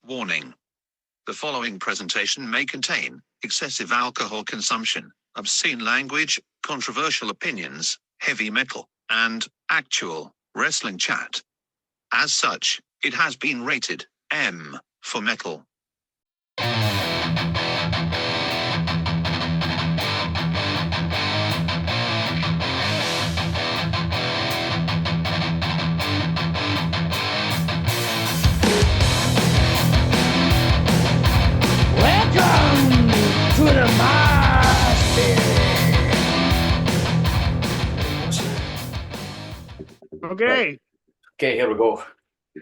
Warning. The following presentation may contain excessive alcohol consumption, obscene language, controversial opinions, heavy metal, and actual wrestling chat. As such, it has been rated M for metal. Welcome to the Mosh Pit. Okay, here we go.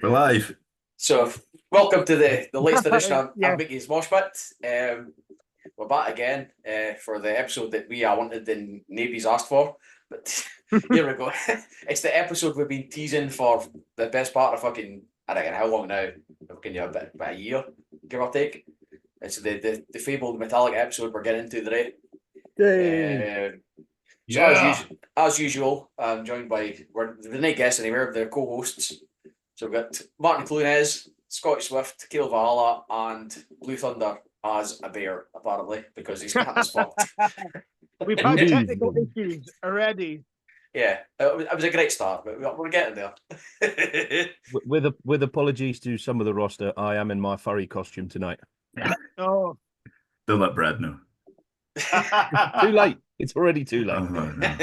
We're live. So, welcome to the latest edition of Yeah. Mikkey's Mosh Pit. We're back again for the episode that we wanted and nobody's asked for. But here we go. It's the episode we've been teasing for the best part of fucking, I don't know how long now. Fucking about a year, give or take. It's the fabled Metallica episode we're getting into today. As usual, I'm joined by the night guests anywhere, the co-hosts. So we've got Martyn Clunes, Scotty Swift, Caleb Valhalla, and Blue Thunder as a bear, apparently, because his cat is fucked. We've had technical issues already. Yeah, it was a great start, but we're getting there. With apologies to some of the roster, I am in my furry costume tonight. Oh, Don't let Brad know. Too late. It's already too late. Oh, no.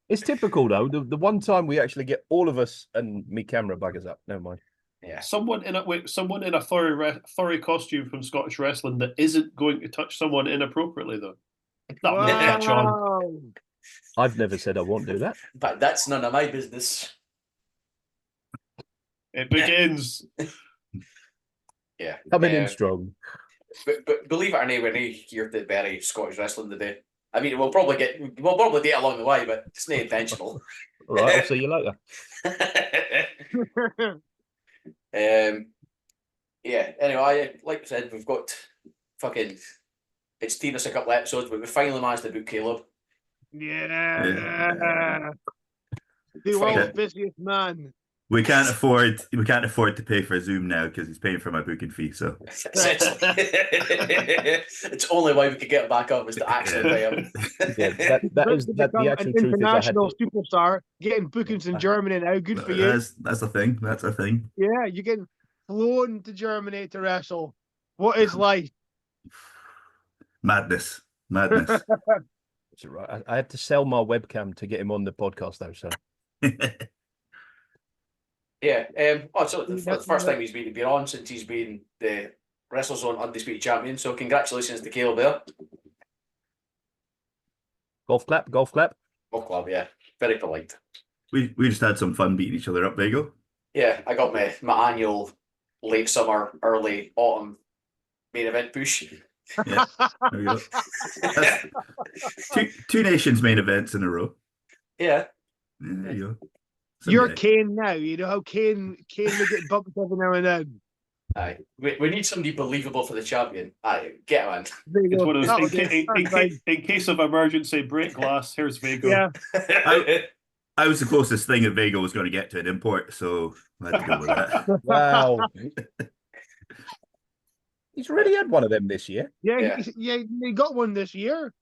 It's typical though. The one time we actually get all of us and me camera buggers up. Never mind. Yeah. Someone in a furry costume from Scottish wrestling that isn't going to touch someone inappropriately though. That will catch on. wow. I've never said I won't do that. But that's none of my business. It begins. Yeah. Coming in strong. But believe it or not, we're not here to bury Scottish wrestling today. I mean, we'll probably do it along the way, but it's not intentional. All right, I'll see you later. Yeah. Anyway, like I said, we've got it's taken us a couple of episodes, but we finally managed to book Caleb. Yeah. The world's busiest man. We can't afford to pay for Zoom now because he's paying for my booking fee. So It's only way we could get him back up is to actually pay him. Yeah, that the Become actual an truth is I had international to, superstar, getting bookings in Germany now. Good for you. that's a thing. That's a thing. Yeah, you're getting flown to Germany to wrestle. What is life? Madness. it's all right. I had to sell my webcam to get him on the podcast though. So Yeah. So the first time he's been on since he's been the WrestleZone Undisputed Champion. So congratulations to Caleb there. golf clap. Golf club, yeah. Very polite. We just had some fun beating each other up, Vago. Yeah, I got my annual late summer, early autumn main event push. Yeah, there we go. That's two nations main events in a row. Yeah. There you go. You're Someday. Kane now. You know how Kane will get bumped every now and then. Aye. We need somebody believable for the champion. Aye, get him in. There you It's go. one of That those, was it. in case of emergency, break glass. Here's Vago. Yeah. I was the closest thing that Vago was going to get to an import, so I had to go with that. wow. He's already had one of them this year. Yeah, he got one this year.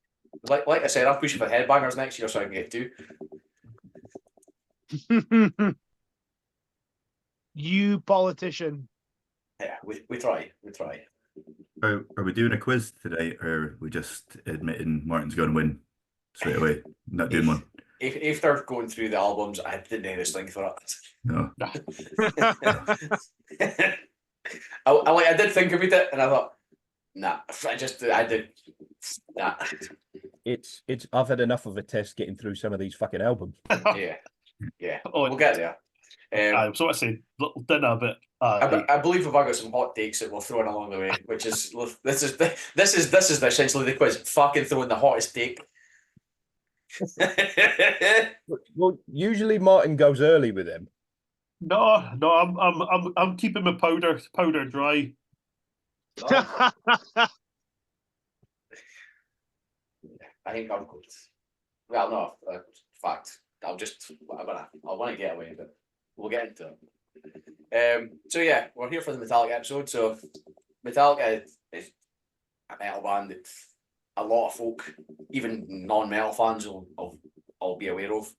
Like I said, I'm pushing for headbangers next year so I can get two. You politician. Yeah, we try. Are we doing a quiz today, or are we just admitting Martin's going to win straight away? Not doing one. If they're going through the albums, I didn't know this thing for it. No. I did think about it, and I thought, nah. I did. Nah. It's. I've had enough of a test getting through some of these fucking albums. Yeah. Oh, We'll get there. I'm sort of saying little dinner, but I believe we've got some hot takes that we'll throw in along the way, which is this is essentially the quiz. Fucking throwing the hottest take. Well, usually Martin goes early with them. no, I'm keeping my powder dry. I think I'm good. Well, no, in fact, I want to get away, but we'll get into it. So yeah, we're here for the Metallica episode. So Metallica is a metal band that a lot of folk, even non-metal fans, will be aware of.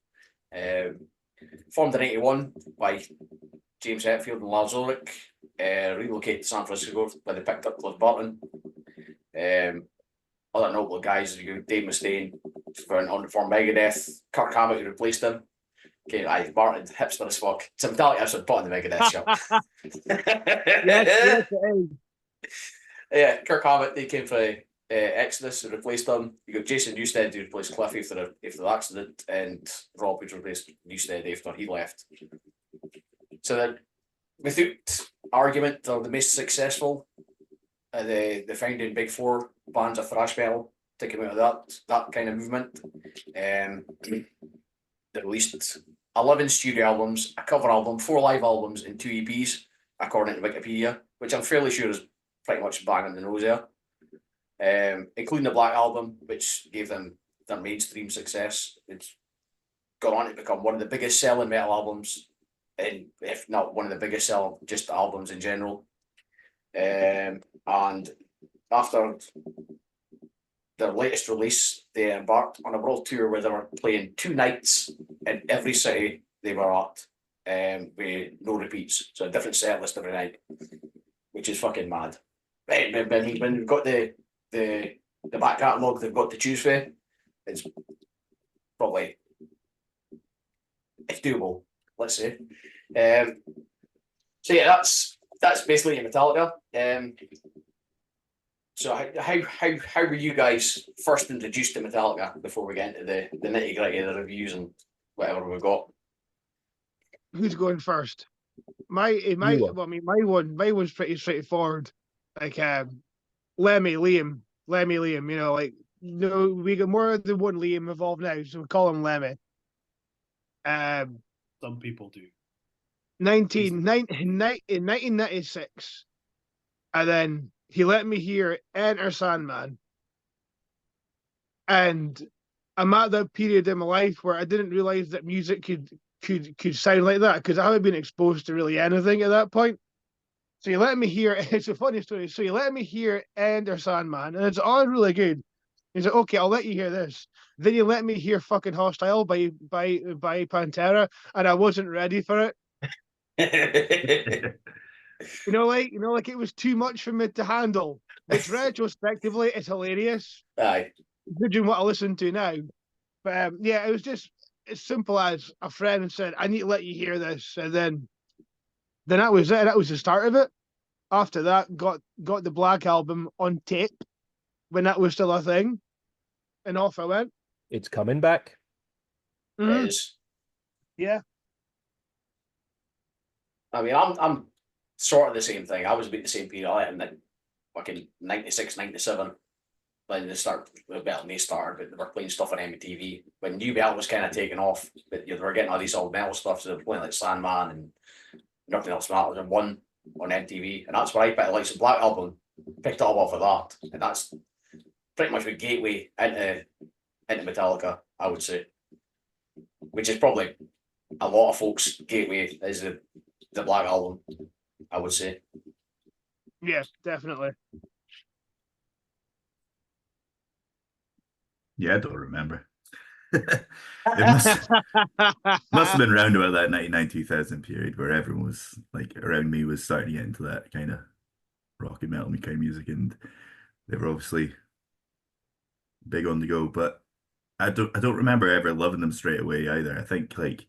Formed in '81 by James Hetfield and Lars Ulrich, relocated to San Francisco where they picked up Cliff Burton. Other notable guys, Dave Mustaine for Megadeth, Kirk Hammett who replaced him. Okay, Martyn, hipster as fuck. So Metallica episode put on the Megadeth show. Yes, it is. Yeah, Kirk Hammett, they came from Exodus who replaced him. You got Jason Newsted who replaced Cliff after the accident, and Rob who replaced Newsted after he left. So then, without argument, they're the most successful. The founding big four bands of thrash metal to come out of that kind of movement. They released 11 studio albums, a cover album, 4 live albums, and 2 EPs, according to Wikipedia, which I'm fairly sure is pretty much bang on the nose there. Including the Black Album, which gave them their mainstream success. It's gone on to become one of the biggest selling metal albums, and if not one of the biggest selling just albums in general. And after their latest release, they embarked on a world tour where they were playing 2 nights in every city they were at, with no repeats, so a different set list every night, which is fucking mad. When we've got the back catalogue they've got to choose for, it's probably doable, let's say. So yeah, that's basically Metallica. So how were you guys first introduced to Metallica before we get into the nitty gritty of the reviews and whatever we've got? Who's going first? My one's pretty straightforward. Like Liam. You know, like no, we got more than one Liam involved now, so we call him Lemmy. Some people do. 1996, and then he let me hear Enter Sandman, and I'm at that period in my life where I didn't realize that music could sound like that, because I haven't been exposed to really anything at that point. So you let me hear, it's a funny story. So you let me hear Enter Sandman, and it's all really good. He's like, okay, I'll let you hear this. Then you let me hear fucking Hostile by Pantera, and I wasn't ready for it. Like it was too much for me to handle, which retrospectively is hilarious. Aye. Judging what I listen to now. But yeah, it was just as simple as a friend said, I need to let you hear this. And then that was it. That was the start of it. After that, got the Black Album on tape when that was still a thing. And off I went. It's coming back. Mhm. It is. Yeah. I mean, I'm sort of the same thing. I was about the same period. I am like fucking 96, 97. When they started, but they were playing stuff on MTV. When new metal was kind of taking off, but they were getting all these old metal stuff, so they were playing like Sandman and Nothing Else Matters and One on MTV. And that's where I picked like some Black Album, picked it up off of that. And that's pretty much the gateway into Metallica, I would say. Which is probably a lot of folks' gateway is the Black Album, I would say. Yeah, definitely. Yeah, I don't remember. It must have been around about that 1999-2000 period where everyone was like around me was starting to get into that kind of rock and metal kind of music, and they were obviously big on the go. But I don't remember ever loving them straight away either. I think like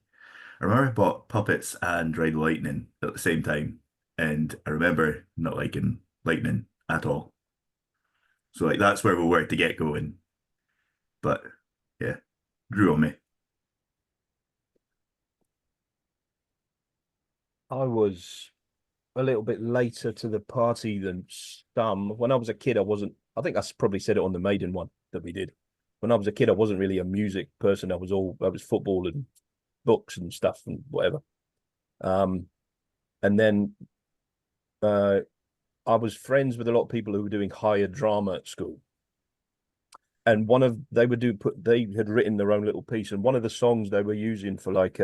I remember I bought Puppets and Ride the Lightning at the same time, and I remember not liking Lightning at all. So like that's where we were to get going. But yeah, grew on me. I was a little bit later to the party than some. When I was a kid, I think I probably said it on the Maiden one that we did. When I was a kid, I wasn't really a music person. I was football and books and stuff and whatever. And then I was friends with a lot of people who were doing higher drama at school. And they had written their own little piece, and one of the songs they were using for like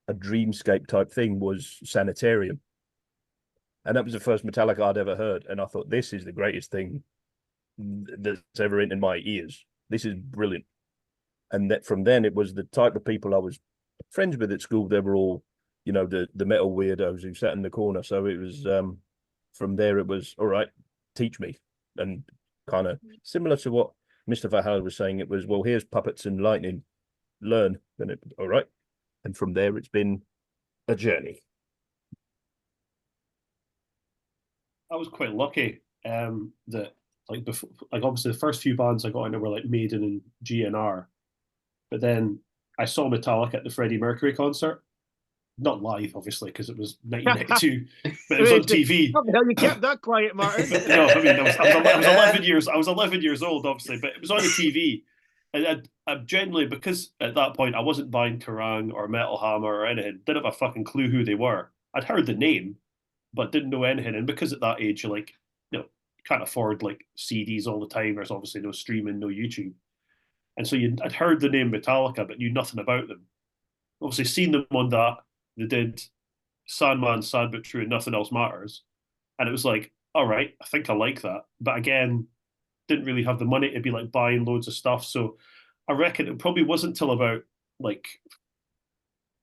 a dreamscape type thing was Sanitarium. And that was the first Metallica I'd ever heard. And I thought, this is the greatest thing that's ever entered my ears. This is brilliant. And that from then, it was the type of people I was friends with at school. They were all, you know, the metal weirdos who sat in the corner. So it was, from there, it was, all right, teach me. And kind of similar to what Mr. Valhalla was saying, it was, well, here's puppets and lightning, learn. And it, all right. And from there, it's been a journey. I was quite lucky that like before, like obviously the first few bands I got into were like Maiden and GNR, but then I saw Metallica at the Freddie Mercury concert, not live obviously because it was 1992, but it was on TV. How the hell you kept that quiet, Martyn? No, I mean I was 11 years. I was 11 years old, obviously, but it was on the TV, and I generally, because at that point I wasn't buying Kerrang or Metal Hammer or anything, didn't have a fucking clue who they were. I'd heard the name, but didn't know anything. And because at that age, you're like, you know, you can't afford like CDs all the time. There's obviously no streaming, no YouTube. And so I'd heard the name Metallica, but knew nothing about them. Obviously seen them on that. They did Sandman, Sad But True, and Nothing Else Matters. And it was like, all right, I think I like that. But again, didn't really have the money to be like buying loads of stuff. So I reckon it probably wasn't until about like,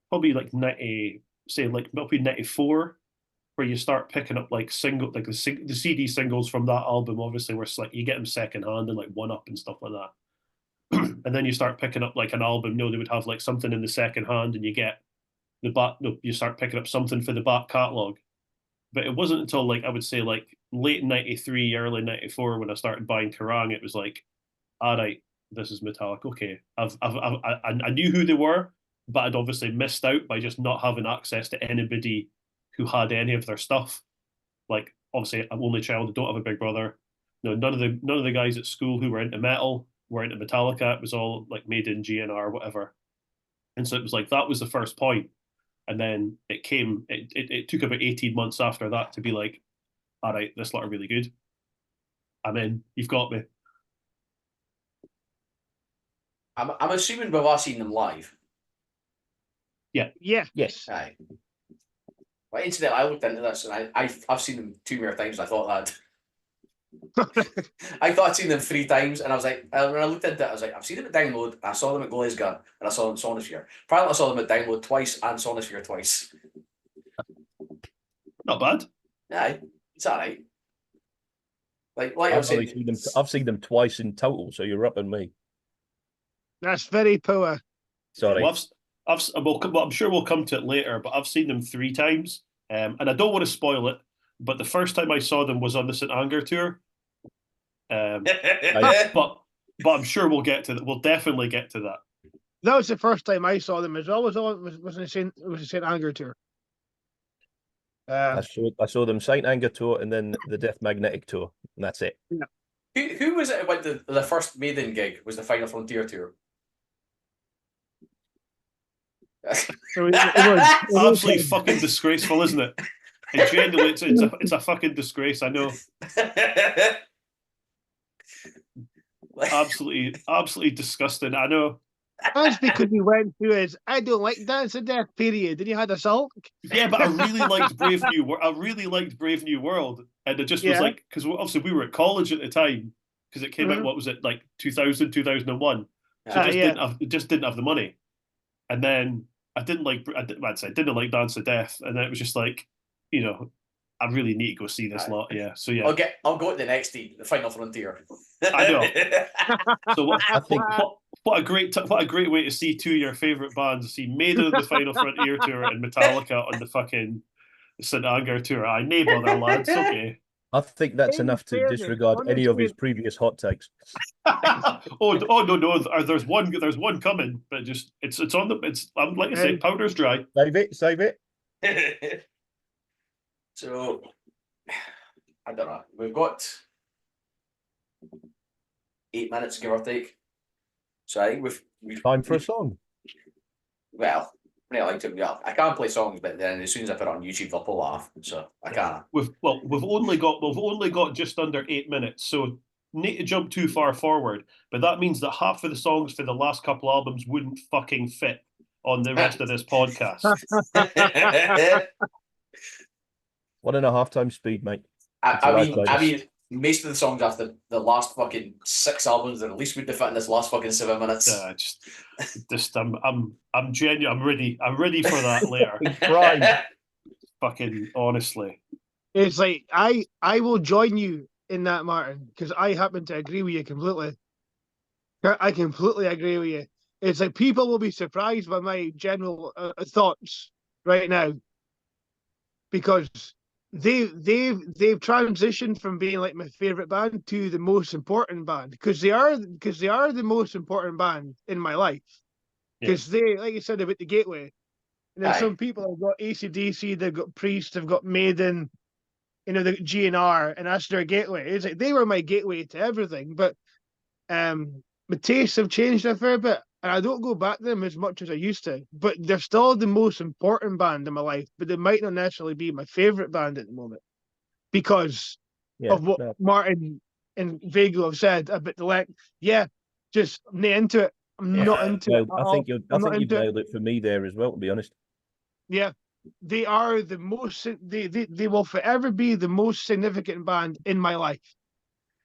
probably like 90, say like maybe 94, where you start picking up like the CD singles from that album, obviously, where it's like you get them secondhand and like One Up and stuff like that. And then you start picking up like an album, they would have like something in the second hand, and you get the back, you start picking up something for the back catalogue. But it wasn't until like, I would say like late 93, early 94, when I started buying Kerrang, it was like, all right, this is Metallica. Okay. I knew who they were, but I'd obviously missed out by just not having access to anybody who had any of their stuff. Like obviously I'm only child, I don't have a big brother. No, none of the guys at school who were into metal were into Metallica. It was all like Maiden, GNR, whatever. And so it was like that was the first point. And then it took about 18 months after that to be like, all right, this lot are really good. I'm in, you've got me. I'm assuming we've all seen them live. Yeah. Yes. Aye. Well, incidentally, I looked into this and I've seen them 2 more times than I thought that. I thought I'd seen them 3 times, and I was like, when I looked into it, I was like, I've seen them at Download, I saw them at Glasgow, and I saw them at Sonosphere. Apparently, I saw them at Download twice and Sonosphere twice. Not bad. Aye, it's all right. Like I've seen them twice in total, so you're up on me. That's very poor. Sorry. Well, I'm sure we'll come to it later, but I've seen them 3 times, and I don't want to spoil it, but the first time I saw them was on the St. Anger tour. But I'm sure we'll get to that. We'll definitely get to that. That was the first time I saw them as well. Was the St. Anger tour. I saw them St. Anger tour and then the Death Magnetic tour, and that's it. Yeah. Who was it who went to the first Maiden gig? Was the Final Frontier tour? So it was Absolutely fucking disgraceful, isn't it? And genuinely, it's a fucking disgrace. I know. Absolutely disgusting. I know. That's because he went through his I don't like Dance of Death period, and he had a sulk. Yeah, but I really liked Brave New World. I really liked Brave New World, and it just was like, because obviously we were at college at the time, because it came out. What was it, like 2000, 2001? So it just didn't have the money, and then I didn't like Dance of Death, and then it was just like, you know, I really need to go see this lot. Yeah, so yeah, I'll go to the next day, the Final Frontier. I know. So what a great way to see 2 of your favourite bands. See Maiden on the Final Frontier tour and Metallica on the fucking St. Anger tour. I nay bother, lads. Okay. I think that's enough to disregard any of his previous hot takes. oh no! There's one coming, but just it's on the I'm like I say, powder's dry. Save it. So I don't know. We've got 8 minutes, give or take. So I think we've time for a song. Well, I can't play songs, but then as soon as I put it on YouTube, they'll pull off. So I can't. We've only got just under 8 minutes, so need to jump too far forward. But that means that half of the songs for the last couple albums wouldn't fucking fit. on the rest of this podcast. 1.5 times speed, mate. I mean, most of the songs after the last fucking 6 albums that at least would fit in this last fucking 7 minutes. I'm genuine. I'm ready for that later. Fucking honestly. It's like I will join you in that, Martyn, because I happen to agree with you completely. I completely agree with you. It's like people will be surprised by my general thoughts right now, because they've transitioned from being like my favorite band to the most important band, because they are the most important band in my life, because they, like you said about the Gateway, and then some people have got AC/DC, they've got Priest, they've got Maiden, you know, the GNR, and that's their gateway. It's like they were my gateway to everything, but my tastes have changed a fair bit, and I don't go back to them as much as I used to. But they're still the most important band in my life, but they might not necessarily be my favorite band at the moment because of what Martyn and Vago have said about the length. Yeah, just I'm not into it. I'm not into it. I think you nailed it for me there as well, to be honest. Yeah. They are the most. They will forever be the most significant band in my life.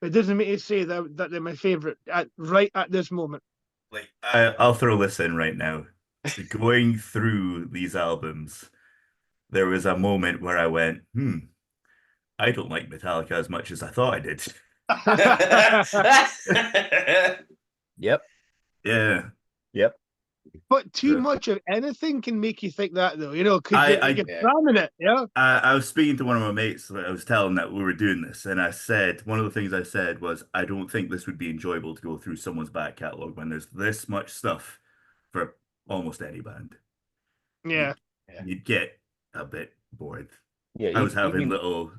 It doesn't mean to say that they're my favorite right at this moment. Like I'll throw this in right now. Going through these albums, there was a moment where I went, I don't like Metallica as much as I thought I did. Yep. Yeah. Yep. But too much of anything can make you think that, though, you know, because you're cramming it, yeah. I was speaking to one of my mates, I was telling that we were doing this, and I said, one of the things I said was, I don't think this would be enjoyable to go through someone's back catalogue when there's this much stuff for almost any band. Yeah. You'd get a bit bored. Yeah, I was having little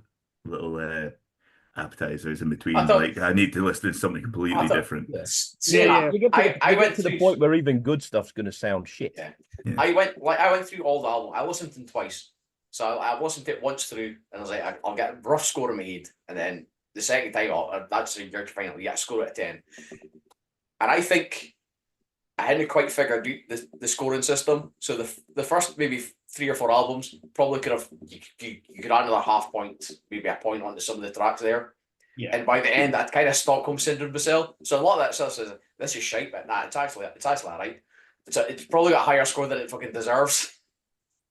appetizers in between. I need to listen to something completely different. I went to the point where even good stuff's going to sound shit. Yeah. I went through all the album. I listened to them twice, so I listened to it once through, and I was like, I'll get a rough score in my head, and then the second time, that's you're finally score out of 10. And I think I hadn't quite figured out the scoring system. So the first maybe 3 or 4 albums probably could have you could add another half point, maybe a point onto some of the tracks there. Yeah. And by the end, I'd kind of Stockholm syndrome myself. So a lot of that stuff says this is shite, but nah, it's actually alright. It's probably got a higher score than it fucking deserves.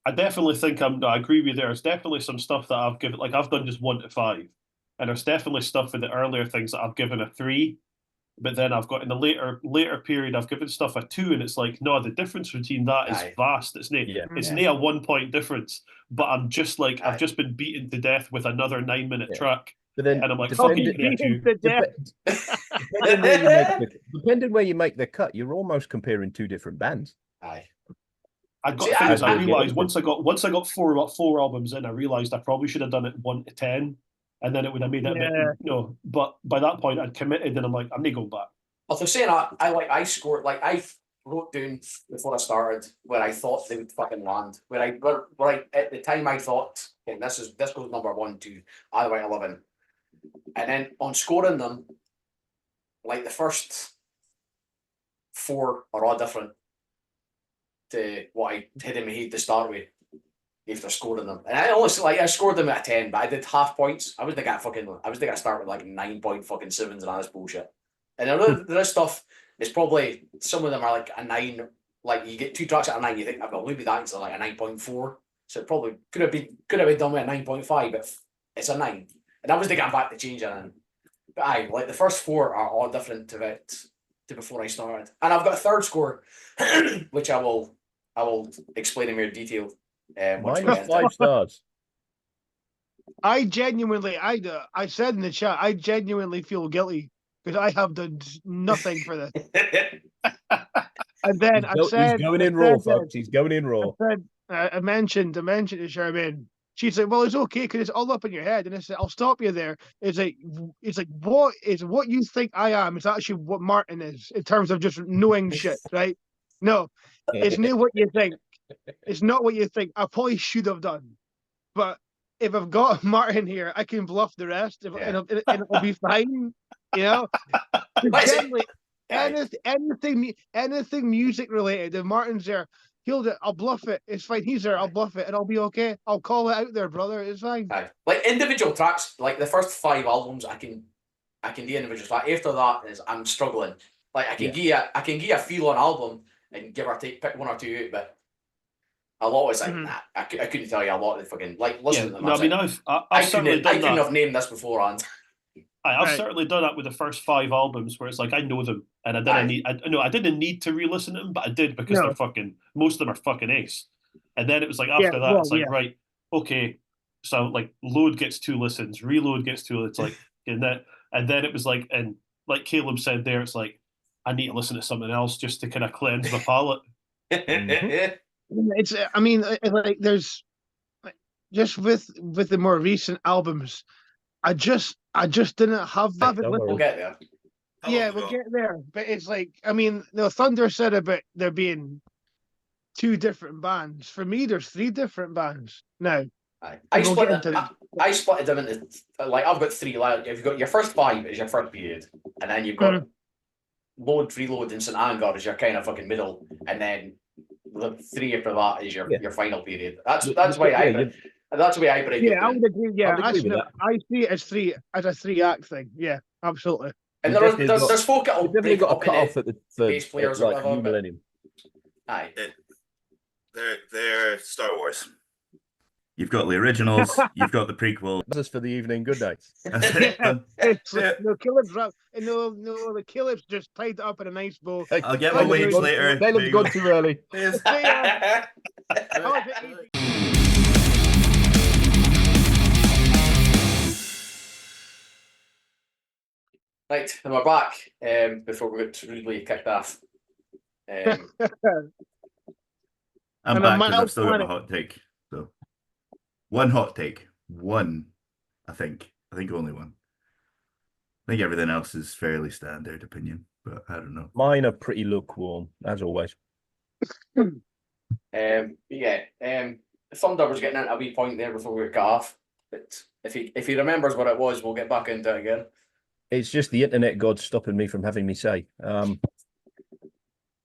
I definitely think I agree with you there. There's definitely some stuff that I've given, like I've done just 1 to 5, and there's definitely stuff in the earlier things that I've given a 3. But then I've got in the later period, I've given stuff a 2, and it's like, no, the difference between that is vast. It's near a 1 point difference. But I'm just like, I've just been beaten to death with another 9-minute track. But then, and I'm like, fucking depending where you make the cut, you're almost comparing 2 different bands. Aye. I realized once I got four albums in, I realized I probably should have done it 1 to 10. And then it would have made it a bit, but by that point I'd committed, and I'm like, I'm not going back. After saying I scored, like I wrote down before I started where I thought they would fucking land. Where I at the time I thought, okay, this goes number 1, 2, I went 11. And then on scoring them, like the first 4 are all different to what I had in my head to start with. After scoring them, and I honestly I scored them at 10, but I did half points. I was gonna start with like 9.7s and all this bullshit. And the rest stuff is probably, some of them are like a 9. Like you get 2 tracks at a 9, you think I've got maybe that's like a 9.4. So it probably could have been done with a 9.5, but it's a 9. And I was getting back to changing it. But like the first 4 are all different to before I started, and I've got a third score, which I will explain in more detail. Mine is 5 stars. I genuinely, I said in the chat, I genuinely feel guilty because I have done nothing for this. And then he's going in raw, folks. He's going in raw. I mentioned to Charmaine. She's like, well, it's okay because it's all up in your head. And I said, I'll stop you there. It's like what you think I am is actually what Martyn is in terms of just knowing shit, right? No, it's not what you think. It's not what you think. I probably should have done, but if I've got Martyn here, I can bluff the rest, and it'll be fine. You know, generally, anything music related. If Martyn's there, He'll do it. I'll bluff it. It's fine. He's there. I'll bluff it, and I'll be okay. I'll call it out there, brother. It's fine. Aye. Like individual tracks, like the first 5 albums, I can do individual tracks. After that is I'm struggling. Like I can give you a feel on album and give or take pick 1 or 2 out, but a lot is like nah, I couldn't tell you a lot of the fucking like listen to them. No, I mean I've certainly done I couldn't have named this beforehand. I've certainly done that with the first 5 albums where it's like I know them and I didn't need to re-listen to them, but I did because they're fucking most of them are fucking ace. And then it was like after that it's like right, okay, so like load gets 2 listens, reload gets 2. It's like and then it was like, and like Caleb said there, it's like I need to listen to something else just to kind of cleanse my palate. It's I mean like there's just with the more recent albums, I just didn't have it. We'll get there. Yeah, we'll get there. But it's like, I mean, Thunder said about there being 2 different bands. For me, there's 3 different bands now. I split them into like I've got 3. Like you've got your first 5 is your first period, and then you've got load, reload, and St. Anger is your kind of fucking middle, and then the 3 after that is your final period. That's why that's the way I break it. Yeah, I would agree. Yeah, I see it as a 3-act thing. Yeah, absolutely. And there's folk that'll break got up a cut off at the bass players or like whatever. New Millennium. Aye. They're Star Wars. You've got the originals. You've got the prequel. This is for the evening. Good night. No, Caleb's right. No, the Caleb's just tied it up in a nice bow. I'll get my wage later. Caleb's gone too early. Right, and we're back before we get rudely kicked off. I'm back because I've still got my hot take. So, 1 hot take. 1, I think only 1. I think everything else is fairly standard opinion, but I don't know. Mine are pretty lukewarm, as always. Thunder was getting at a wee point there before we got off, but if he remembers what it was, we'll get back into it again. It's just the internet god stopping me from having me say.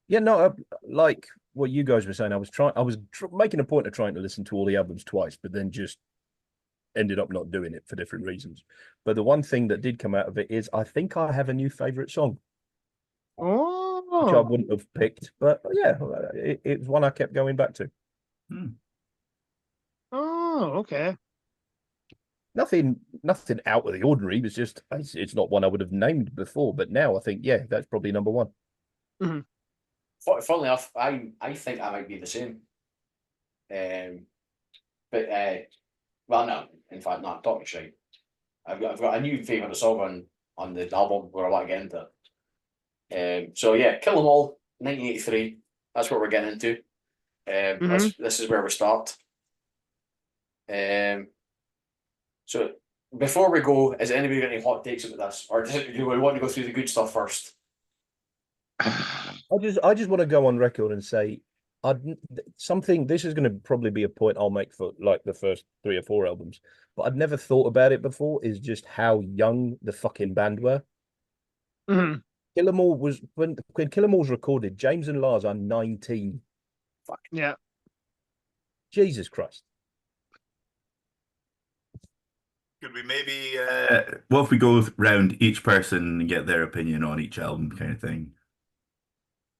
Like what you guys were saying, I was making a point of trying to listen to all the albums twice, but then just ended up not doing it for different reasons. But the one thing that did come out of it is I think I have a new favorite song. Oh, which I wouldn't have picked, but yeah, it was one I kept going back to. Oh, okay. Nothing out of the ordinary. It was just it's not one I would have named before, but now I think that's probably number 1. Mm-hmm. Funnily enough, I think I might be the same. Well, no, in fact, no, I'm talking shit. I've got a new favourite song on the album where I want to get into it. So yeah, Kill 'Em All, 1983. That's what we're getting into. This is where we start. So before we go, has anybody got any hot takes about this, or do we want to go through the good stuff first? I just want to go on record and say this is going to probably be a point I'll make for like the first 3 or 4 albums, but I'd never thought about it before, is just how young the fucking band were. Kill 'Em All was when Kill 'Em All was recorded, James and Lars are 19. Fuck yeah. Jesus Christ. Could we maybe what if we go round each person and get their opinion on each album kind of thing?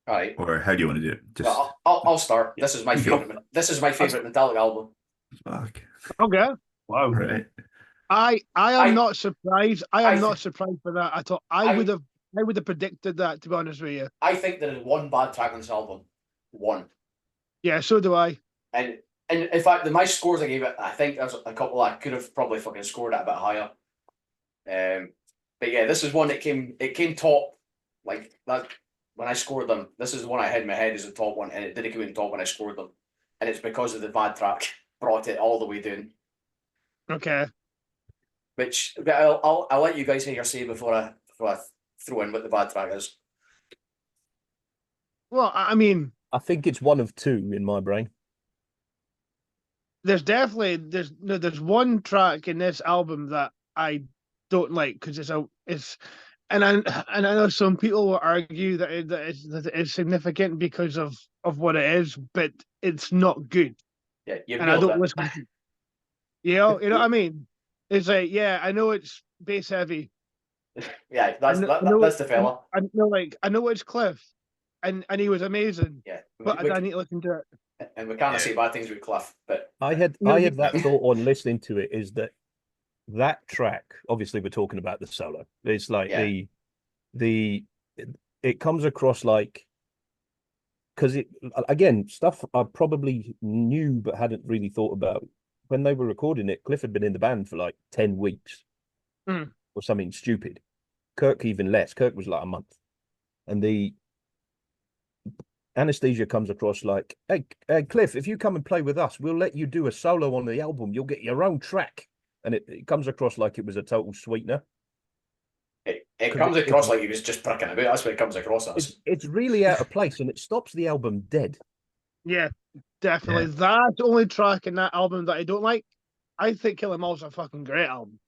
All right. Or how do you want to do it? Just well, I'll start. This is my favorite. This is my favorite Metallica album. Fuck. Okay. Wow. Right. I am not surprised. I am not surprised for that at all. I would have predicted that, to be honest with you. I think there is 1 bad track on this album. 1. Yeah, so do I. And in fact, my scores I gave it, I think there's a couple I could have probably fucking scored it a bit higher. But yeah, this is one that came top, like that when I scored them. This is the one I had in my head as the top one, and it didn't come in top when I scored them, and it's because of the bad track brought it all the way down. Okay. Which I'll let you guys have your say before I throw in what the bad track is. Well, I mean, I think it's 1 of 2 in my brain. There's there's one track in this album that I don't like because I know some people will argue that it's significant because of what it is, but it's not good. Yeah, you've And I nailed don't it. listen to it. You know what I mean? It's like, yeah, I know it's bass heavy. Yeah, that's the fella. I know it's Cliff, and he was amazing. Yeah, but I need to listen to it. And we can't say bad things with Cliff, but I had that thought on listening to it, is that track, obviously we're talking about the solo. It's like it comes across like, because again, stuff I probably knew but hadn't really thought about. When they were recording it, Cliff had been in the band for like 10 weeks or something stupid. Kirk even less. Kirk was like a month. And the Anesthesia comes across like, hey, Cliff, if you come and play with us, we'll let you do a solo on the album. You'll get your own track. And it comes across like it was a total sweetener. It comes across like he was just bricking about. That's what it comes across as. It's really out of place, and it stops the album dead. Yeah, definitely. Yeah. That's the only track in that album that I don't like. I think Kill 'Em All's a fucking great album.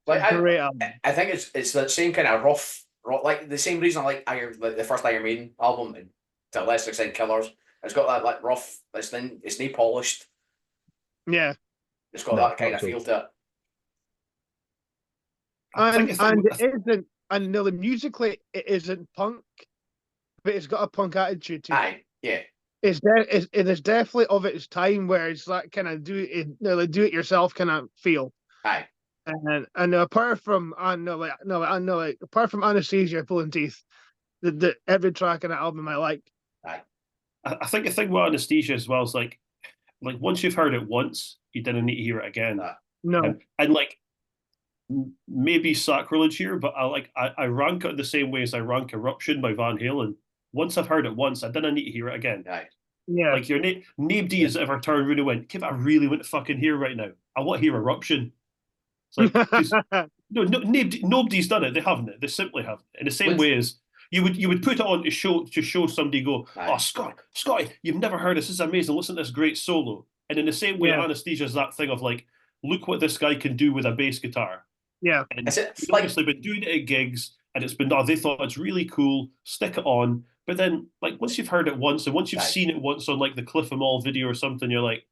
Great album. I think it's the same kind of rough, like the same reason I like the first Iron Maiden album, and to a lesser extent Killers. It's got that like rough. It's not polished. Yeah, it's got that kind of feel to it. And it isn't, and no, musically it isn't punk, but it's got a punk attitude to it. Aye, yeah. It is definitely of its time, where it's that kind of do it yourself kind of feel. Aye. And apart from apart from Anesthesia, Pulling Teeth, the every track in the album I like. Aye. I think the thing with Anesthesia as well is like once you've heard it once, you didn't need to hear it again. No. And like, maybe sacrilege here, but I rank it the same way as I rank Eruption by Van Halen. Once I've heard it once, I didn't need to hear it again. Right. Yeah. Like nobody has ever turned around and went, Kim, I really want to fucking hear right now. I want to hear Eruption. It's like, nobody's done it. They haven't. They simply haven't. In the same way as you would put it on to show somebody, go, oh, Scotty, you've never heard this. This is amazing. Listen to this great solo. And in the same way, Anesthesia is that thing of like, look what this guy can do with a bass guitar. Yeah. And he's obviously been doing it at gigs, and it's been, they thought it's really cool, stick it on. But then, like, once you've heard it once, and once you've seen it once on, like, the Cliff 'Em All video or something, you're like,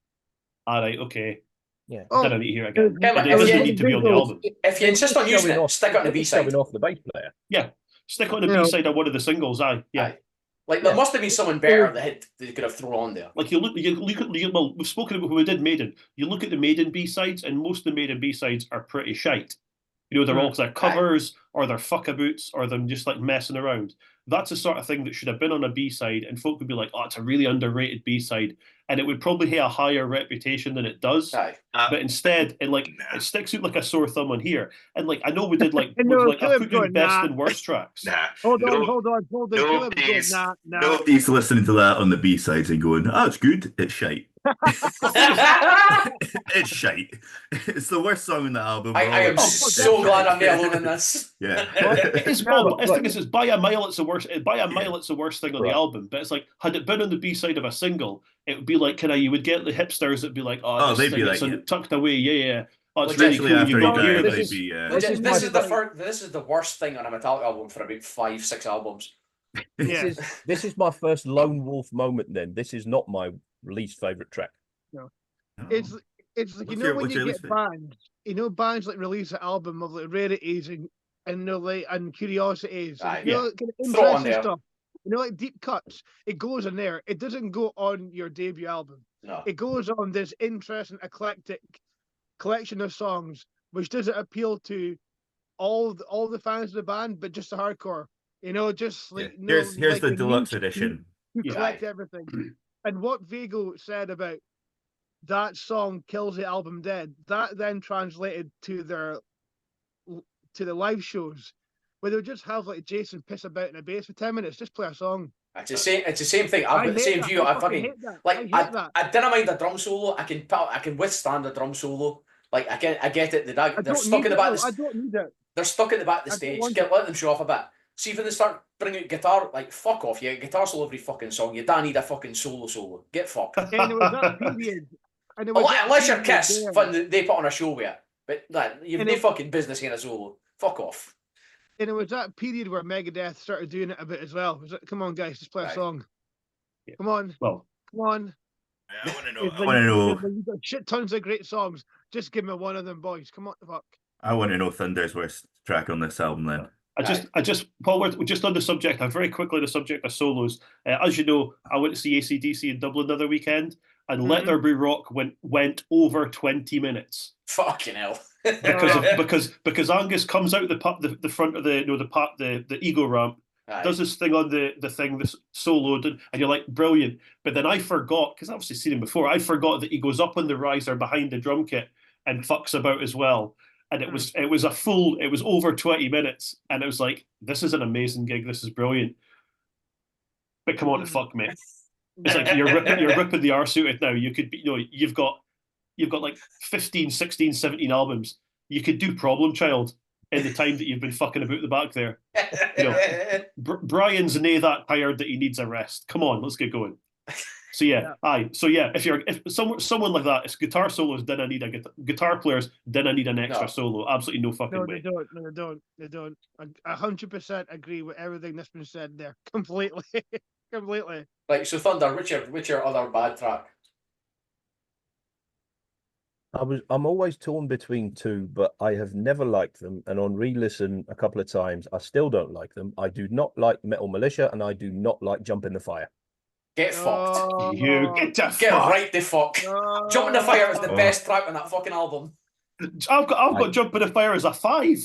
all right, okay. Yeah. Then I need to hear it again. It doesn't need to be on the album. If you insist on using it, stick it on the B-side. Showing off the bass player. Yeah. Stick it on the B-side of one of the singles, aye. Yeah. Aye. Like, there must have been someone better that they could have thrown on there. Like, you look at, well, we've spoken about when we did Maiden. You look at the Maiden B-sides, and most of the Maiden B-sides are pretty shite. You know, they're all their covers, or they're fuckabouts, or them just like messing around. That's the sort of thing that should have been on a B-side, and folk would be like, oh, it's a really underrated B-side, and it would probably have a higher reputation than it does. But instead, it sticks out like a sore thumb on here. And like, I know we did like, I put in best and worst tracks. Hold on. Nobody's listening to that on the B-sides and going, oh, it's good, it's shite. It's shite. It's the worst song in the album. I am so glad I'm not alone in this. Yeah. It's by a mile it's the worst. By a mile it's the worst thing on the album. But it's like, had it been on the B-side of a single, it would be like, you would get the hipsters that'd be like, they'd be like, tucked away, yeah. Oh, it's really cool. You got here. This is the worst thing on a Metallica album for about 5-6 albums. This is my first lone wolf moment. Then this is not my least favorite track. No. It's like, you know, when you get bands, bands like release an album of like rarities and curiosities, kind of interesting stuff. Like deep cuts. It goes in there. It doesn't go on your debut album. No. It goes on this interesting, eclectic collection of songs, which doesn't appeal to all the fans of the band, but just the hardcore. Just like here's like the deluxe edition. You collect everything. And what Vago said about that song kills the album dead, that then translated to the live shows, where they would just have like Jason piss about in a bass for 10 minutes, just play a song. It's the same thing. I've got the same view. I didn't mind a drum solo. I can withstand a drum solo. Like I get it. They're stuck in the back. I don't need it. They're stuck at the back of the stage. Let them show off a bit. See if they start bringing out guitar, like fuck off. You get guitar solo every fucking song. You don't need a fucking solo. Get fucked. And it was that period. Unless you're Kiss, they put on a show with it. But you've no fucking business in a solo. Fuck off. And it was that period where Megadeth started doing it a bit as well. Was it, come on, guys, let's play a Right. song. Yeah. Come on, Well, come on. I want to know. It's I when want to you- know. when you've got shit tons of great songs. Just give me one of them, boys. Come on, fuck. I want to know Thunder's worst track on this album. Then I just, Paul, we're just on the subject. I'm very quickly on the subject of solos. As you know, I went to see AC/DC in Dublin the other weekend, and Let There Be Rock went over 20 minutes. Fucking hell. because Angus comes out the front of the ego ramp, does this thing on the thing, this soloed, and you're like, brilliant. But then I forgot, because I've obviously seen him before, I forgot that he goes up on the riser behind the drum kit and fucks about as well. And it was over 20 minutes, and it was like, this is an amazing gig, this is brilliant. But come on to fuck, mate. It's like you're ripping the arse out of it now. You could be, you've got like 15, 16, 17 albums. You could do Problem Child in the time that you've been fucking about the back there. Brian's nae that tired that he needs a rest. Come on, let's get going. So if someone like that, it's guitar solos, then I need guitar players, then I need an extra solo. Absolutely no fucking way. They don't. I 100% agree with everything that's been said there. Completely. Completely. Right, so Thunder, which your other bad track? I'm always torn between two, but I have never liked them. And on re-listen a couple of times, I still don't like them. I do not like Metal Militia, and I do not like Jump in the Fire. Get fucked. You get to Get fuck. right the fuck. Jump in the Fire is the best track on that fucking album. I've got Jump in the Fire as a 5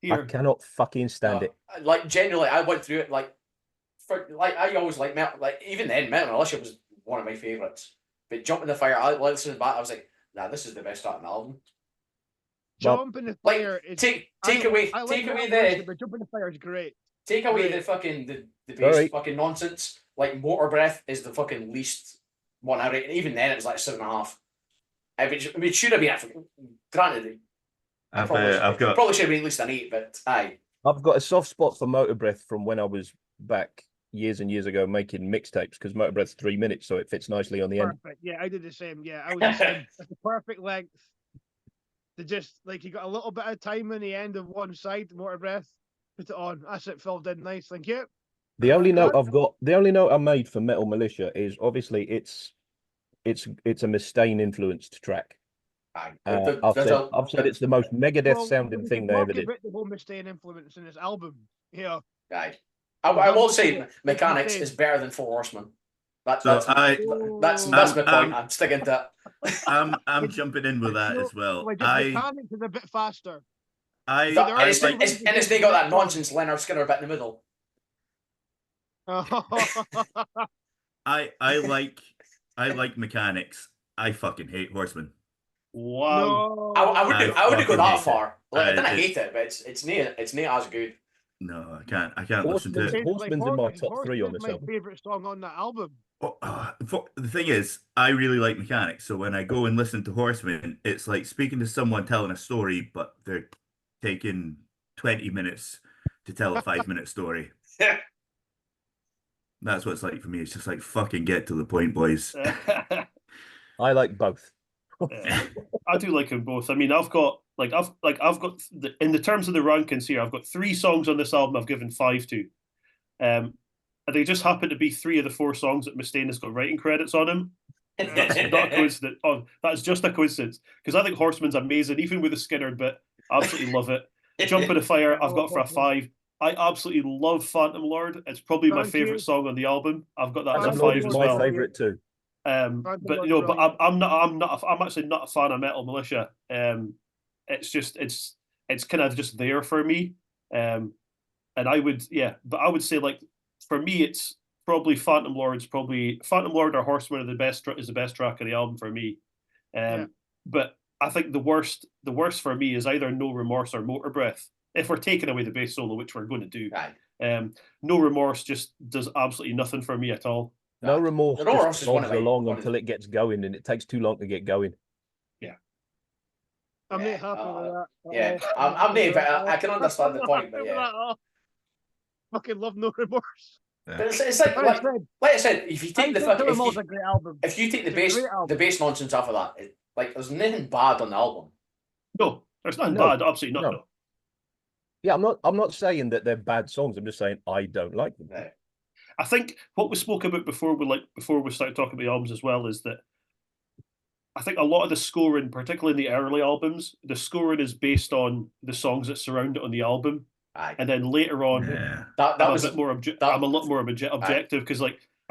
here. I cannot fucking stand it. Like genuinely, I went through it I always like Metal. Like even then, Metal Militia was one of my favourites. But Jump in the Fire, I listened back. I was like, nah, this is the best track on the album. Jump in the Fire. Take away the Jump in the Fire is great. Take away the fucking the bass fucking nonsense. Like Motor Breath is the fucking least one I rate. Even then, it was like 7.5. It should have been. Granted, probably should have been at least an 8. But aye, I've got a soft spot for Motor Breath from when I was back years and years ago making mixtapes, because Motor Breath's 3 minutes, so it fits nicely on the end. Yeah, I did the same. Yeah, I was the same. It's the perfect length. To just like you got a little bit of time in the end of one side, Motor Breath. Put it on. That's it. Filled in nice. Thank you. The only note I made for Metal Militia is obviously it's a Mustaine influenced track. I've said it's the most Megadeth sounding thing they ever did. The whole Mustaine influence in this album. Yeah. Aye. I will say Mechanics is better than Four Horsemen. That's my point. I'm sticking to it. I'm jumping in with that as well. Mechanics is a bit faster. And it's they got that nonsense Leonard Skinner bit in the middle. I like Mechanics. I fucking hate Horsemen. Wow. No. I wouldn't go that far. Like, I didn't hate it, but it's not as good. No, I can't listen to it. Horseman's in my top 3 on this album. My favorite song on that album. The thing is, I really like Mechanics, so when I go and listen to Horsemen, it's like speaking to someone telling a story, but they're taking 20 minutes to tell a 5-minute story. That's what it's like for me. It's just like, fucking get to the point, boys. I like both. I do like them both. I mean, I've got in the terms of the rankings here, I've got 3 songs on this album I've given 5 to. And they just happen to be 3 of the 4 songs that Mustaine has got writing credits on them. That's not a coincidence. That's just a coincidence. Because I think Horseman's amazing, even with the Skinner bit. Absolutely love it. Jump in the Fire, I've got for a 5. I absolutely love Phantom Lord. It's probably my favourite song on the album. I've got that as a 5 as well. My favourite too. I'm actually not a fan of Metal Militia. It's just it's kind of just there for me. And I would say, like, for me it's probably Phantom Lord or Horseman is the best track of the album for me. But I think the worst for me is either No Remorse or Motor Breath. If we're taking away the bass solo, which we're going to do, No Remorse just does absolutely nothing for me at all. No Remorse just slogs along until it gets going, and it takes too long to get going. Yeah. I'm not happy with that. Yeah, I'm not, but I can understand the point, but yeah. Fucking love No Remorse. But it's like I said, if you take the bass nonsense off of that, there's nothing bad on the album. No, there's nothing bad. Absolutely not. No. Yeah, I'm not saying that they're bad songs. I'm just saying I don't like them. Right. I think what we spoke about before we started talking about the albums as well is that I think a lot of the scoring, particularly in the early albums, the scoring is based on the songs that surround it on the album, Aye. and then later on, Yeah. That I'm was a bit more I'm a lot more objective because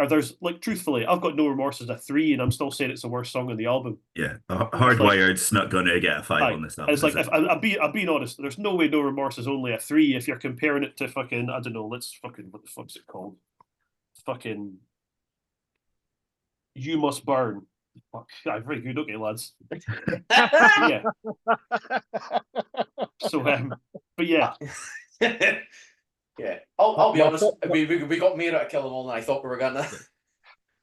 there's truthfully, I've got No Remorse as a 3, and I'm still saying it's the worst song on the album. Yeah. Hardwired's not going to get a 5 on this album. It's like I'm being honest. There's no way No Remorse is only a 3 if you're comparing it to fucking I don't know. What the fuck's it called? Fucking You Must Burn. Fuck, very good. Okay, lads. Yeah. So, but yeah. Yeah. I'll be honest. We got more out of Kill 'Em All than I thought we were gonna.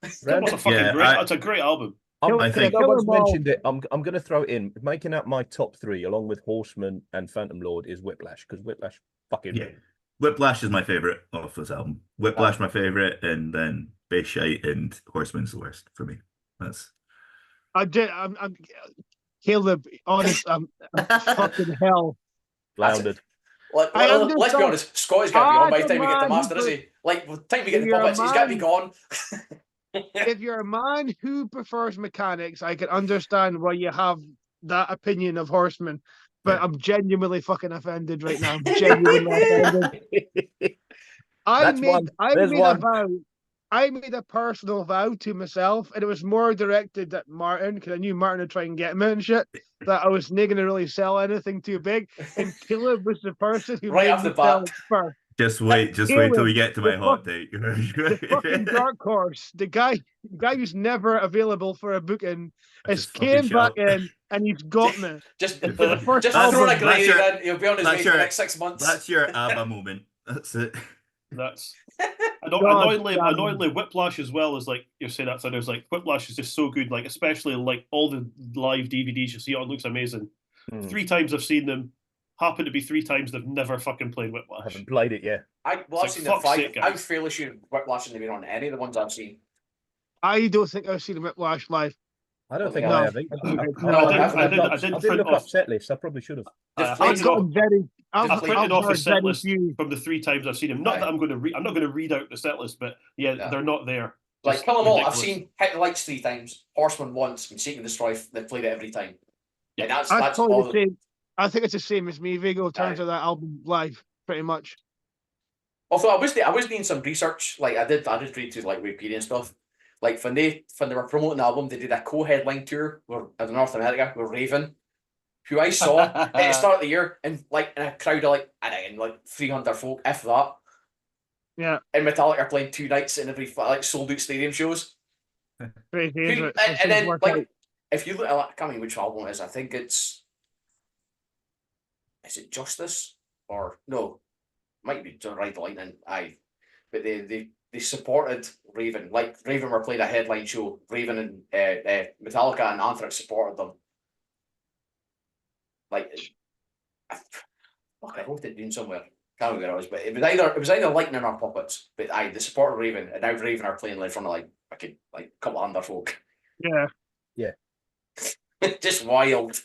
That's a fucking great. It's a great album. I think no one's mentioned it. I'm going to throw it in. Making out my top 3, along with Horseman and Phantom Lord, is Whiplash, because Whiplash fucking. Yeah. Whiplash is my favorite off this album. Whiplash my favorite, and then Bass Shite and Horseman's the worst for me. That's. I'm Caleb. Honest, I'm fucking hell. Floundered. Let's be honest. Scotty's got to be on by the time we get to master, is he? Like by the time we get the puppets, he's got to be gone. If you're a man who prefers mechanics, I can understand why you have that opinion of Horseman. But I'm genuinely fucking offended right now. I'm genuinely offended. I made a personal vow to myself, and it was more directed at Martyn, because I knew Martyn would try and get me and shit, that I was not going to really sell anything too big. And Caleb was the person who right made off the me sell bat. it first. Just wait till we get to my hot take. The fucking dark horse, the guy who's never available for a booking, has came back in and he's got me. Just for the first throw a album. grenade in. He'll be on his way for the next 6 months. That's your ABBA moment. That's it. That's annoyingly Whiplash as well as like you're saying that. So there's like Whiplash is just so good. Like especially like all the live DVDs you see on looks amazing. 3 times I've seen them. Happen to be 3 times they've never fucking played Whiplash. I haven't played it yet. I've seen the 5. I'm fairly sure Whiplash hasn't been on any of the ones I've seen. I don't think I've seen Whiplash live. I don't think I have either. I did look up set lists. I probably should have. I've printed off the set list few. from the 3 times I've seen him. Not that I'm not going to read out the set list, but they're not there. Like Kill 'Em All, I've seen Hit the Lights 3 times, Horseman once, and Seek and Destroy. They've played it every time. Yeah, that's all. The same. I think it's the same as me. Vigo turns to that album live, pretty much. Although I was doing some research, like I did read through like Wikipedia and stuff. Like when they were promoting the album, they did a co-headline tour in North America with Raven, who I saw at the start of the year, and like in a crowd of like 300 folk, if that. Yeah. And Metallica playing 2 nights in every like sold out stadium shows. Crazy, and then like if you look at I can't remember which album it is. I think is it Justice or no? Might be Ride the Lightning. Aye, but they supported Raven. Like Raven were playing a headline show. Raven and Metallica and Anthrax supported them. Like, I wrote it down somewhere. Can't remember where it was, but it was either Lightning or Puppets. But aye, they supported Raven, and now Raven are playing in front of like a couple of under folk. Yeah. Just wild.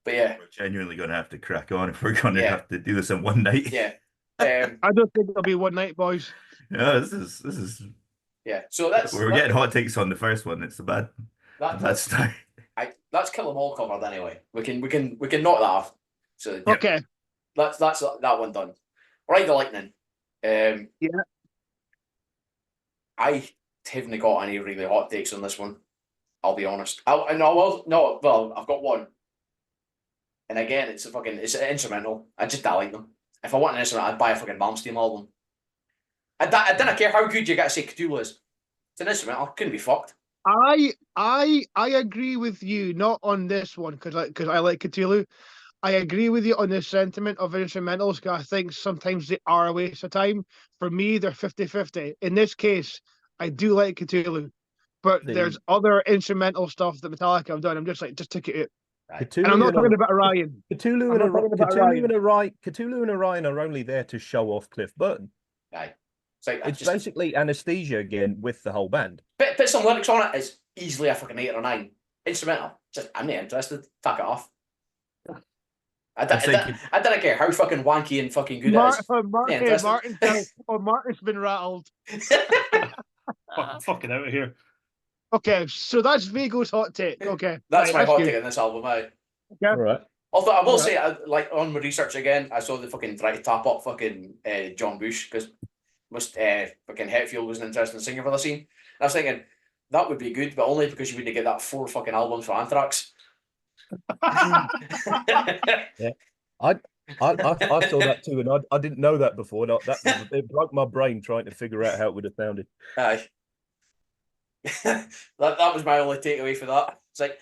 But yeah, we're genuinely going to have to crack on if we're going to have to do this in one night. Yeah. I don't think it'll be one night, boys. Yeah, this is. Yeah, so we're getting hot takes on the first one. It's a bad start. That's Kill 'Em All covered anyway. We can knock that off. So okay, that's that one done. Ride the Lightning. Yeah. I haven't got any really hot takes on this one. I'll be honest. I've got one. And again, it's an instrumental. I just don't like them. If I want an instrumental, I'd buy a fucking Malmsteen album. I don't care how good you get to say Cthulhu is. It's an instrumental. Couldn't be fucked. I agree with you, not on this one, because I like Cthulhu. I agree with you on the sentiment of instrumentals, because I think sometimes they are a waste of time. For me, they're 50-50. In this case, I do like Cthulhu, but there's other instrumental stuff that Metallica have done. I'm just like, just take it out. Cthulhu and I'm not talking about Orion. Cthulhu and Orion are only there to show off Cliff Burton. Aye. It's basically anesthesia again with the whole band. Put some lyrics on it is easily a fucking 8 or 9. Instrumental. I'm not interested. Fuck it off. I don't care how fucking wanky and fucking good it is. Martyn's been rattled. Fucking out of here. Okay, so that's Vigo's hot take. Okay, That's my hot good. take on this album. Okay. All right. Although I will say, like on my research again, I saw the fucking try to tap up fucking John Bush because fucking Hetfield was an interesting singer for the scene. I was thinking that would be good, but only because you wouldn't get that 4 fucking albums for Anthrax. Yeah, I saw that too, and I didn't know that before. And it broke my brain trying to figure out how it would have sounded. Aye. that was my only takeaway for that. It's like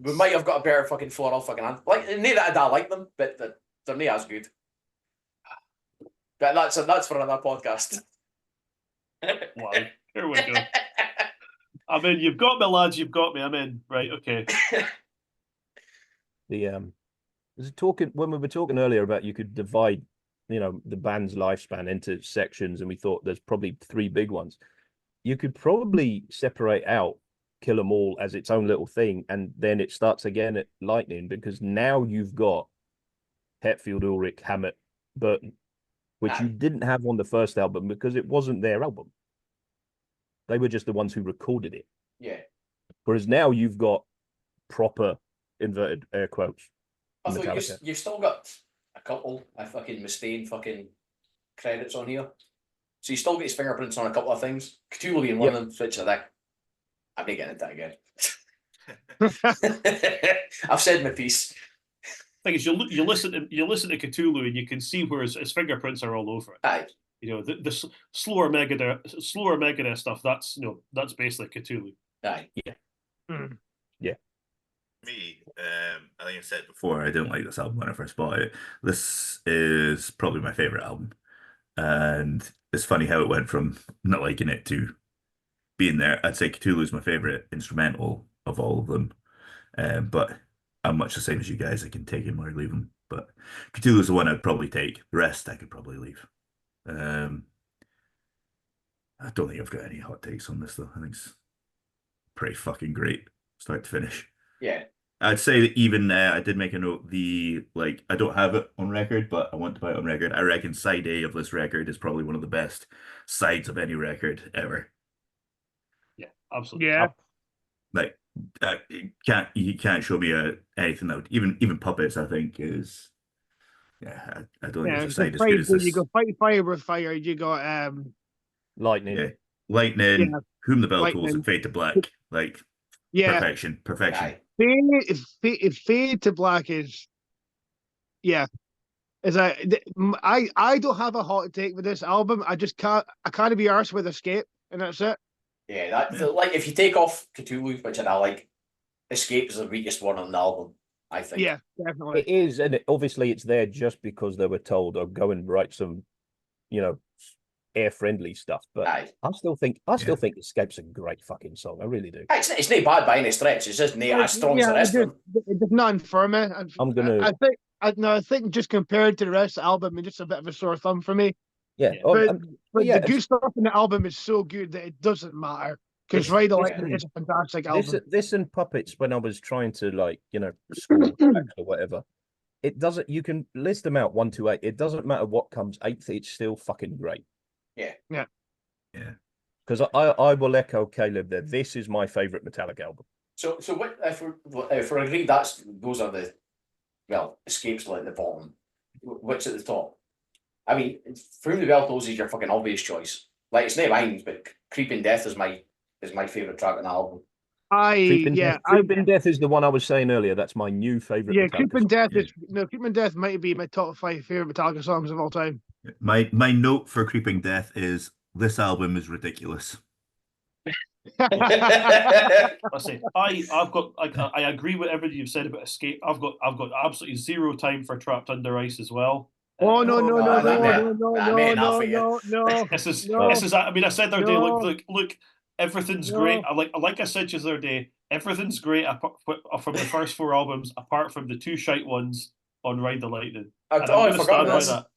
we might have got a better fucking floral fucking hand. Like, not that I like them, but they're not as good. But that's for another podcast. Wow, here we go. I mean, you've got me, lads. You've got me. I'm in. Right. Okay. There's talking when we were talking earlier about you could divide, the band's lifespan into sections, and we thought there's probably 3 big ones. You could probably separate out Kill 'Em All as its own little thing, and then it starts again at Lightning, because now you've got Hetfield, Ulrich, Hammett, Burton, which you didn't have on the first album because it wasn't their album. They were just the ones who recorded it. Yeah. Whereas now you've got proper inverted air quotes. I thought you've still got a couple of fucking Mustaine fucking credits on here. So you still get his fingerprints on a couple of things. Cthulhu being one of them, which I think I'm not getting into that again. I've said my piece. Thing is, you listen to Cthulhu and you can see where his fingerprints are all over it. Aye. The slower Megadeth stuff. That's basically Cthulhu. Aye. Yeah. Mm. Yeah. Me, I think I've said it before, I didn't like this album when I first bought it. This is probably my favorite album, and it's funny how it went from not liking it to being there. I'd say Cthulhu is my favorite instrumental of all of them, but I'm much the same as you guys. I can take him or leave him, but Cthulhu is the one I'd probably take. The rest I could probably leave. I don't think I've got any hot takes on this though. I think it's pretty fucking great, start to finish. Yeah. I'd say that even I did make a note. I don't have it on record, but I want to buy it on record. I reckon side A of this record is probably one of the best sides of any record ever. Yeah, absolutely. Yeah. Like you can't show me anything that would, even Puppets, I think is. Yeah, I don't think there's a side as good as this. You go Fight Fire with Fire. You got Lightning. Yeah, Lightning, Whom the Bell Lightning. Tolls, and Fade to Black. Like perfection. Aye. Fade to Black is, I don't have a hot take with this album. I can't be arsed with Escape, and that's it. Yeah, like if you take off Cthulhu, which I like, Escape is the weakest one on the album, I think. Yeah, definitely. It is, and obviously it's there just because they were told, "Oh, go and write some, air-friendly stuff." But Aye. I still think Escape's a great fucking song. I really do. It's not bad by any stretch. It's just not as strong as the rest of them. It's none for me. I think just compared to the rest of the album, it's just a bit of a sore thumb for me. Yeah. But the good stuff in the album is so good that it doesn't matter. Because Ride the Lightning is a fantastic album. This and Puppets, when I was trying to score tracks or whatever, it doesn't. You can list them out 1 to 8. It doesn't matter what comes 8th. It's still fucking great. Yeah. Because I will echo Caleb there. This is my favorite Metallica album. So what if we're agreed those are Escape's like the bottom. What's at the top? I mean, Through the Bell Tolls is your fucking obvious choice. Like, it's not mine, but Creeping Death is my favorite track on the album. Creeping Death is the one I was saying earlier. That's my new favorite. Yeah, Metallica Creeping Death might be my top 5 favorite Metallica songs of all time. My note for Creeping Death is this album is ridiculous. I say I agree with everything you've said about Escape. I've got absolutely zero time for Trapped Under Ice as well. Oh no! This is. I mean, I said the other day. Look. Everything's great. Like I said just the other day. Everything's great from the first 4 albums, apart from the 2 shite ones on Ride the Lightning. I forgot about that.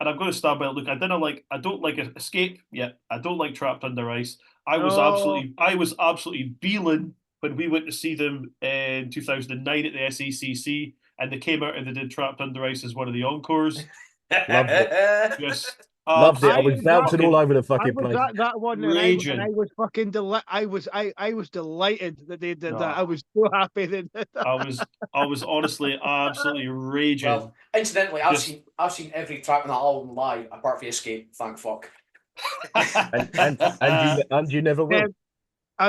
And I'm going to stand by it. Look, I don't like Escape yet. I don't like Trapped Under Ice. I was absolutely beeling when we went to see them in 2009 at the SECC. and they came out and they did Trapped Under Ice as one of the encores. Loved it. Just Loved it. I was I- bouncing all over the I fucking was place. at that one, and Raging. I was fucking I was delighted that they did that. I Oh. was so happy they did that. I was honestly absolutely raging. Well, incidentally, Just- I've seen every track on that album live, apart from Escape. Thank fuck. And you never will.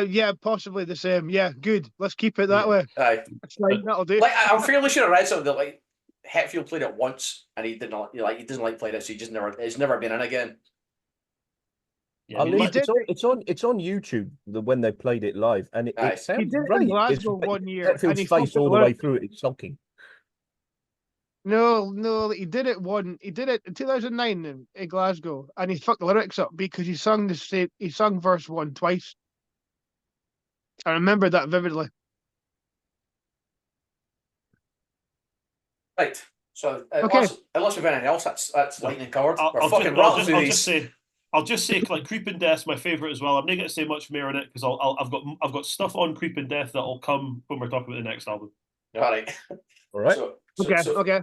Yeah, possibly the same. Yeah, good. Let's keep it that Yeah. way. Aye. That's fine. That'll do. Like I'm fairly sure I read something that like Hetfield played it once and he did not he doesn't like playing it, so it's never been in again. Yeah, I mean, He like, did it's on YouTube when they played it live, and it Aye. sounds He did it great. in Glasgow one year, and Hetfield's he face fucked up all the the way lyrics. through it. It's sulking. No, he did it in 2009 in Glasgow, and he fucked the lyrics up because he sung verse 1 twice. I remember that vividly. Right. So Okay. unless we've anything else, that's lightning covered. We're I'll fucking just, rattled through these. I'll just say like Creeping Death's my favourite as well. I'm not going to say much more on it because I've got stuff on Creeping Death that'll come when we're talking about the next album. All right. All right. Okay.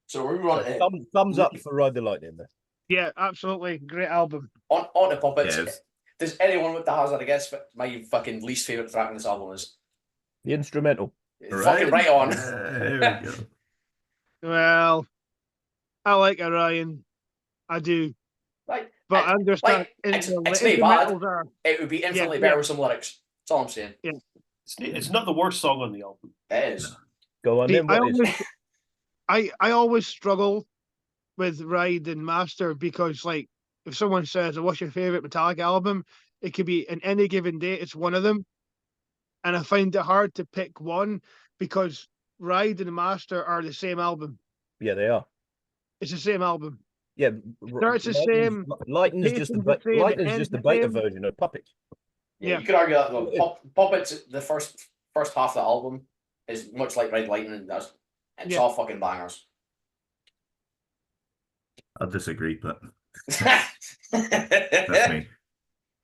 So we run it Thumbs up for Ride the Lightning there. Yeah, absolutely. Great album. on the puppets. Yes. Does anyone with the hazard, I guess, my fucking least favourite track on this album is The instrumental. fucking right on. There we go. Well, I like Orion. I do. Like, But I understand. it's not bad. instrumentals are. It would be infinitely Yeah, better yeah. with some lyrics. That's all I'm saying. It's not the worst song on the album. It is. Go on See, then. What is? I always struggle with Ride and Master because, like, if someone says, "What's your favorite Metallica album?" It could be in any given day. It's one of them, and I find it hard to pick one because Ride and Master are the same album. Yeah, they are. It's the same album. Yeah, Starts the same, Lightning's just pacing's the same, Lightning's ends just the the beta same. version of Puppets. Yeah, you could argue that the puppets, the first half of the album is much like Red Lightning does. It's Yeah. all fucking bangers. I'll disagree, but That's that's me.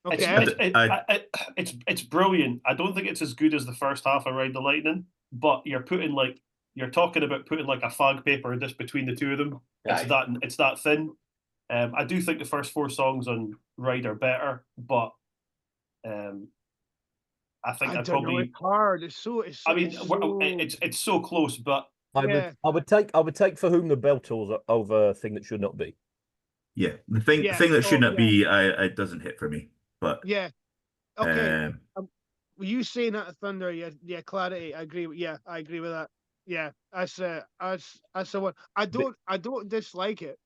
Okay. It's brilliant. I don't think it's as good as the first half of Ride the Lightning, but you're talking about putting like a fag paper disc between the two of them. It's that thin. I do think the first 4 songs on Ride are better, but I think I'd don't know. probably. It's hard. It's so. It's so close, but Yeah. I would take For Whom the Bell Tolls over Thing That Should Not Be. Yeah, the thing Yeah. that should Oh, not be, it doesn't hit for me. But Yeah. Okay. um, Were you saying that Thunder? Yeah. Clarity. I agree. I agree with that. Yeah. That's the one. I don't dislike it,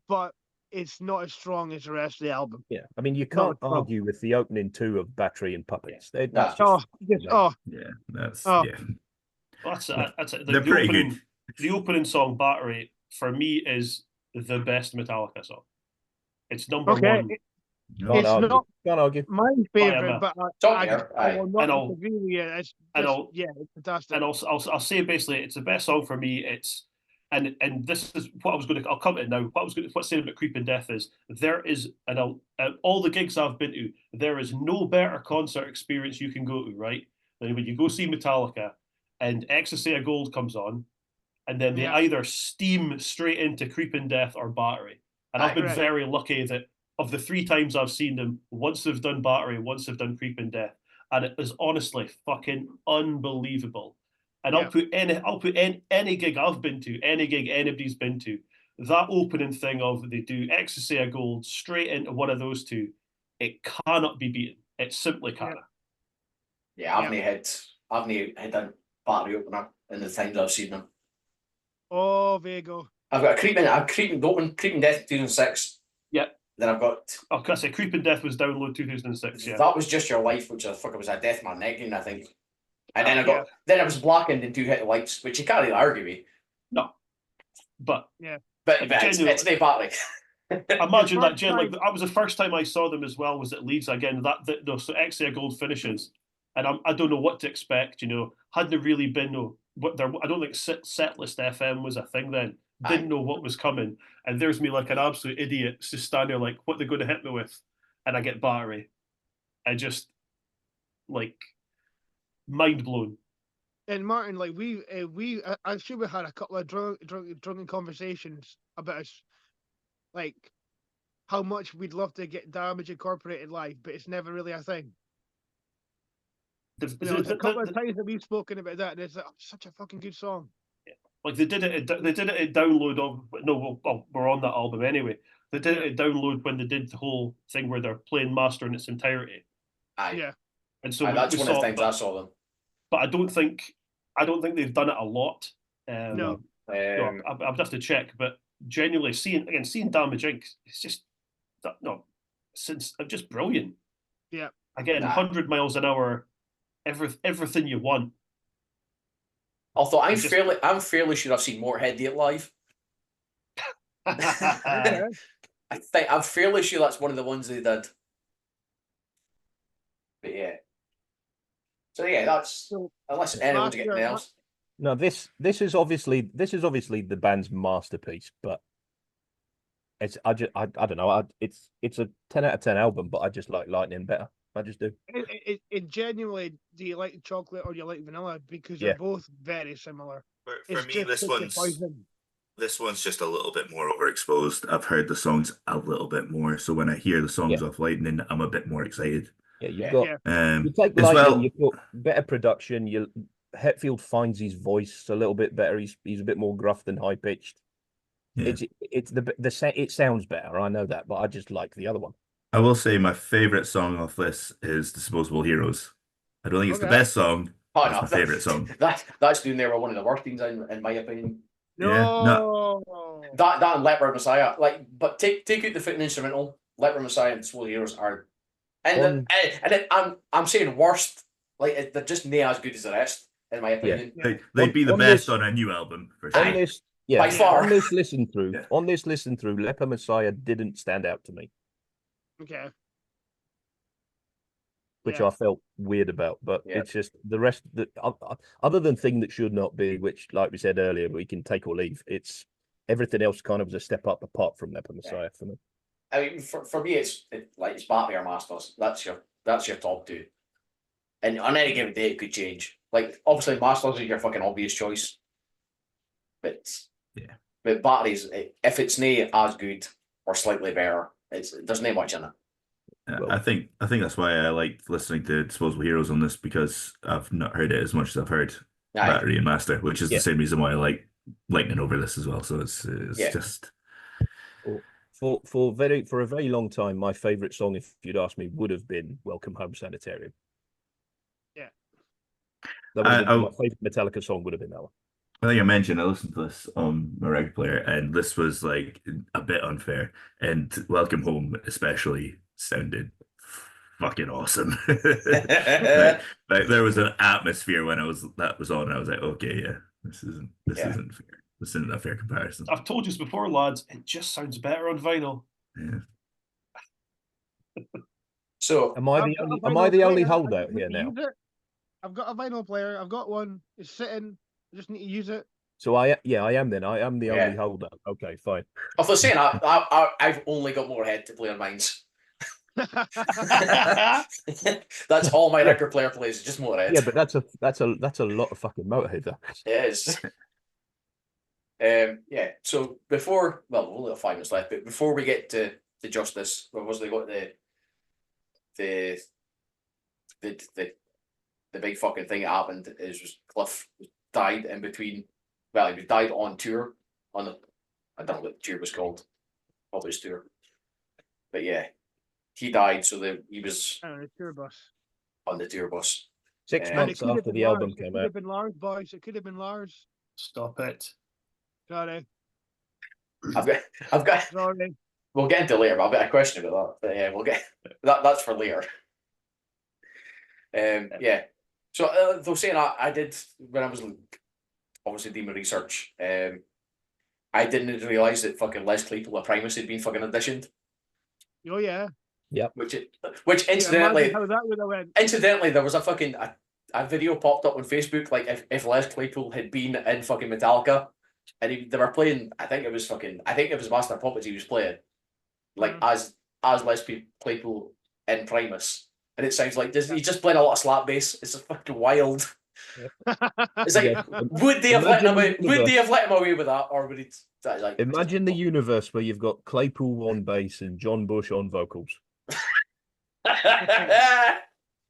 but it's not as strong as the rest of the album. Yeah, I mean you Not can't at all. argue with the opening 2 of Battery and Puppets. They're No. just- yeah, that's Oh. yeah. that's it. They're pretty good. The opening song "Battery" for me is the best Metallica song. It's number Okay. one. Can't It's argue. not Can't argue. my favorite, but I will And not I'll- disagree with you. It's fantastic. And I'll say basically it's the best song for me. And this is what I'll come to it now. What's saying about Creeping Death is there is all the gigs I've been to, there is no better concert experience you can go to, right? Than when you go see Metallica and Ecstasy of Gold comes on, and then they either steam straight into Creeping Death or Battery. And I've been Correct. very lucky that of the 3 times I've seen them, once they've done Battery, once they've done Creeping Death, and it is honestly fucking unbelievable. And Yeah. I'll put any gig I've been to, any gig anybody's been to, that opening thing of they do Ecstasy of Gold straight into one of those two, it cannot be beaten. It simply cannot. Yeah, I've had a Battery opener in the times I've seen them. Oh, there you go. I've got Creeping Death 2006. Yep. Then I've got. Oh, can I say Creeping Death was download 2006? Yeah. That was Just Your Life, which it was a Deathman Negin, I think. And then then I was Blackened and 2 Hit the Lights, which you can't really argue with. No. But But it's no Battery. imagine that generally. That was the first time I saw them as well. Was at Leeds again. So Ecstasy of Gold finishes, and I don't know what to expect. Hadn't really been I don't think Setlist FM was a thing then. Didn't know what was coming, and there's me like an absolute idiot just standing there like, what they're going to hit me with, and I get Battery, I just like mind blown. And Martin, like I'm sure we had a couple of drunken conversations about us, like how much we'd love to get Damage incorporated live, but it's never really a thing. There's a couple of times that we've spoken about that, and it's like, oh, such a fucking good song. Like they did it at download of we're on that album anyway. They did it at download when they did the whole thing where they're playing Master in its entirety. Aye. Yeah. And so That's we one of the saw things that, I saw them. but I don't think they've done it a lot. No. I'd have to check, but genuinely seeing Damage Inc. It's just just brilliant. Yeah. Again, 100 miles an hour, everything you want. Although I'm fairly sure I've seen Motorhead do it live. I'm fairly sure that's one of the ones they did. But yeah. So yeah, that's unless anyone's getting else. No, this is obviously the band's masterpiece, but it's I don't know. It's a 10 out of 10 album, but I just like Lightning better. I just do. It genuinely, do you like chocolate or do you like vanilla? Because they're both very similar. For me, this one's just a little bit more overexposed. I've heard the songs a little bit more, so when I hear the songs of Lightning, I'm a bit more excited. Yeah, you've got you take as Lightning, well. you've got better production. Hetfield finds his voice a little bit better. He's a bit more gruff than high pitched. Yeah. It sounds better. I know that, but I just like the other one. I will say my favorite song off this is Disposable Heroes. I don't think it's the best song. That's my favorite song. That's doing there one of the worst things in my opinion. No. That and Leper Messiah, but take out the foot instrumental. Leper Messiah and Disposable Heroes are, I'm saying worst. Like they're just not as good as the rest, in my opinion. They'd be the best on a new album for sure. By far. On this listen through, Leper Messiah didn't stand out to me. Okay. Which I felt weird about, but it's just the rest. Other than Thing That Should Not Be, which, like we said earlier, we can take or leave. It's everything else kind of was a step up apart from Leper Messiah for me. I mean, for me, it's Batman or Masters. That's your top two. And on any given day, it could change. Like obviously, Masters is your fucking obvious choice, but Batteries, if it's not as good or slightly better, there's not much in it. I think that's why I like listening to Disposable Heroes on this, because I've not heard it as much as I've heard Battery and Master, which is the same reason why I like Lightning over this as well. So it's just for a very long time, my favorite song, if you'd asked me, would have been Welcome Home Sanitarium. Yeah, my favorite Metallica song would have been that one. I think I mentioned I listened to this on my record player, and this was like a bit unfair. And Welcome Home especially sounded fucking awesome. like there was an atmosphere when that was on. And I was like, okay, this isn't fair. This isn't a fair comparison. I've told you this before, lads. It just sounds better on vinyl. Yeah. So am I the only holdout here now? I've got a vinyl player. I've got one. It's sitting. I just need to use it. So I am then. I am the only holdout. Okay, fine. I was saying I've only got Motorhead to play on mines. That's all my record player plays, is just Motorhead. Yeah, but that's a lot of fucking Motorhead though. It is. So before, we'll only have 5 minutes left, but before we get to Justice, where was they got the big fucking thing that happened is Cliff died in between. Well, he died on tour. I don't know what the tour was called. Probably his tour. But yeah, he died. So he was on the tour bus. On the tour bus. 6 months after the album came out. It could have been Lars, boys. It could have been Lars. Stop it. Sorry. I've got. Sorry. We'll get into it later, but I've got a question about that. But yeah, we'll get that. That's for later. Yeah. So they were saying I did when I was obviously doing my research. I didn't realise that fucking Les Claypool of Primus had been fucking auditioned. Oh yeah. Yep. Which incidentally, how that would have went. Incidentally, there was a fucking a video popped up on Facebook, like if Les Claypool had been in fucking Metallica, and they were playing. I think it was Master of Puppets he was playing, like as Les Claypool in Primus, and it sounds like he's just playing a lot of slap bass. It's just fucking wild. It's like, Yeah. would they have let him away? Imagine the Would they have let him away with that, or would he? That is like, Imagine the universe where you've got Claypool on bass and John Bush on vocals.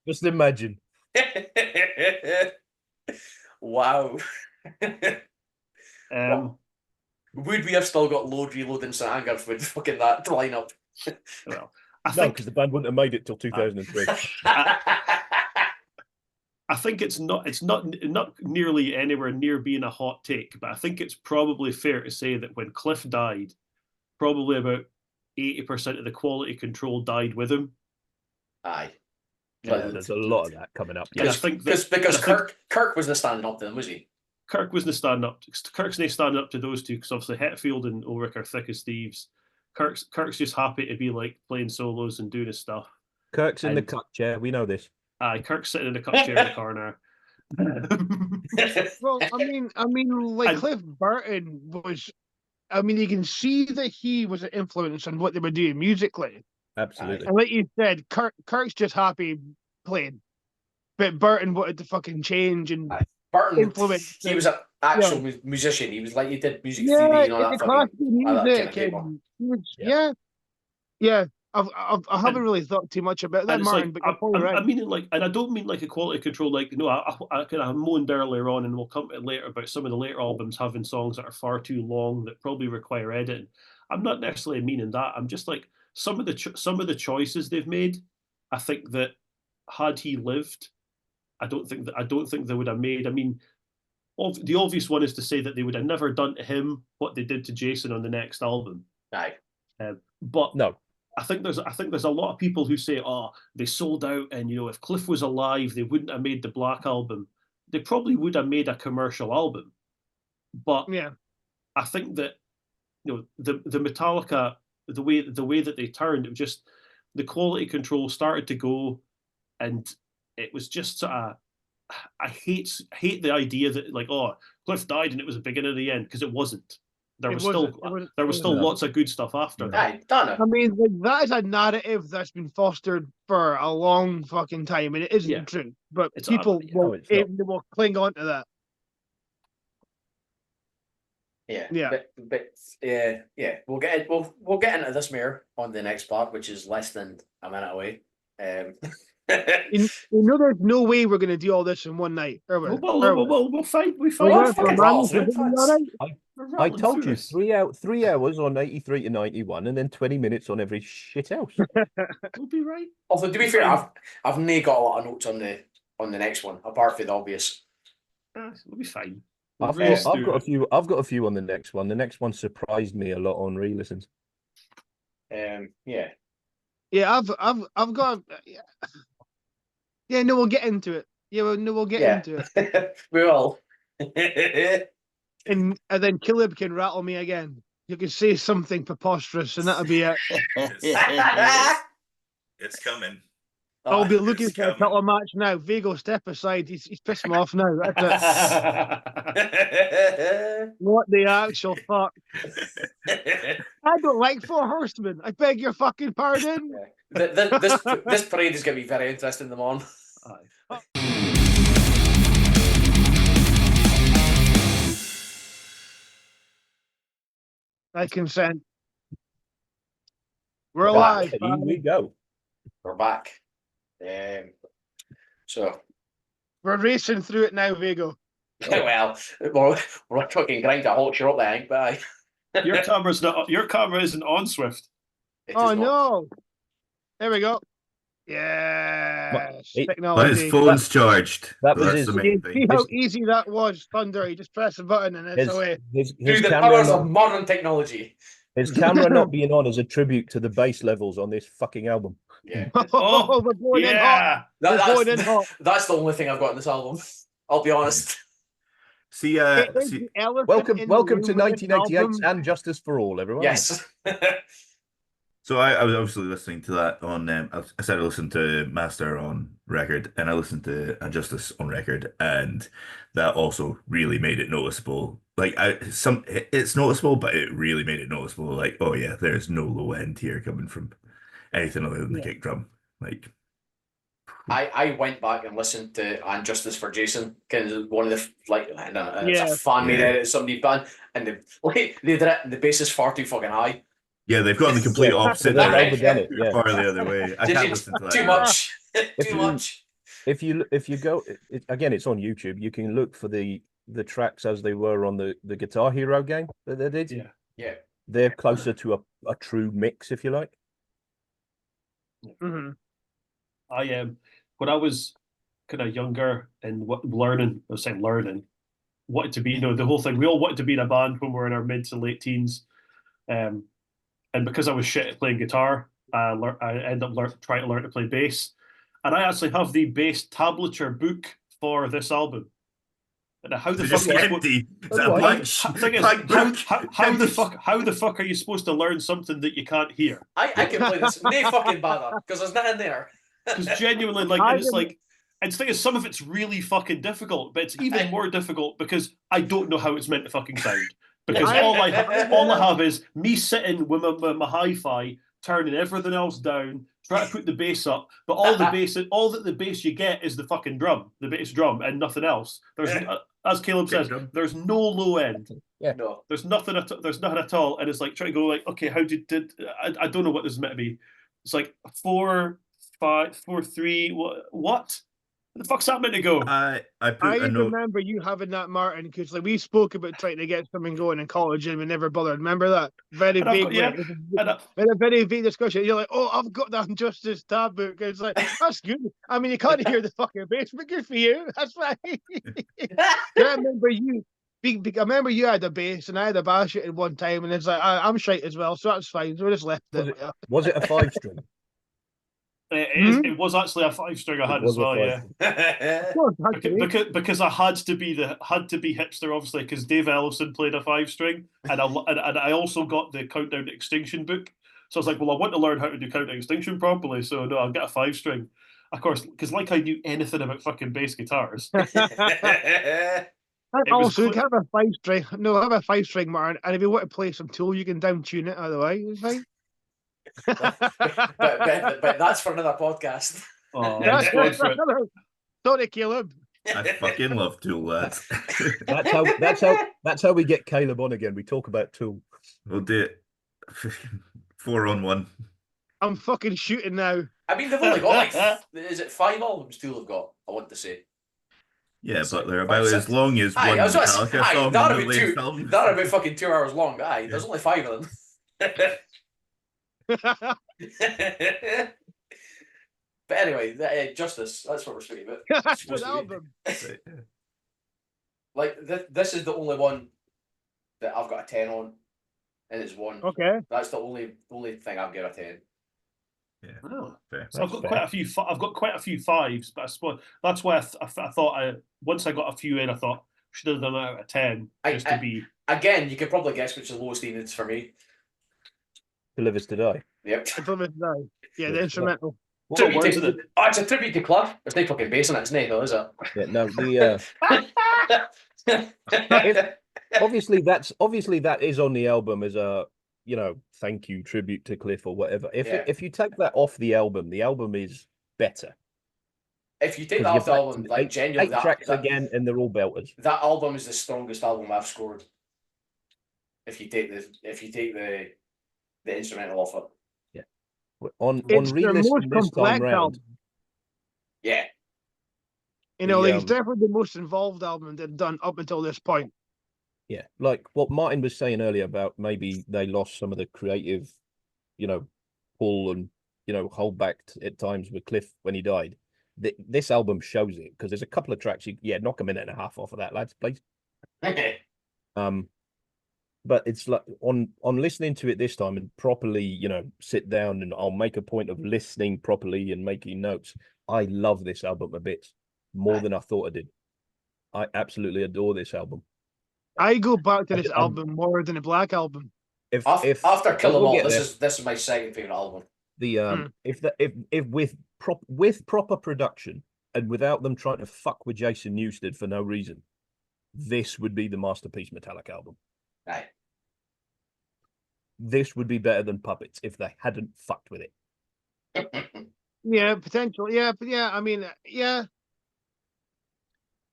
Just imagine. Wow. Would we have still got Load, Reload, and St. Anger with fucking that lineup? Well, I No, think because the band wouldn't have made it till 2003. I think it's not nearly anywhere near being a hot take, but I think it's probably fair to say that when Cliff died, probably about 80% of the quality control died with him. Aye. Yeah, there's a lot of that coming up. Yeah, Because Kirk wasn't standing up to them, was he? Kirk wasn't standing up. Kirk's not standing up to those two because obviously Hetfield and Ulrich are thick as thieves. Kirk's just happy to be like playing solos and doing his stuff. Kirk's in the cut chair. We know this. Aye, Kirk's sitting in the cup chair in the corner. Well, I mean, like And- Cliff Burton was. I mean, you can see that he was an influence on what they were doing musically. Absolutely. And like you said, Kirk's just happy playing, but Burton wanted to fucking change and Burton, influence. he was an actual musician. He was like, he did music theory, Yeah, you know, that the fucking, classical that music. kind of paper. And he was, Yeah. yeah. I haven't really thought too much about that, And it's Martyn, like, but you're probably right. I mean it like, and I don't mean like a quality control. Like, no, I kind of moaned earlier on, and we'll come to it later about some of the later albums having songs that are far too long that probably require editing. I'm not necessarily meaning that. I'm just like some of the choices they've made. I think that had he lived, I don't think they would have made. I mean, the obvious one is to say that they would have never done to him what they did to Jason on the next album. Aye. But No. I think there's a lot of people who say, oh, they sold out, and if Cliff was alive, they wouldn't have made the Black Album. They probably would have made a commercial album. But Yeah. I think that the Metallica, the way that they turned, it was just the quality control started to go, and it was just sort of, I hate the idea that like, oh, Cliff died and it was the beginning of the end, because it wasn't. There was still lots of good stuff after that. Aye, done it. I mean, like, that is a narrative that's been fostered for a long fucking time, and it isn't true. But people will cling on to that. Yeah. But we'll get into this more on the next part, which is less than a minute away. You know, there's no way we're going to do all this in one night. We'll find. I told you 3 hours on 83 to 91, and then 20 minutes on every shit house. We'll be right. Although to be fair, I've not got a lot of notes on the next one, apart from the obvious. We'll be fine. I've got a few. I've got a few on the next one. The next one surprised me a lot on re-listens. Yeah, I've got. Yeah, no, we'll get into it. We'll get into it. We will. And then Caleb can rattle me again. You can say something preposterous, and that'll be it. It's coming. I'll be looking for a title match now. Vigo, step aside. He's pissing me off now. What the actual fuck? I don't like Four Horsemen. I beg your fucking pardon. This parade is going to be very interesting in the morning. I consent. We're alive. Here we go. We're back. So we're racing through it now, Vigo. Well, we're fucking grind to halt you up there, ain't bye. Your camera isn't on, Swift. Oh no. There we go. Yeah. But his phone's charged. That was his. See how easy that was, Thunder. You just press a button and it's away. Through the powers of modern technology. His camera not being on is a tribute to the bass levels on this fucking album. Yeah. We're going in hot. That's the only thing I've got in this album. I'll be honest. Welcome to 1988 and Justice for All, everyone. Yes. So I was obviously listening to that on. I started listening to Master on record, and I listened to Justice on record, and that also really made it noticeable. Like it's noticeable, but it really made it noticeable. Like, oh yeah, there's no low end here coming from anything other than the kick drum. Like, I went back and listened to And Justice for Jason, kind of one of the like, I don't know, it's Yeah. a fan made Yeah. edit somebody done, and they did it, and the bass is far too fucking high. Yeah, they've gone the complete Yeah, opposite they've Right. overdone it. Yeah. far the other way. I can't listen to that. Too anymore. much. If Too you- much. If you go again, it's on YouTube. You can look for the tracks as they were on the Guitar Hero game that they did. Yeah. Yeah. They're closer to a true mix, if you like. Mhm. When I was kind of younger and learning, wanted to be, the whole thing. We all wanted to be in a band when we were in our mid to late teens, and because I was shit at playing guitar, I ended up trying to learn to play bass, and I actually have the bass tablature book for this album. And how the It's fuck just are you supposed? empty. Is that a What? blank, Thing is, blank book? how the fuck are you supposed to learn something that you can't hear? I can play this. No fucking bother, because there's nothing there. Because genuinely, like, I and it's can- like, and the thing is, some of it's really fucking difficult, but it's even more difficult because I don't know how it's meant to fucking sound. Because all I have is me sitting with my hi-fi, turning everything else down, trying to put the bass up, but all that the bass you get is the fucking drum, the bass drum, and nothing else. There's, as Caleb says, Drum. there's no low end. No. There's nothing at all, and it's like trying to go like, okay, how did I don't know what this is meant to be. It's like 4, 5, 4, 3. What? Where the fuck's that meant to go? I put I a note. remember you having that, Martyn, because like we spoke about trying to get something going in college and we never bothered. Remember that? Very And I've got- vaguely. yeah. It was And we had a very vague discussion. You're like, oh, I've got that Justice tab book. It's like, that's good. I mean, you can't hear the fucking bass, but good for you. That's right. I remember you. I remember you had a bass and I had a bass at one time, and it's like I'm shite as well, so that's fine. So we just left Was it. Was it a 5-string? It was actually a 5-string I had as well, yeah. Of course, actually. Because I had to be hipster, obviously, because Dave Ellison played a 5-string, and I also got the Countdown to Extinction book. So I was like, well, I want to learn how to do Countdown to Extinction properly, so no, I'll get a 5-string. Of course, because like I knew anything about fucking bass guitars. And It was also, you cl- can have a 5-string. No, have a 5-string, Martyn. And if you want to play some Tool, you can down tune it. Otherwise, it's fine. but that's for another podcast. Oh, I'm spoiled for it. Sorry, Caleb. I fucking love Tool, lads. That's how we get Caleb on again. We talk about Tool. We'll do it 4-on-1. I'm fucking shooting now. I mean, they've only got like, is it 5 albums Tool have got? I want to say. Yeah, So, but they're about so- as long as Aye, one I was gonna say, Metallica aye, song. they're on about the latest album. they're about fucking 2 hours long. Aye, there's only 5 of them. But anyway, Justice, that's what we're speaking about. That's Supposed an to be. album. Like, this is the only one that I've got a 10 on, and it's one. Okay. That's the only thing I've got a 10. Oh. Fair. So I've got quite a few. I've got quite a few 5s, but I suppose that's why I thought once I got a few in, I thought should have done that out of 10 just to be. Again, you could probably guess which is the lowest units for me. To Live Is to Die. Yep. Yeah, the instrumental. What are words in it? Oh, it's a tribute to Cliff. There's no fucking bass in it, isn't it, though, is it? Yeah, no, obviously that is on the album as a thank you tribute to Cliff or whatever. If you take that off the album is better. If you take that off the album, like genuinely, eight tracks again, and they're all belters. That album is the strongest album I've scored. If you take the instrumental off it. On It's their most re-listening this time complex round, album. Yeah. You know, The, it's definitely the most involved album they've done up until this point. yeah, like what Martyn was saying earlier about maybe they lost some of the creative, pull and hold back at times with Cliff when he died. This album shows it because there's a couple of tracks. Knock a minute and a half off of that, lads, please. But it's like on listening to it this time and properly, sit down and I'll make a point of listening properly and making notes. I love this album a bit more than I thought I did. I absolutely adore this album. I go back to this album more than the Black Album. After Kill 'Em we'll All, get this is my second favorite album. The if with proper production and without them trying to fuck with Jason Newsted for no reason, this would be the masterpiece Metallica album. Aye. This would be better than Puppets if they hadn't fucked with it. Yeah, potential. Yeah, but yeah, I mean, yeah.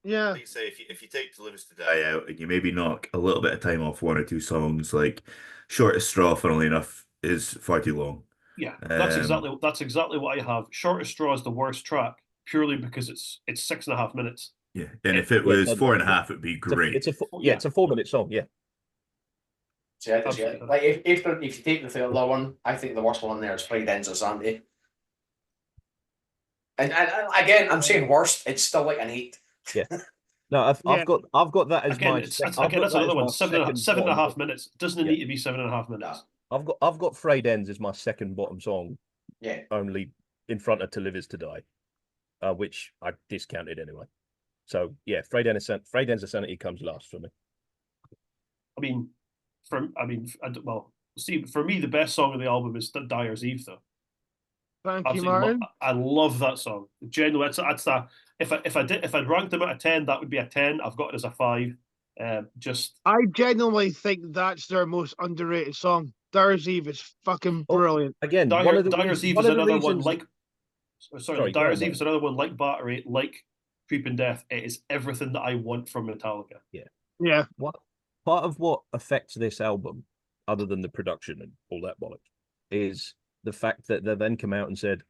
Like you say, if you take To Live Is To Die out and you maybe knock a little bit of time off one or two songs, like Shortest Straw, funnily enough, is far too long. Yeah, that's Um, exactly what I have. Shortest Straw is the worst track purely because it's 6.5 minutes. yeah, and if it was 4.5, it'd be great. It's a 4-minute song. Yeah, See, I just Absolutely. like if you take the third one, I think the worst one there is Fried Ends of Sanity. And again, I'm saying worst. It's still like an 8. yeah. No, I've got that as Again, my. it's I've again got that's that another as my one. Seven and second a half bottom. minutes. Doesn't Yeah. need to be 7.5 minutes. I've got Frayed Ends as my second bottom song, Yeah. only in front of To Live Is To Die, which I discounted anyway. So yeah, Frayed Ends of Sanity comes last for me. Well, see, for me, the best song of the album is Dyer's Eve, though. Thank you, Martyn. I love that song. Genuinely, that's that. If I'd ranked them out of 10, that would be a 10. I've got it as a 5. I genuinely think that's their most underrated song. Dyer's Eve is fucking brilliant. Again, Dyer's Eve is another one like. Sorry, go Dyer's ahead, Eve is another one like Battery, like Creeping Death. It is everything that I want from Metallica. Yeah. What part of what affects this album, other than the production and all that bollocks, is the fact that they then come out and said,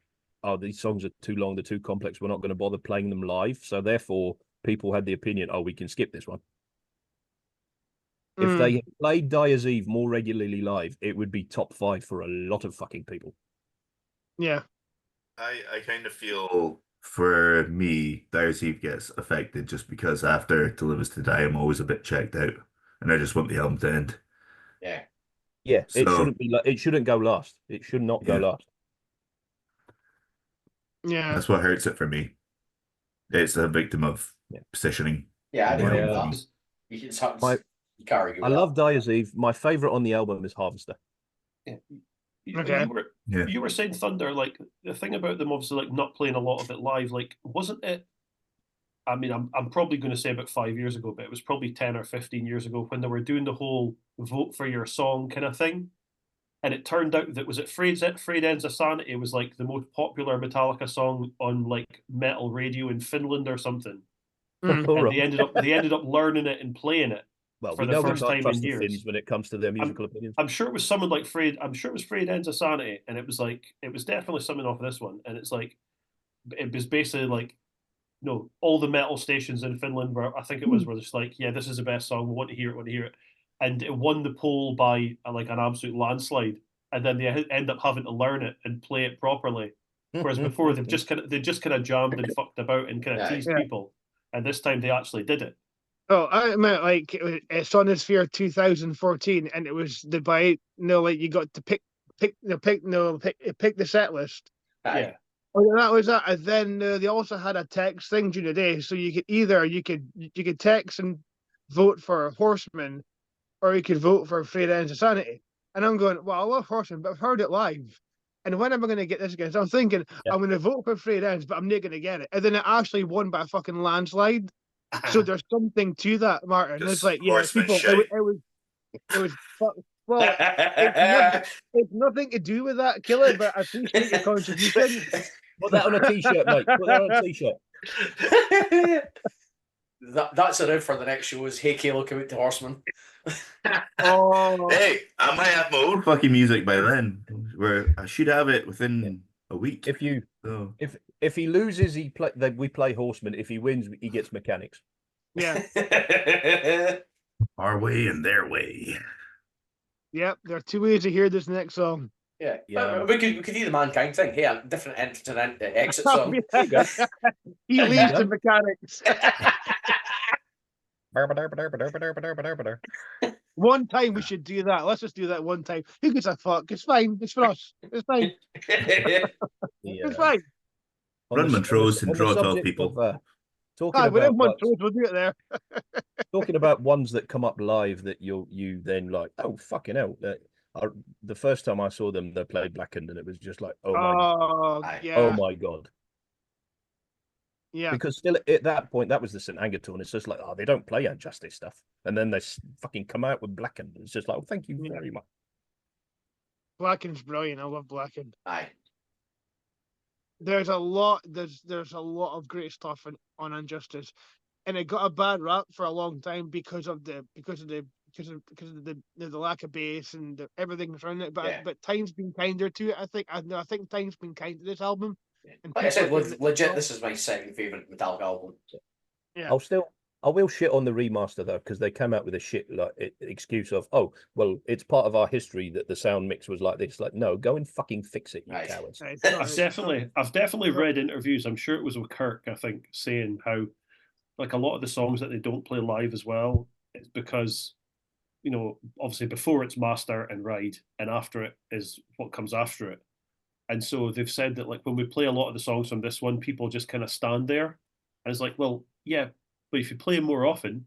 "Oh, these songs are too long, they're too complex. We're not going to bother playing them live." So therefore, people had the opinion, "Oh, we can skip this one." If they had played Dyer's Eve more regularly live, it would be top 5 for a lot of fucking people. Yeah. I kind of feel for me, Dyer's Eve gets affected just because after To Live Is To Die, I'm always a bit checked out, and I just want the album to end. Yeah. Yeah, So, it shouldn't go last. It should not go last. Yeah. That's what hurts it for me. It's a victim of positioning. Yeah, I in the agree album with for that. me. You can't argue with I that. love Dyer's Eve. My favorite on the album is Harvester. Yeah. Okay. You were saying Thunder, like the thing about them obviously like not playing a lot of it live, like wasn't it? I mean, I'm probably going to say about 5 years ago, but it was probably 10 or 15 years ago when they were doing the whole vote for your song kind of thing. And it turned out that was it Frayed Ends of Sanity was like the most popular Metallica song on like metal radio in Finland or something. And they ended up learning it and playing it for the first time in years. Finns when it comes to their musical opinions. I'm sure it was someone like Frayed. I'm sure it was Frayed Ends of Sanity, and it was definitely something off this one. And it's like it was basically like no, all the metal stations in Finland were were just like, yeah, this is the best song. We want to hear it, and it won the poll by like an absolute landslide. And then they end up having to learn it and play it properly, whereas before they just kind of jammed and fucked about and kind of teased people. And this time they actually did it. Oh, I meant like Sonosphere 2014, and it was the you got to pick the set list. Yeah. Oh, that was that. And then they also had a text thing during the day, so you could text and vote for Horseman, or you could vote for Frayed Ends of Sanity. And I'm going, well, I love Horseman, but I've heard it live. And when am I going to get this again? So I'm thinking, I'm going to vote for Frayed Ends, but I'm not going to get it. And then it actually won by a fucking landslide. So there's something to that, Martyn. It's like, yeah, people, it was well, it's nothing to do with that, Killer, but I appreciate your contribution. Put that on a t-shirt, mate. Put that on a t-shirt. That's it for the next show is Hey Kayla, come out to Horseman. Oh. Hey, I might have my own fucking music by then, where I should have it within a week. If he loses, we play Horseman. If he wins, he gets Mechanics. Yeah. Our way and their way. Yep, there are 2 ways to hear this next song. Yeah. We could do the Mankind thing. Hey, a different entrance and exit song. He leaves the Mechanics. One time we should do that. Let's just do that one time. Who gives a fuck? It's fine. It's for us. It's fine. It's fine. Run Montrose and draw 12 people. Talking about Montrose, we'll do it there. Talking about ones that come up live that you then like, oh fucking hell. The first time I saw them, they played Blackened, and it was just like, oh my god. Yeah. Because still at that point, that was the St. Anger tour, and it's just like, oh, they don't play Unjustice stuff. And then they fucking come out with Blackened. It's just like, oh, thank you very much. Blackened's brilliant. I love Blackened. Aye. there's a lot of great stuff on Injustice, and it got a bad rap for a long time because of the lack of bass and everything around it. But time's been kinder to it. I think time's been kind to this album. And Like I said, people are taking it legit, well. this is my second favorite Metallica album. Yeah. I will shit on the remaster though, because they came out with a shit excuse of, oh, well, it's part of our history that the sound mix was like this. Like, no, go and fucking fix it, you Right. cowards. It's I've definitely read interviews. I'm sure it was with Kirk, I think, saying how like a lot of the songs that they don't play live as well, it's because, you know, obviously before it's master and ride, and after it is what comes after it. And so they've said that like when we play a lot of the songs from this one, people just kind of stand there, and it's like, well, yeah, but if you play them more often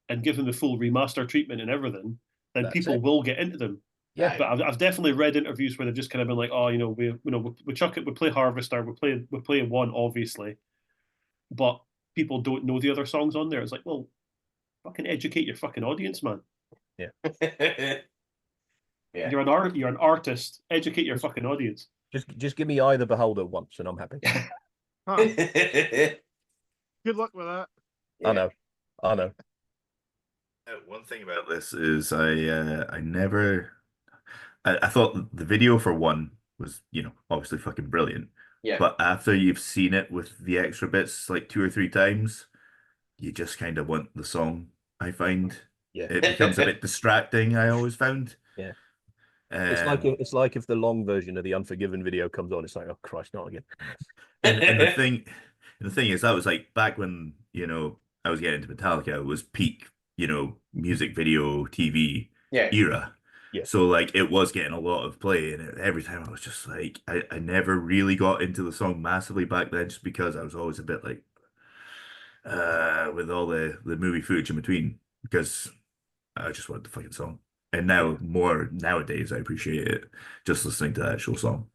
and give them the full remaster treatment and everything, then That's people it. will get into them. Yeah. But I've definitely read interviews where they've just kind of been like, oh, we chuck it, we play Harvester, we play one obviously, but people don't know the other songs on there. It's like, well, fucking educate your fucking audience, man. Yeah. Yeah. You're an artist. Educate your fucking audience. Just give me Eye the Beholder once, and I'm happy. Good luck with that. Yeah. I know. One thing about this is I thought the video for one was, you know, obviously fucking brilliant. Yeah. But after you've seen it with the extra bits like 2 or 3 times, you just kind of want the song, I find. Yeah. It becomes a bit distracting, I always found. Yeah. It's like if the long version of the Unforgiven video comes on, it's like, oh Christ, not again. And the thing is, that was like back when, you know, I was getting into Metallica, it was peak, you know, music video TV Yeah. era. Yeah. So like it was getting a lot of play, and every time I was just like, I never really got into the song massively back then, just because I was always a bit like with all the movie footage in between, because I just wanted the fucking song. And now more nowadays I appreciate it just listening to the actual song.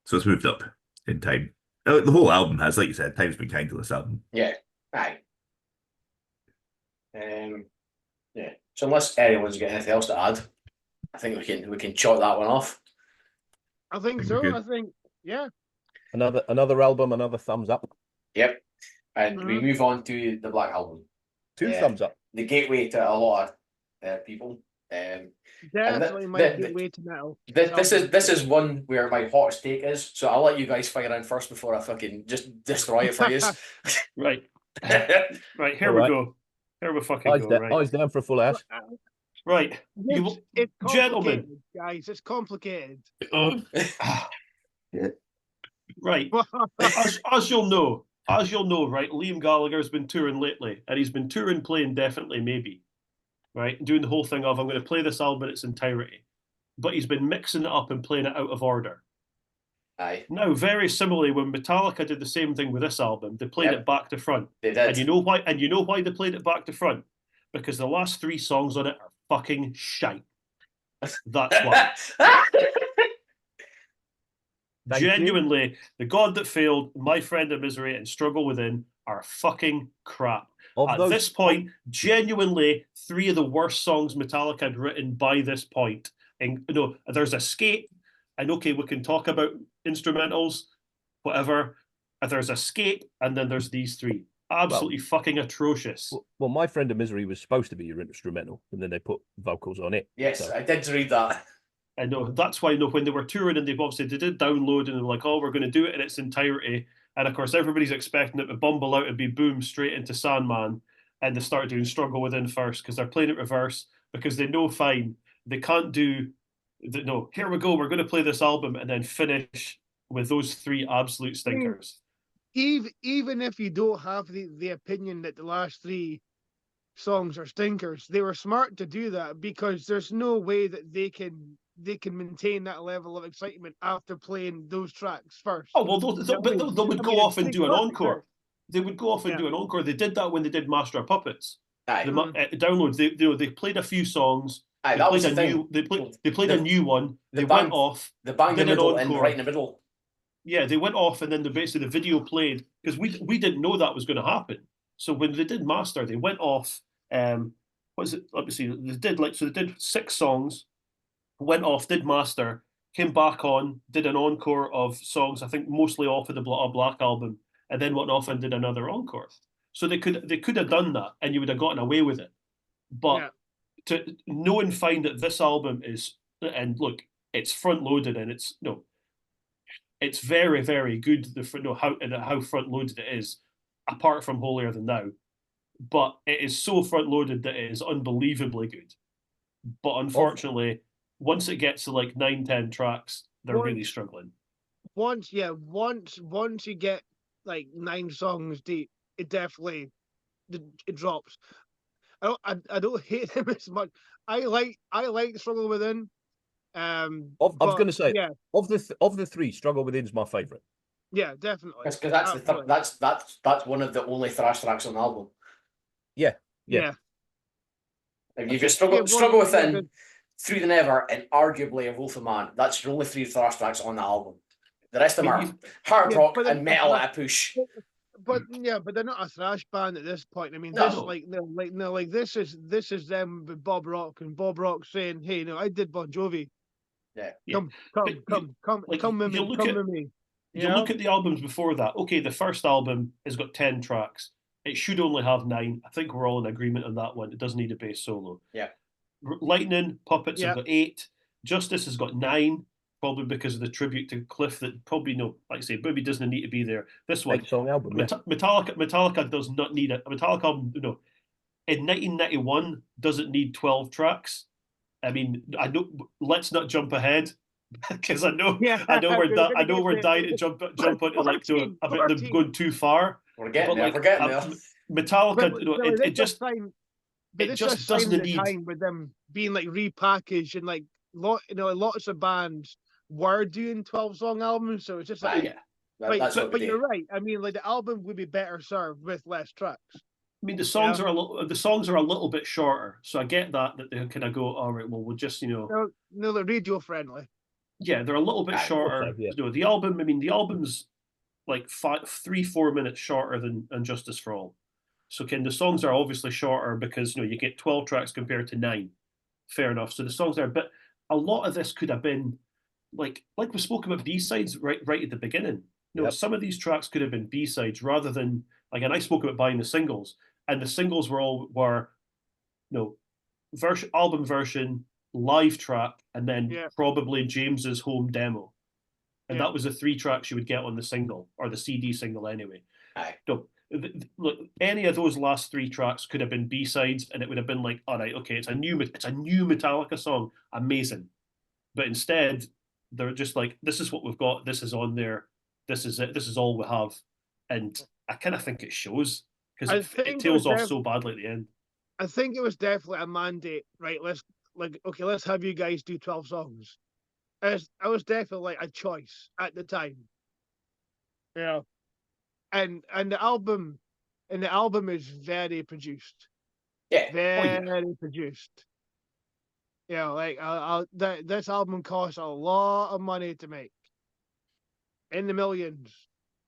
So it's moved up in time. The whole album has, like you said, time's been kind to this album. Yeah. Aye. Yeah. So unless anyone's got anything else to add, I think we can chalk that one off. I think Think so. we're good. I think, yeah. Another album, another thumbs up. Yep. And we Mhm. move on to the Black Album. 2 Yeah. thumbs up. The gateway to a lot of people. Definitely my gateway to metal. This is one where my hot take is. So I'll let you guys fire in first before I fucking just destroy it for you. Right. Right, here All we right. go. Here we fucking go, right? Eyes down for a full house. Right. It's Gentlemen. complicated, guys. It's complicated. Right. As you'll know, right, Liam Gallagher's been touring lately, and he's been touring playing Definitely Maybe, right? Doing the whole thing of, I'm going to play this album in its entirety. But he's been mixing it up and playing it out of order. Aye. Now, very similarly, when Metallica did the same thing with this album, they played it back to front. They did. And you know why? And you know why they played it back to front? Because the last 3 songs on it are fucking shite. That's why. Genuinely, The God That Failed, My Friend of Misery, and Struggle Within are fucking crap. At this point, genuinely, 3 of the worst songs Metallica had written by this point. And you know, there's Escape, and okay, we can talk about instrumentals, whatever. There's Escape, and then there's these 3. Absolutely fucking atrocious. Well, My Friend of Misery was supposed to be your instrumental, and then they put vocals on it. Yes, so. I did read that. I know. That's why, you know, when they were touring and they did download and they were like, oh, we're going to do it in its entirety. And of course, everybody's expecting it to bumble out and be boom straight into Sandman. And they start doing Struggle Within first because they're playing it reverse because they know fine. They can't do, no, here we go. We're going to play this album and then finish with those 3 absolute stinkers. Even if you don't have the opinion that the last 3 songs are stinkers, they were smart to do that because there's no way that they can maintain that level of excitement after playing those tracks first. Oh, well, they would go off and do an encore. They would go off and do an encore. They did that when they did Master of Puppets. Aye. The downloads. They played a few songs. Aye, They played a new. They played a new one. They went off. The bang in the did an middle and encore. right in the middle. Yeah, they went off, and then basically the video played because we didn't know that was going to happen. So when they did Master, they went off. What is it? Let me see. They did 6 songs. Went off, did Master, came back on, did an encore of songs, I think mostly off of the Black album, and then went off and did another encore. So they could have done that, and you would have gotten away with it. But to know and find that this album is, and look, it's front loaded, and it's it's very, very good. How front loaded it is, apart from Holier Than Thou, but it is so front loaded that it is unbelievably good. But unfortunately, once it gets to like 9-10 tracks, they're really struggling. Once you get like 9 songs deep, it definitely it drops. I don't hate them as much. I like Struggle Within. I was going to say, of the 3, Struggle Within is my favourite. Yeah, definitely. Because that's one of the only thrash tracks on the album. Yeah. If you've got Struggle Within, Through the Never, and arguably A Wolf of Man, that's your only 3 thrash tracks on the album. The rest of them are hard rock and metal at a push. But they're not a thrash band at this point. I mean, this is them with Bob Rock, and Bob Rock saying, "Hey, I did Bon Jovi. Yeah, come with me." You look at the albums before that. Okay, the first album has got 10 tracks. It should only have 9. I think we're all in agreement on that one. It doesn't need a bass solo. Yeah. Lightning, Puppets have got 8. Justice has got 9, probably because of the tribute to Cliff that probably, like I say, maybe doesn't need to be there. This one, 8-song album. Metallica does not need a Metallica album. In 1991 doesn't need 12 tracks. I mean, I know. Let's not jump ahead because I know we're dying to jump onto like a bit them going too far. We're getting there. Metallica, it just doesn't need time with them being like repackaged and like lots of bands were doing 12-song albums, so it's just like but you're right. I mean, like the album would be better served with less tracks. I mean, the songs are a little bit shorter, so I get that they kind of go, all right, well, we'll just no, they're radio friendly. Yeah, they're a little bit shorter. The album, I mean, the album's like 3-4 minutes shorter than Justice for All. So the songs are obviously shorter because you get 12 tracks compared to 9. Fair enough. So the songs are, but a lot of this could have been like we spoke about B-sides right at the beginning. Some of these tracks could have been B-sides rather than and I spoke about buying the singles, and the singles were album version, live track, and then probably James's home demo. And that was the 3 tracks you would get on the single, or the CD single anyway. Look, any of those last 3 tracks could have been B-sides, and it would have been like, all right, okay, it's a new Metallica song, amazing. But instead, they're just like, this is what we've got, this is on there, this is it, this is all we have. And I kind of think it shows, because it tails off so badly at the end. I think it was definitely a mandate, right? Let's have you guys do 12 songs. I was definitely like a choice at the time. And the album is very produced. Yeah. Very produced. This album costs a lot of money to make. In the millions.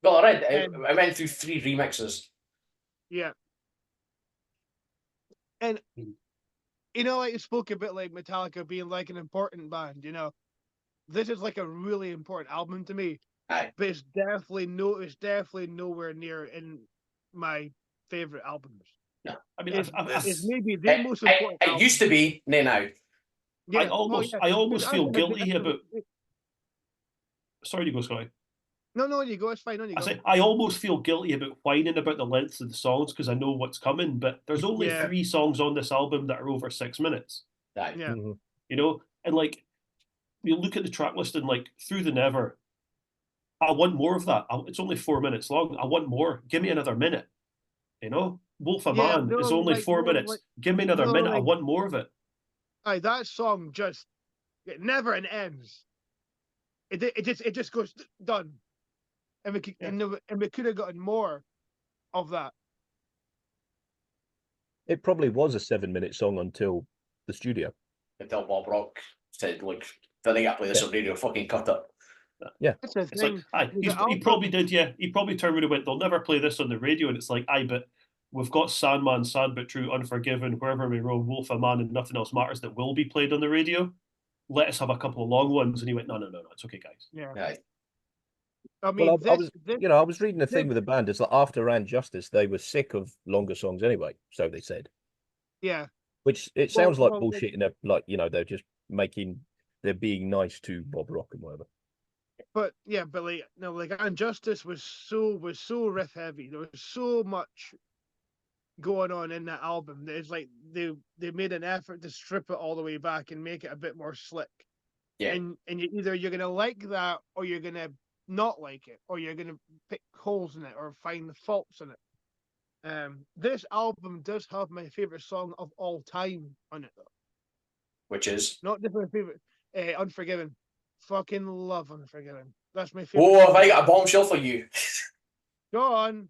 Well, I went through 3 remixes. Yeah. And like you spoke a bit like Metallica being like an important band, This is like a really important album to me. Aye. But it's definitely nowhere near in my favorite albums. No, I mean, it's maybe the most important. It used to be, now. Yeah, I almost feel guilty about. Sorry to go, Scotty. No, you go. It's fine. On you go. I almost feel guilty about whining about the length of the songs because I know what's coming. But there's only 3 songs on this album that are over 6 minutes. Aye. Yeah. And like you look at the track list and like Through the Never. I want more of that. It's only 4 minutes long. I want more. Give me another minute. Wolf of Man is only 4 minutes. Give me another minute. I want more of it. Aye, that song it never ends. It just goes done, and we could have gotten more of that. It probably was a 7-minute song until the studio. Until Bob Rock said, "Look, then I got to play this on radio. Fucking cut it." Yeah, that's the thing. He probably did. Yeah, he probably turned around and went, "They'll never play this on the radio." And it's like, but we've got Sandman, Sad But True, Unforgiven, Wherever We Roam, Wolf of Man, and Nothing Else Matters that will be played on the radio. let us have a couple of long ones, and he went, no, it's okay, guys. Yeah. Right. I mean, Well, I this, was, I was reading a thing with the band. It's like after And Justice, they were sick of longer songs anyway. So they said. yeah. Which it sounds like well, bullshit, and they're just they're being nice to Bob Rock and whatever. But yeah, but like Injustice was so riff heavy. There was so much going on in that album. It's like they made an effort to strip it all the way back and make it a bit more slick. Yeah. And you're gonna like that, or you're gonna not like it, or you're gonna pick holes in it or find the faults in it. This album does have my favorite song of all time on it, though. Which is? Not just my favorite. Unforgiven. Fucking love Unforgiven. That's my favorite. Oh, have I got a bombshell for you? Go on.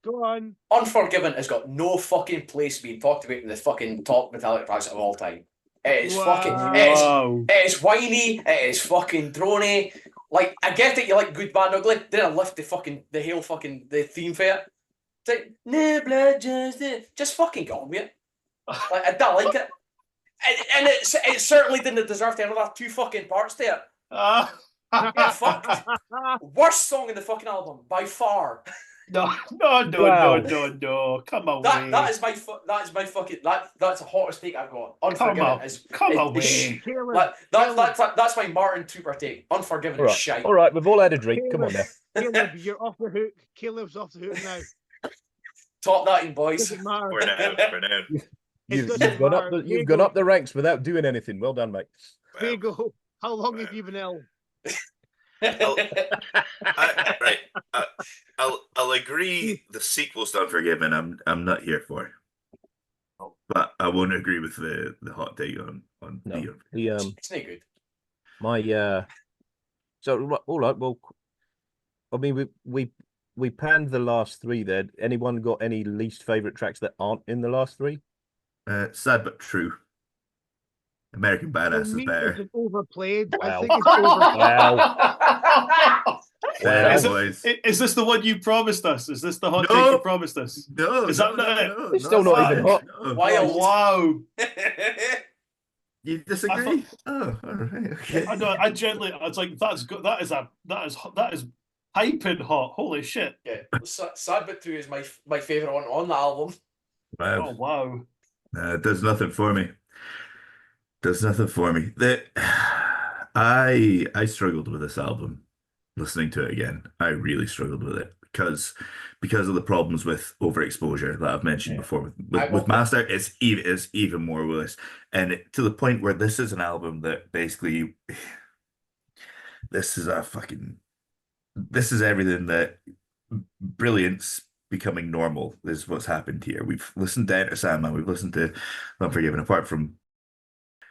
Go on. Unforgiven has got no fucking place being talked about in the fucking top Metallica tracks of all time. It is fucking. It is whiny. It is fucking droney. Like, I get it. You like Good, Bad, Ugly. Did I lift the theme for it? It's like, no blood, just fucking go on with it. Like, I don't like it. And it certainly didn't deserve to have another 2 fucking parts to it. Get fucked. Worst song in the fucking album, by far. No. Come away. That's the hottest take I've got. Unforgiven Come away. That's my Martyn Tooper take. Unforgiven is shite. All right, we've all had a drink. Come on now. Caleb, you're off the hook. Caleb's off the hook now. Top that in, boys. Doesn't matter. For now. You've gone up the ranks without doing anything. Well done, mate. There you go. How long have you been ill? I'll agree. The sequel's to Unforgiven. I'm not here for, but I won't agree with the hot take on no. It's not good. So all right. Well, I mean, we panned the last 3 there. Anyone got any least favorite tracks that aren't in the last 3? Sad but true. American Badass is better. It's overplayed. Wow. I think it's overplayed. Wow. Is this the one you promised us? Is this the hot take you promised us? No. Is that not it? It's still not even hot. No. Wow. You disagree? Oh, all right. Okay. I know. I was like, that's good. That is piping hot. Holy shit. Yeah. Sad but True is my favourite one on the album. Wow. Oh wow. It does nothing for me. I struggled with this album. Listening to it again, I really struggled with it because of the problems with overexposure that I've mentioned before. With Master, it's even more worse, and to the point where this is an album that basically this is everything that brilliance becoming normal is what's happened here. We've listened to Enter Sandman, we've listened to Unforgiven, apart from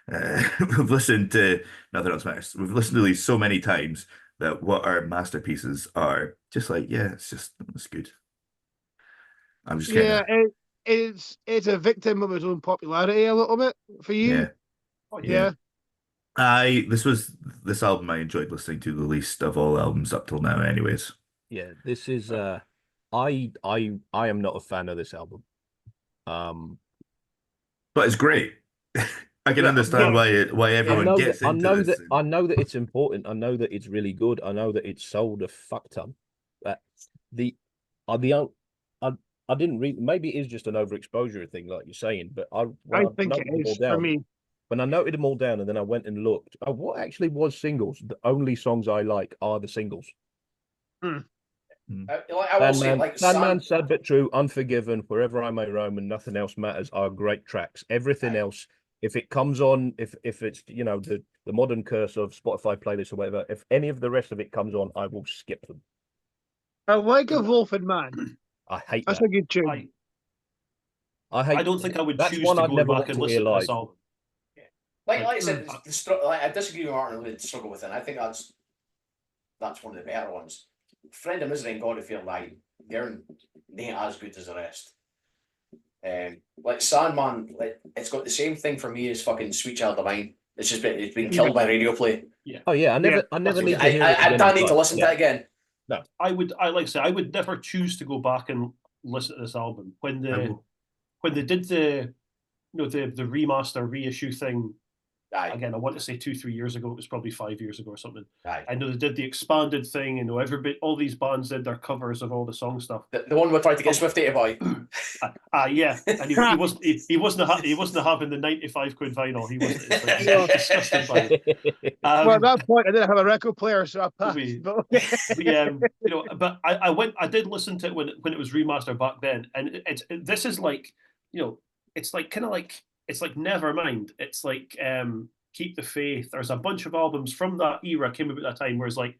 we've listened to Nothing Else Matters. We've listened to these so many times that what our masterpieces are just like, it's good. I'm just it's a victim of his own popularity a little bit for you. Yeah. Oh, yeah. This album I enjoyed listening to the least of all albums up till now, anyways. Yeah, this is I am not a fan of this album. But it's great. I can understand why everyone gets into this. I know that it's important. I know that it's really good. I know that it's sold a fuck ton. But I didn't read. Maybe it is just an overexposure thing, like you're saying. But I think it is for me. When I noted them all down, and then I went and looked, what actually was singles? The only songs I like are the singles. I will say, like Sandman, Sad But True, Unforgiven, Wherever I May Roam, and Nothing Else Matters are great tracks. Everything else, if it comes on, if it's the modern curse of Spotify playlists or whatever, if any of the rest of it comes on, I will skip them. I like A Wolf and Man. I hate That's that. a good tune. I don't think I would that's choose one to I'd go never back and want to listen hear to this live. album. Like I said, I disagree with Martyn with the struggle with it. I think that's one of the better ones. Friend of Misery and God of Fear Light, they're not as good as the rest. Like Sandman, it's got the same thing for me as fucking Sweet Child of Mine. It's been killed by radio play. Yeah. Oh yeah, I never need to hear it I again. don't need to listen to it again. No, I would never choose to go back and listen to this album when they did the the remaster reissue thing Aye. Again, I want to say 2-3 years ago. It was probably 5 years ago or something. Aye. I know they did the expanded thing. You know, everybody, all these bands did their covers of all the song stuff. The one we tried to get Swifty to buy. Yeah, and he wasn't having the 95 quid vinyl. He wasn't. He was disgusted by it. Well, at that point, I didn't have a record player, so I passed. You know, but I did listen to it when it was remastered back then, and this is like, you know, it's like kind of like, it's like Nevermind. It's like Keep the Faith. There's a bunch of albums from that era came about that time, where it's like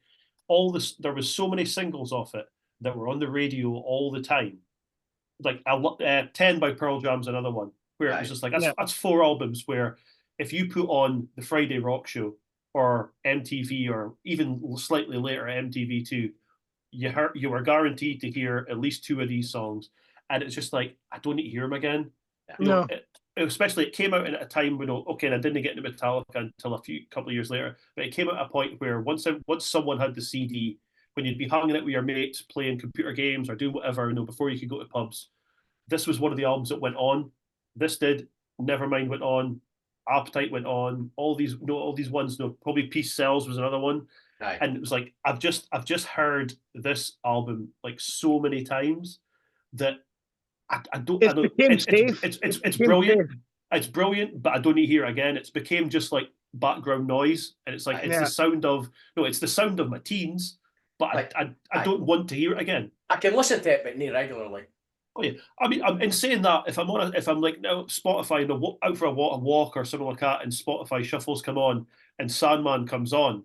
all this. There was so many singles off it that were on the radio all the time. Like 10 by Pearl Jam's another one, where it was just like that's 4 albums where if you put on the Friday Rock Show or MTV or even slightly later MTV2, you were guaranteed to hear at least 2 of these songs, and it's just like I don't need to hear them again. You know, especially it came out at a time when and I didn't get into Metallica until a couple of years later, but it came at a point where once someone had the CD, when you'd be hanging out with your mates playing computer games or doing whatever, you know, before you could go to pubs, this was one of the albums that went on. This did. Nevermind went on. Appetite went on. All these ones. Probably Peace Sells was another one. Aye. And it was like I've just heard this album like so many times that I don't. It's brilliant. It's brilliant, but I don't need to hear it again. It's became just like background noise, and it's like the sound of my teens. But I don't want to hear it again. I can listen to it, but not regularly. Oh yeah, I mean, I'm in saying that if I'm like now Spotify, out for a walk or something like that, and Spotify shuffles come on and Sandman comes on,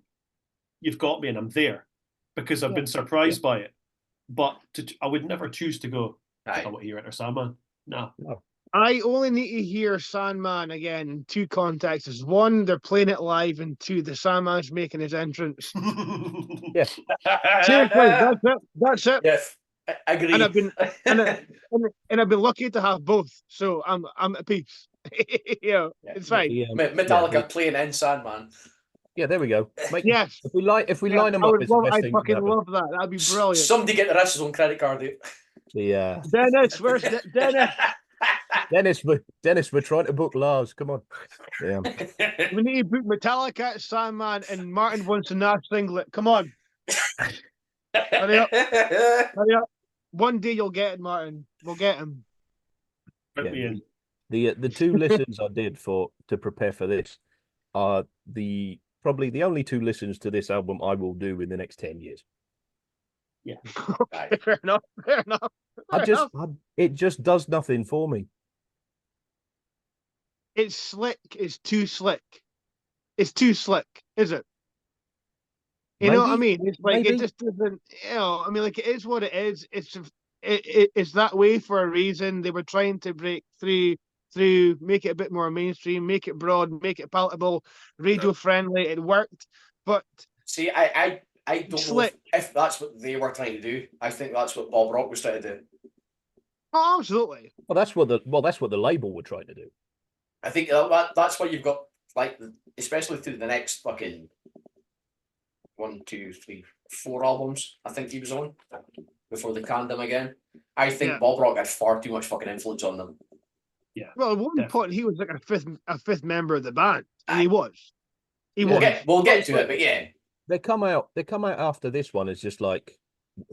you've got me and I'm there because I've been surprised by it. But I would never choose to go. I want to hear it or Sandman. No. I only need to hear Sandman again in 2 contexts. 1, they're playing it live, and 2, the Sandman's making his entrance. Yes. Seriously, that's it. Yes, I agree. And I've been lucky to have both, so I'm at peace. It's fine. Metallica playing in Sandman. Yeah, there we go. Yes. If we line them up, it's the best I'd thing fucking ever. love that. That'd be brilliant. Somebody get the rest of his own credit card out. Dennis, where's Dennis? Dennis, we're trying to book Lars. Come on. Yeah. We need to book Metallica, Sandman, and Martyn wants a Nash singlet. Come on. Hurry up. Hurry up. One day you'll get it, Martyn. We'll get him. Yeah, the 2 listens I did to prepare for this are probably the only 2 listens to this album I will do in the next 10 years. Yeah. Fair enough. It just does nothing for me. It's slick. It's too slick. It's too slick, is it? You know what I mean? It's like it just doesn't. I mean, like it is what it is. It's that way for a reason. They were trying to break through, make it a bit more mainstream, make it broad, make it palatable, radio friendly. It worked, but see, I don't know if that's what they were trying to do. I think that's what Bob Rock was trying to do. Oh, absolutely. Well, that's what the label were trying to do. I think that's why you've got like, especially through the next fucking 1, 2, 3, 4 albums. I think he was on before they canned him again. I think Bob Rock had far too much fucking influence on them. Yeah. Well, at one point he was like a fifth member of the band, and he was. We'll get to it, but yeah. They come out after this one. It's just like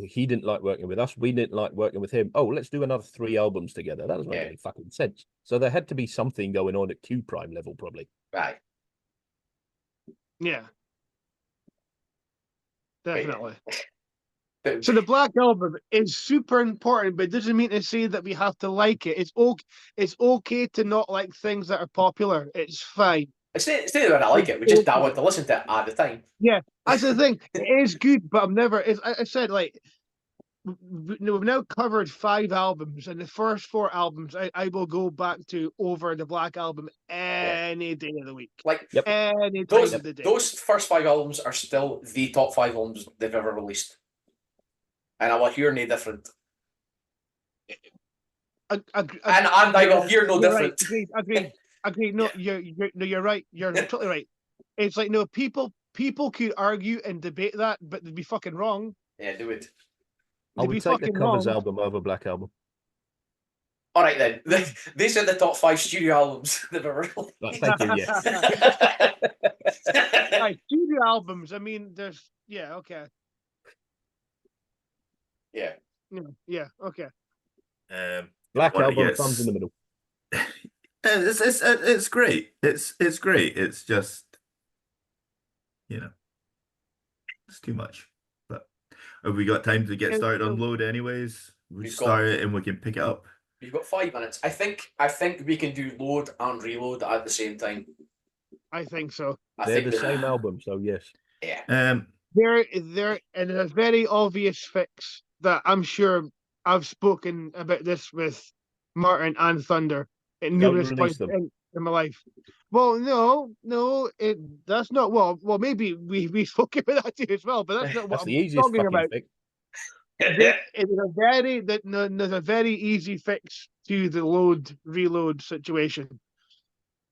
he didn't like working with us. We didn't like working with him. Oh, let's do another 3 albums together. That doesn't make any fucking sense. So there had to be something going on at Q Prime level, probably. Right. Yeah. Definitely. So the Black Album is super important, but it doesn't mean to say that we have to like it. It's okay to not like things that are popular. It's fine. It's not that I like it. We just don't want to listen to it at the time. Yeah, that's the thing. It is good, but I'm never. I said, like, we've now covered 5 albums, and the first 4 albums I will go back to over the Black Album any day of the week. Like any time of the day. Those first 5 albums are still the top 5 albums they've ever released, and I will hear no different. And I will hear no different. Right. Agreed. No, you're right. You're totally right. It's like, no, people could argue and debate that, but they'd be fucking wrong. Yeah, do it. I would take the Covers album over Black Album. All right then. These are the top 5 studio albums they've ever released. Thank you. Yeah. Right, studio albums. I mean, there's okay. Yeah. Yeah, okay. Black Well, Album yes. comes in the middle. It's great. It's great. It's just, it's too much. But have we got time to get started on load anyways? We We've start got- it and we can pick it up. You've got 5 minutes. I think we can do load and reload at the same time. I think so. They're think the same album, so yes. Yeah. There, and a very obvious fix that I'm sure I've spoken about this with Martyn and Thunder at numerous release points them. in my life. Well, no, that's not well. Maybe we spoke about that too as well, but that's not what That's I'm the easiest talking fucking about. fix. There's a very easy fix to the load reload situation.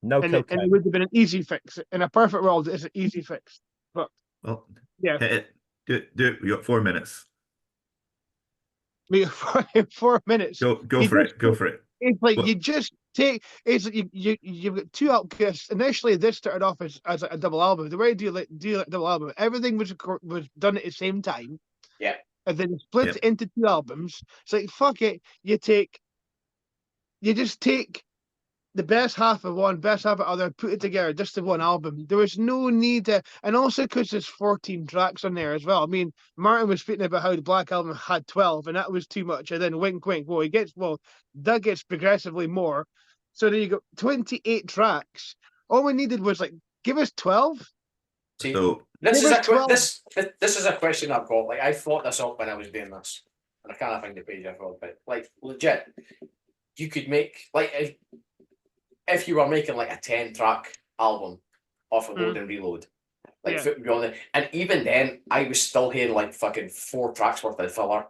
No And it cocaine. would have been an easy fix. In a perfect world, it's an easy fix. But Well, yeah, hit it. Do it. We got 4 minutes. we got 4 minutes. Go You for just- it. Go for it. It's like Well- you just take. It's like you've got 2 outcasts. Initially, this started off as a double album. The way you do a double album, everything was done at the same time. Yeah. And then split into 2 albums. It's like fuck it. You just take the best half of one, best half of the other, put it together just in one album. There was no need to, and also because there's 14 tracks on there as well. I mean, Martyn was speaking about how the Black Album had 12, and that was too much. And then wink, wink. That gets progressively more. So then you got 28 tracks. All we needed was like, give us 12. See, So this Give is us a 12. this is a question I've got. Like I thought this up when I was doing this, and I can't find the page I thought about. Like legit, you could make like if you were making like a 10-track album off of Load and Reload, like Yeah. Foot Beyond it, and even then, I was still hearing like fucking 4 tracks worth of filler.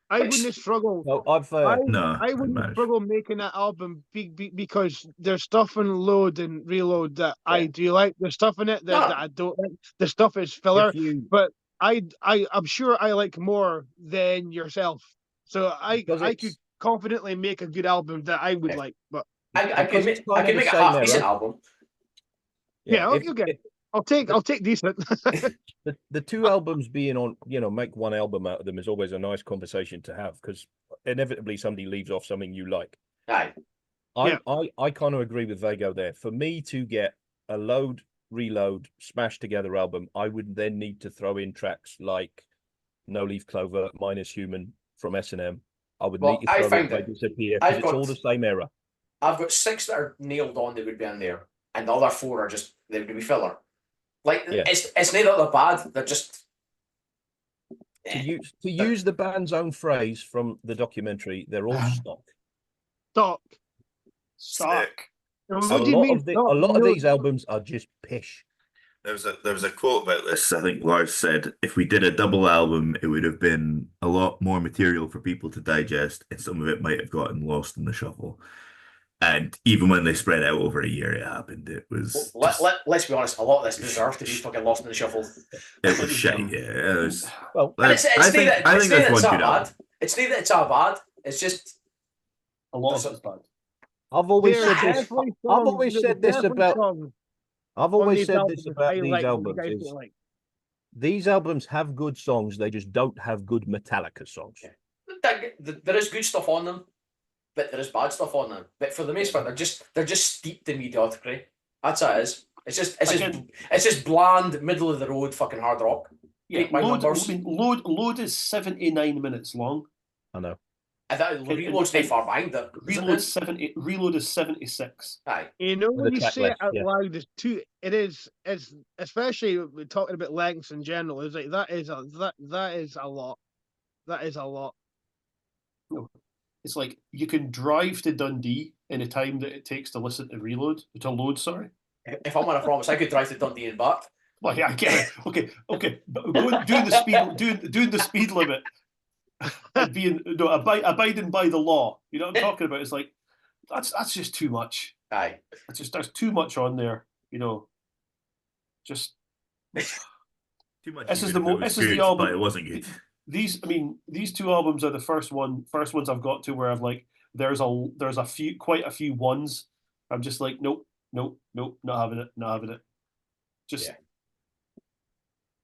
I Like, wouldn't struggle. No, I've no, I wouldn't manage. struggle making that album because there's stuff in Load and Reload that I do like. There's stuff in it that I don't like. The stuff is filler, if you but I'm sure I like more than yourself. So Because I it's- could confidently make a good album that I would Yeah. like. But I because can it's make kind of the a same half era. decent album. yeah, if- okay. I'll take decent. the 2 albums being on, make one album out of them is always a nice conversation to have because inevitably somebody leaves off something you like. Aye. I kind of agree with Vago there. For me to get a load, reload, smash together album, I would then need to throw in tracks like No Leaf Clover, Minus Human from S&M. I would Well, need to I throw find in They that Disappear I've because it's all got- the same era. I've got 6 that are nailed on that would be in there, and the other 4 are just they would be filler. Like Yeah. it's neither they're bad, they're just To use the band's own phrase from the documentary, they're all stock. Stop. Stock. What do you mean? A lot of these albums are just pish. There was a quote about this. I think Lars said if we did a double album, it would have been a lot more material for people to digest, and some of it might have gotten lost in the shuffle. And even when they spread out over a year, it happened. It was let's be honest, a lot of this deserved to be fucking lost in the shuffle. it was shit. Yeah, it was. Well, And it's I think that that's it's one not good album. bad. It's neither it's not bad. It's just A lot of it's bad. I've always There are said this. definitely I've songs- always there's said this definitely about. songs I've on always these said albums this that about I these like that you albums. guys Is don't like. these albums have good songs. They just don't have good Metallica songs. there is good stuff on them, but there is bad stuff on them. But for the most part, they're just steeped in mediocrity. That's how it is. It's just bland, middle of the road, fucking hard rock. Yeah, Take my numbers. load is 79 minutes long. I know. And that reload's not far behind it. Reload is 76. Aye. You know, With when a you track say it list, out yeah. loud, it's especially with talking about lengths in general. It's like that is a lot. That is a lot. It's like you can drive to Dundee in the time that it takes to listen to load. Sorry. If I'm on a promise, I could drive to Dundee and back. Well, yeah, I get it. Okay. But doing the speed limit, and abiding by the law. You know what I'm talking about? It's like that's just too much. Aye. There's too much on there. Just Too much. This is good the if it was this is the good, album. but it wasn't good. These 2 albums are the first ones I've got to where I've like there's quite a few ones. I'm just like, nope, not having it, not having it. Just,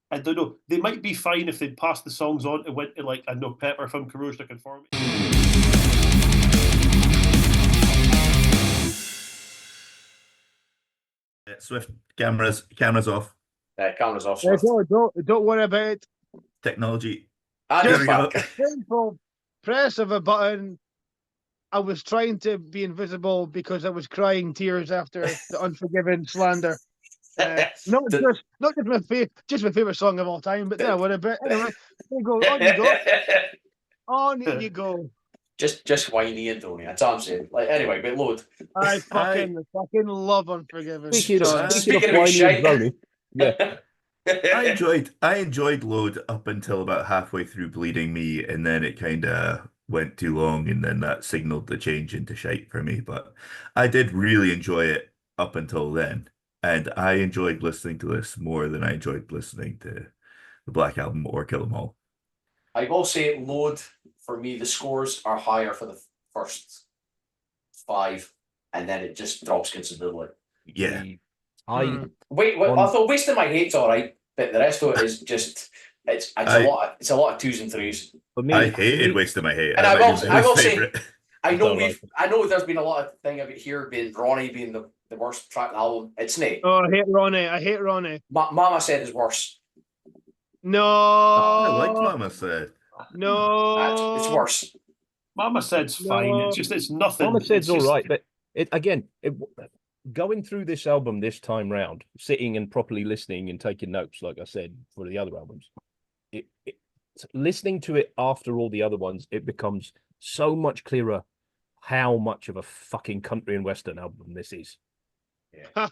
I don't know. They might be fine if they'd passed the songs on and went to like, I don't know, Pepper from Corrosion of Conformity. Swift, cameras off. Cameras off. Yeah, Swift. don't worry about it. Technology. And There it's we go. back. Simple press of a button. I was trying to be invisible because I was crying tears after the Unforgiven slander. Not just my favorite song of all time, but then I would have. But anyway, there you go. On you go. On you go. Just whiny and Tony. That's all I'm saying. Like anyway, but load. I fucking love Unforgiven. Speaking of Speaking of whiny shite. and groaning, yeah. I enjoyed Load up until about halfway through Bleeding Me, and then it kind of went too long, and then that signaled the change into shite for me. But I did really enjoy it up until then, and I enjoyed listening to this more than I enjoyed listening to the Black Album or Kill 'Em All. I will say Load, for me, the scores are higher for the first 5, and then it just drops considerably. Yeah, I thought Wasting My Hate's alright, but the rest of it is just it's a lot of 2s and 3s. For me, I hated Wasting My Hate. And I will say, favorite. I know there's been a lot of thing about here being Ronnie being the worst track on the album. It's Nate. Oh, I hate Ronnie. Mama Said is worse. No. I liked Mama Said. No. It's worse. Mama Said's fine. It's nothing. Mama Said's all right, but going through this album this time round, sitting and properly listening and taking notes, like I said for the other albums, listening to it after all the other ones, it becomes so much clearer how much of a fucking country and western album this is. Yeah.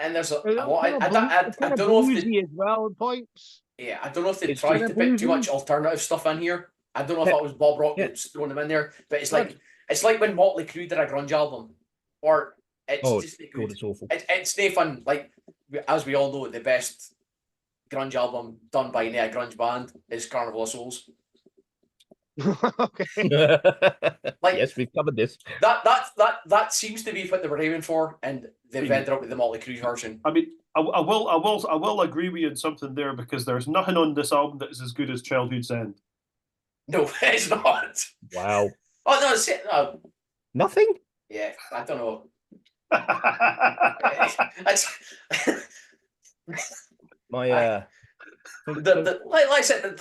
And there's a lot. I don't know if they, as well at points. Yeah, I don't know if they tried to put too much alternative stuff in here. I don't know if that was Bob Rock throwing them in there, but it's like when Motley Crue did a grunge album, or it's it's awful. It's no fun. Like, as we all know, the best grunge album done by a grunge band is Carnival of Souls. Okay. Like, yes, we've covered this. That seems to be what they were aiming for, and they've ended up with the Motley Crue version. I mean, I will agree with you on something there, because there's nothing on this album that is as good as Childhood's End. No, it's not. Wow. Oh no, it's Nothing? Yeah, I don't know. My like I said,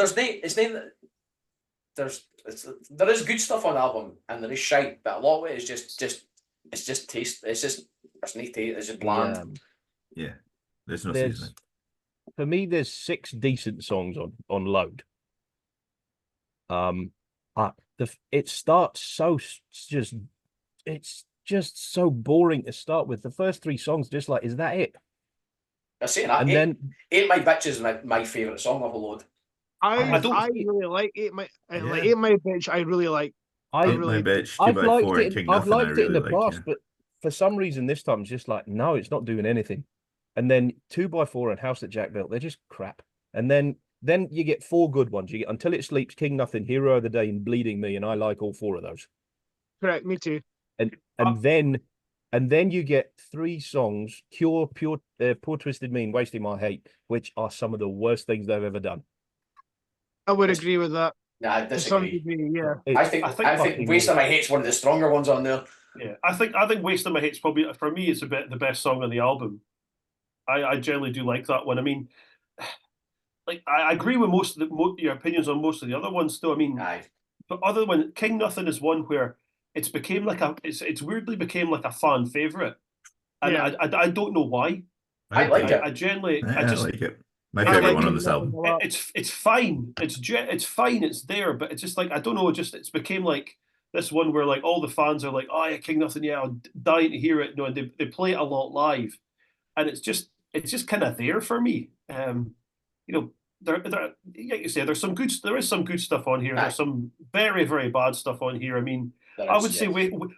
there is good stuff on the album, and there is shite, but a lot of it is just taste. There's no taste. It's just bland. Yeah, there's no seasoning. For me, there's 6 decent songs on Load. It starts so it's just so boring to start with. The first 3 songs, just like, is that it? I say that. And then Ain't My Bitch is my favourite song of a Load. I really like Ain't My Bitch. I really like. Ain't My Bitch. I've liked it in the past, but for some reason this time it's just like, no, it's not doing anything. And then 2x4 and House That Jack Built, they're just crap. And then you get 4 good ones. You get Until It Sleeps, King Nothing, Hero of the Day, and Bleeding Me, and I like all 4 of those. Correct, me too. And then you get 3 songs: Cure, Poor Twisted Mean, Wasting My Hate, which are some of the worst things they've ever done. I would agree with that. Yeah, I disagree. Yeah. I think Wasting My Hate's one of the stronger ones on there. Yeah, I think Wasting My Hate's probably, for me, it's the best song on the album. I generally do like that one. I mean, like, I agree with most of your opinions on most of the other ones. Still, I mean, but other one, King Nothing is one where it's weirdly became like a fan favorite, and I don't know why. I like it. I generally, I just like it. My favorite one on this album. It's fine. It's fine. It's there, but it's just like, I don't know. It's became like this one where like all the fans are like, oh yeah, King Nothing, yeah, I'm dying to hear it. No, and they play it a lot live, and it's just kind of there for me. There, like you say, there is some good stuff on here. There's some very, very bad stuff on here. I mean, I would say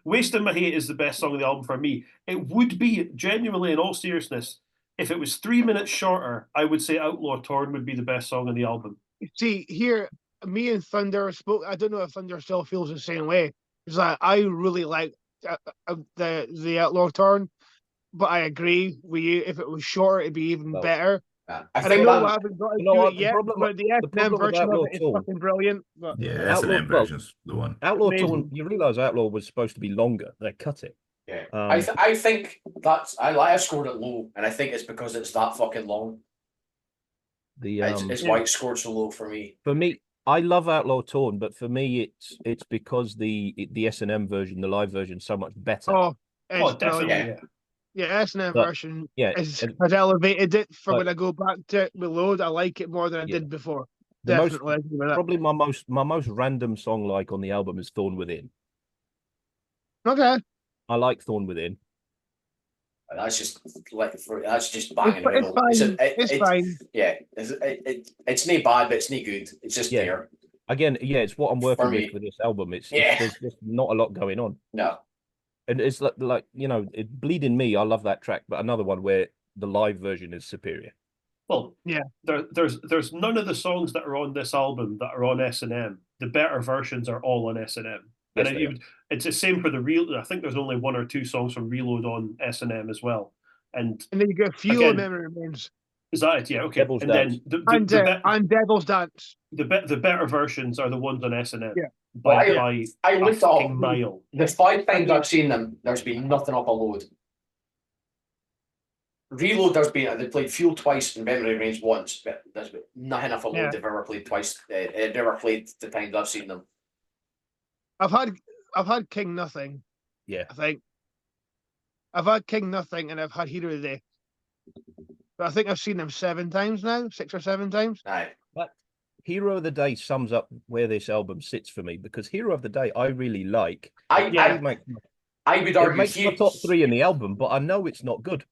Wasting My Hate is the best song of the album for me. It would be, genuinely, in all seriousness, if it was 3 minutes shorter, I would say Outlaw Torn would be the best song on the album. See, here, me and Thunder spoke. I don't know if Thunder still feels the same way, Because I really like the Outlaw Torn, but I agree with you. If it was shorter, it'd be even Well, better. I And I think know I that haven't got to You know do what, it the yet, problem- but the the S&M problem with version of Outlaw it is Torn- fucking brilliant. But Yeah, Outlaw- S&M well- version's the one. Outlaw Amazing. Torn, you realise Outlaw was supposed to be longer. They cut it. yeah. Um, I think that's I scored it low, and I think it's because it's that fucking long. The It's why it scored so low for me. For me, I love Outlaw Torn, but for me, it's because the S&M version, the live version, is so much better. oh, Oh, it's definitely. brilliant. Yeah. Yeah, S&M But- version yeah, has and- elevated it for but- when I go back to it with load. I like it more than I Yeah. did before. The most- Definitely agree with that. Probably my most random song like on the album is Thorn Within. Okay. I like Thorn Within. That's just that's just banging It's middle. fine. It's fine. Yeah, it's not bad, but it's not good. It's just Yeah. there. Again, yeah, it's what I'm working me. with this album. Yeah. There's just not a lot going on. No, And it's like Bleeding Me, I love that track, but another one where the live version is superior. Well, Yeah. There's none of the songs that are on this album that are on S&M. The better versions are all on S&M. Yes, And they are. it's the same for the real. I think there's only one or two songs from Reload on S&M as well. And And then you get Fuel Again, and Memory Remains. is that it? Yeah, okay. Devil's and Dance. then And Devil's Dance. the better versions are the ones on S&M. Yeah. By Well, by I a looked fucking up mile. the 5 times I've seen them. There's been nothing up a load. Reload, they played Fuel twice and Memory Remains once, but there's been nothing off a load Yeah. they've ever played twice. Never played the times I've seen them. I've had King Nothing, Yeah. I think. I've had King Nothing and I've had Hero of the Day. But I think I've seen them 7 times now, 6 or 7 times. Aye. But Hero of the Day sums up where this album sits for me, because Hero of the Day I really like. I would It argue makes my top 3 in the album, but I know it's not good.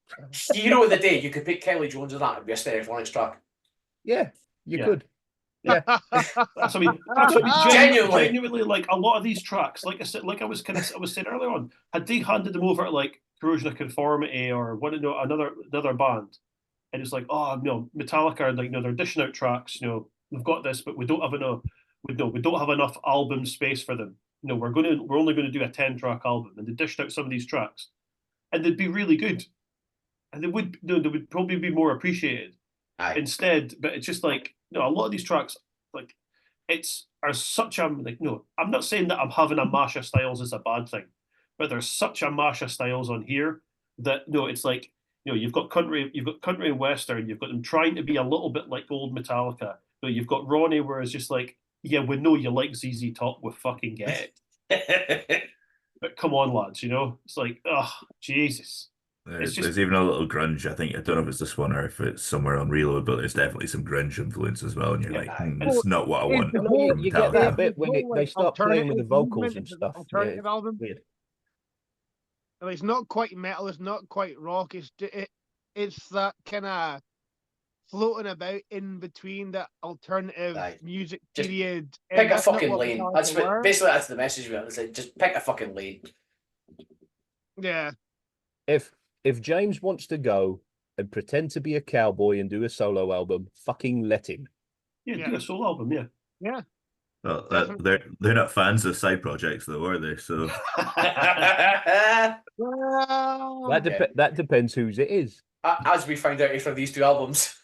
Hero of the Day, you could pick Kelly Jones on that, it'd be a stereophonics track. Yeah, you Yeah. could. That's what I mean. Genuinely. Genuinely, like a lot of these tracks, like I said, like I was saying earlier on, had they handed them over to like Corrosion of Conformity or another band, and it's like, oh no, Metallica are like, they're dishing out tracks, we've got this, but we don't have enough album space for them. We're only gonna do a 10-track album, and they dished out some of these tracks, and they'd be really good, and they would probably be more appreciated. Aye. Instead, but it's just like, a lot of these tracks, like, are such a, like, I'm not saying that I'm having a Masha Styles is a bad thing, but there's such a Masha Styles on here that it's like, you've got country and western, you've got them trying to be a little bit like old Metallica. You've got Ronnie, where it's just like, yeah, we know you like ZZ Top, we fucking get it. But come on, lads, it's like, oh, Jesus. There's even a little grunge. I think, I don't know if it's this one or if it's somewhere on Reload, but there's definitely some grunge influence as well. And you're like, it's not what I want the from whole- You get that Metallica. bit when they start playing with the vocals and stuff. Yeah, Alternative it's album. weird. Well, it's not quite metal, it's not quite rock. It's that kind of floating about in between that alternative Aye. music Just period. Pick a That's not fucking what lane. Metallica were. Basically that's the message we have. It's like, just pick a fucking lane. Yeah. If James wants to go and pretend to be a cowboy and do a solo album, fucking let him. Yeah, do a solo album, yeah. Yeah. Well, they're not fans of side projects though, are they? So Well, That depends whose it is. As we found out from these 2 albums.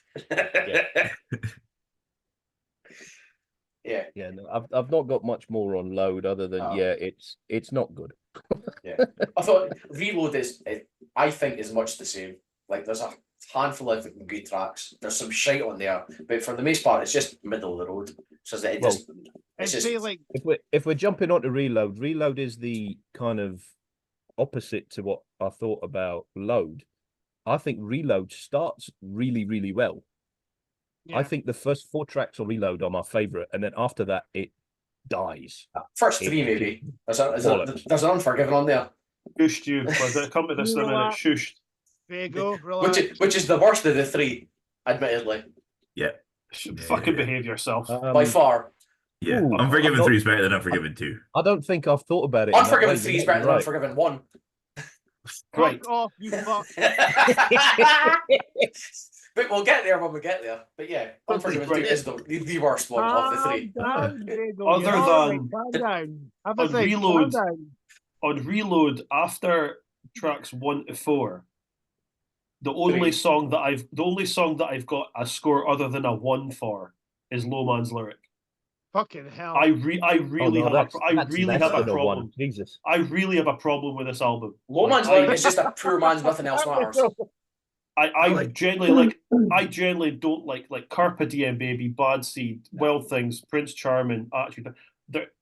Yeah. Yeah, no, I've not got much more on Load other than Oh. it's not good. Yeah. I thought Reload I think is much the same. Like, there's a handful of good tracks. There's some shite on there, but for the most part, it's just middle of the road. So that I'd say like If we're jumping on to Reload is the kind of opposite to what I thought about Load. I think Reload starts really, really well. yeah. I think the first 4 tracks on Reload are my favorite, and then after that it dies. first 3 maybe. There's an Unforgiven on there. Shushed you. Well, come to this in a minute. Shushed. There you go. Relax. Which is the worst of the 3, admittedly. yeah, Fucking behave yourself. By far. yeah. Ooh, Unforgiven I'm not- 3 is better than Unforgiven 2. I don't think I've thought about it. in that Unforgiven way, 3 is but better than right. Unforgiven 1. Right. Fuck off, you fuck. But we'll get there when we get there. But yeah, Unforgiven 2 is the worst one of the three. Other than calm down. Have a on think. Reload. Calm down. On Reload, after tracks 1 to 4, the only song that I've got a score other than a 1 for is Low Man's Lyric. Fucking hell. I really have a problem. One. Jesus. I really have a problem with this album. Low Man's Lyric is just a poor man's Nothing Else Matters. I generally don't like Carpe Diem Baby, Bad Seed, Wild Things, Prince Charming, Attitude.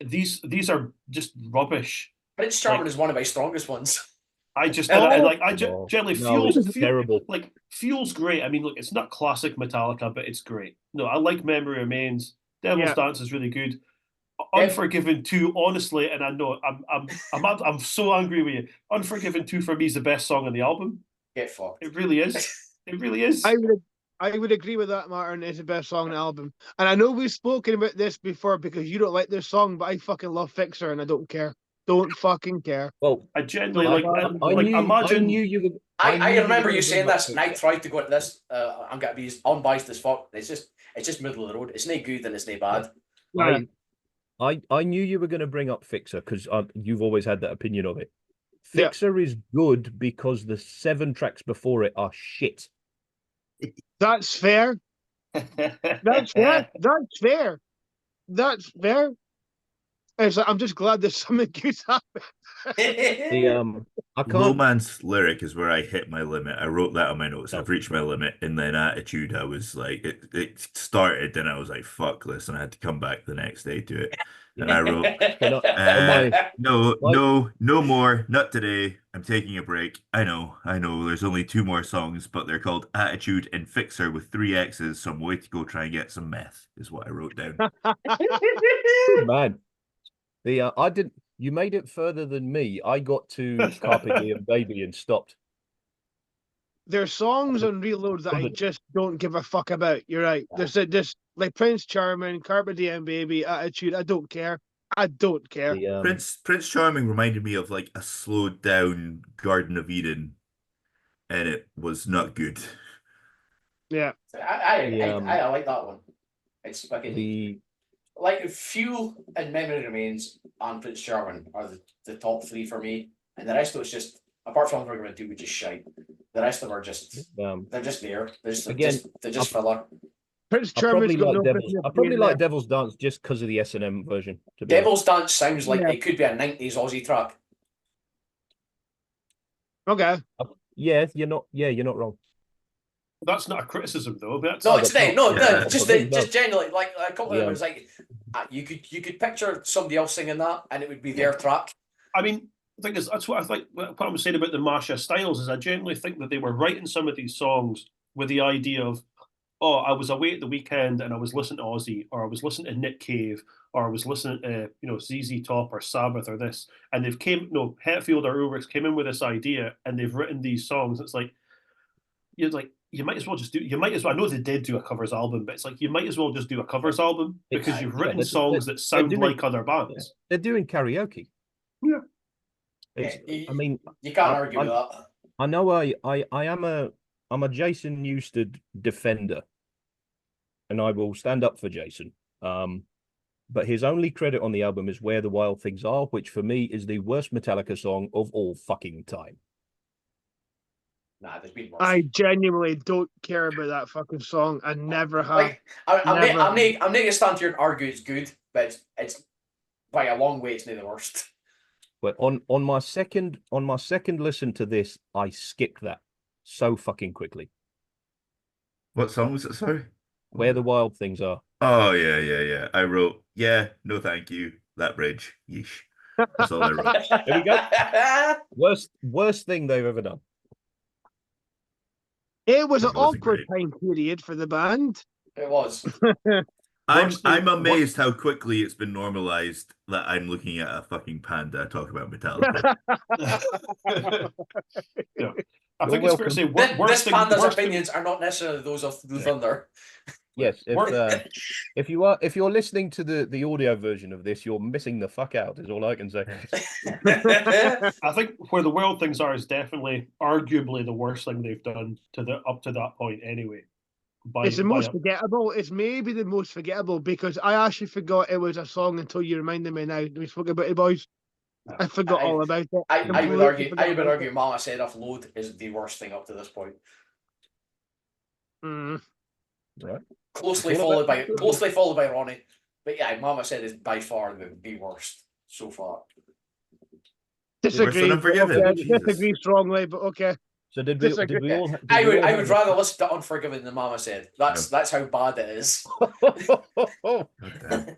These are just rubbish. Prince Charming is one of my strongest ones. Generally terrible. Feels great. I mean, look, it's not classic Metallica, but it's great. No, I like Memory Remains. Devil's Dance is really good. Unforgiven 2, honestly, and I know I'm so angry with you. Unforgiven 2 for me is the best song on the album. Get fucked. It really is. It really is. I would agree with that, Martyn. It's the best song on the album. And I know we've spoken about this before because you don't like this song, but I fucking love Fixer and I don't care. Don't fucking care. Well, I genuinely imagine I remember you saying this, and I tried to go at this. I'm gonna be unbiased as fuck. It's just middle of the road. It's not good and it's not bad. I knew you were going to bring up Fixer because you've always had that opinion of it. Fixer is good because the 7 tracks before it are shit. That's fair. That's fair. That's fair. That's fair. It's like, I'm just glad there's something good happening. Low Man's Lyric is where I hit my limit. I wrote that on my notes. I've reached my limit. And then Attitude, I was like, it started and I was like, fuck this. And I had to come back the next day to it. And I wrote, no more, not today. I'm taking a break. I know. There's only 2 more songs, but they're called Attitude and Fixer with 3 X's. So I'm way to go try and get some meth, is what I wrote down. Man. You made it further than me. I got to Carpe Diem Baby and stopped. There's songs on Reload that I just don't give a fuck about. You're right. There's just like Prince Charming, Carpe Diem Baby, Attitude. I don't care. I don't care. Prince Charming reminded me of like a slowed down Garden of Eden, and it was not good. Yeah, I like that one. It's fucking like Fuel and Memory Remains and Prince Charming are the top 3 for me, and the rest of it's just, apart from what we're going to do, which is shite. The rest of them are just they're just there. They're just filler. Prince Charming's I probably like Devil's Dance just because of the S&M version. Devil's Dance sounds like it could be a 90s Aussie track. Okay. Yeah, you're not wrong. That's not a criticism, though. Just generally, like a couple of them was like, you could picture somebody else singing that, and it would be their track. I mean, the thing is, that's what I think. What I was saying about the Masha Styles is, I genuinely think that they were writing some of these songs with the idea of, oh, I was away at the weekend and I was listening to Ozzy, or I was listening to Nick Cave, or I was listening to ZZ Top or Sabbath or this, and Hetfield or Ulrich came in with this idea and they've written these songs. It's like you might as well just do. You might as well. I know they did do a covers album, but it's like you might as well just do a covers album because you've written songs that sound like other bands. They're doing karaoke. Yeah. I mean, you can't argue with that. I know. I'm a Jason Newsted defender, and I will stand up for Jason. But his only credit on the album is "Where the Wild Things Are," which for me is the worst Metallica song of all fucking time. Nah, there's been worse. I genuinely don't care about that fucking song. I never have. Like, I'm not going to stand here and argue it's good, but it's by a long way it's not the worst. But on my second listen to this, I skipped that so fucking quickly. What song was it? Sorry. Where the Wild Things Are. Oh yeah. I wrote, no thank you. That bridge. Yeesh. That's all I wrote. There we go. Worst thing they've ever done. It was an awkward time period for the band. It was. I'm amazed how quickly it's been normalized that I'm looking at a fucking panda talk about Metallica. Yeah. I think it's fair to say this panda's opinions are not necessarily those of the Thunder. Yes, if you're listening to the audio version of this, you're missing the fuck out. Is all I can say. I think Where the Wild Things Are is definitely, arguably, the worst thing they've done up to that point. Anyway, It's the most forgettable. It's maybe the most forgettable because I actually forgot it was a song until you reminded me now. We spoke about it, boys. I forgot all about it. I would Completely argue. forgot I would about argue. Mama Said Offload is the worst thing up to this point. it. Right. Closely It's all followed by Ronnie. But yeah, Mama Said is by far the worst so far. Disagree. Unforgiven. Okay, Jesus. disagree strongly, but okay. So did we Disagree. all? I would rather listen to Unforgiven than Mama Said. That's how bad it is. God damn.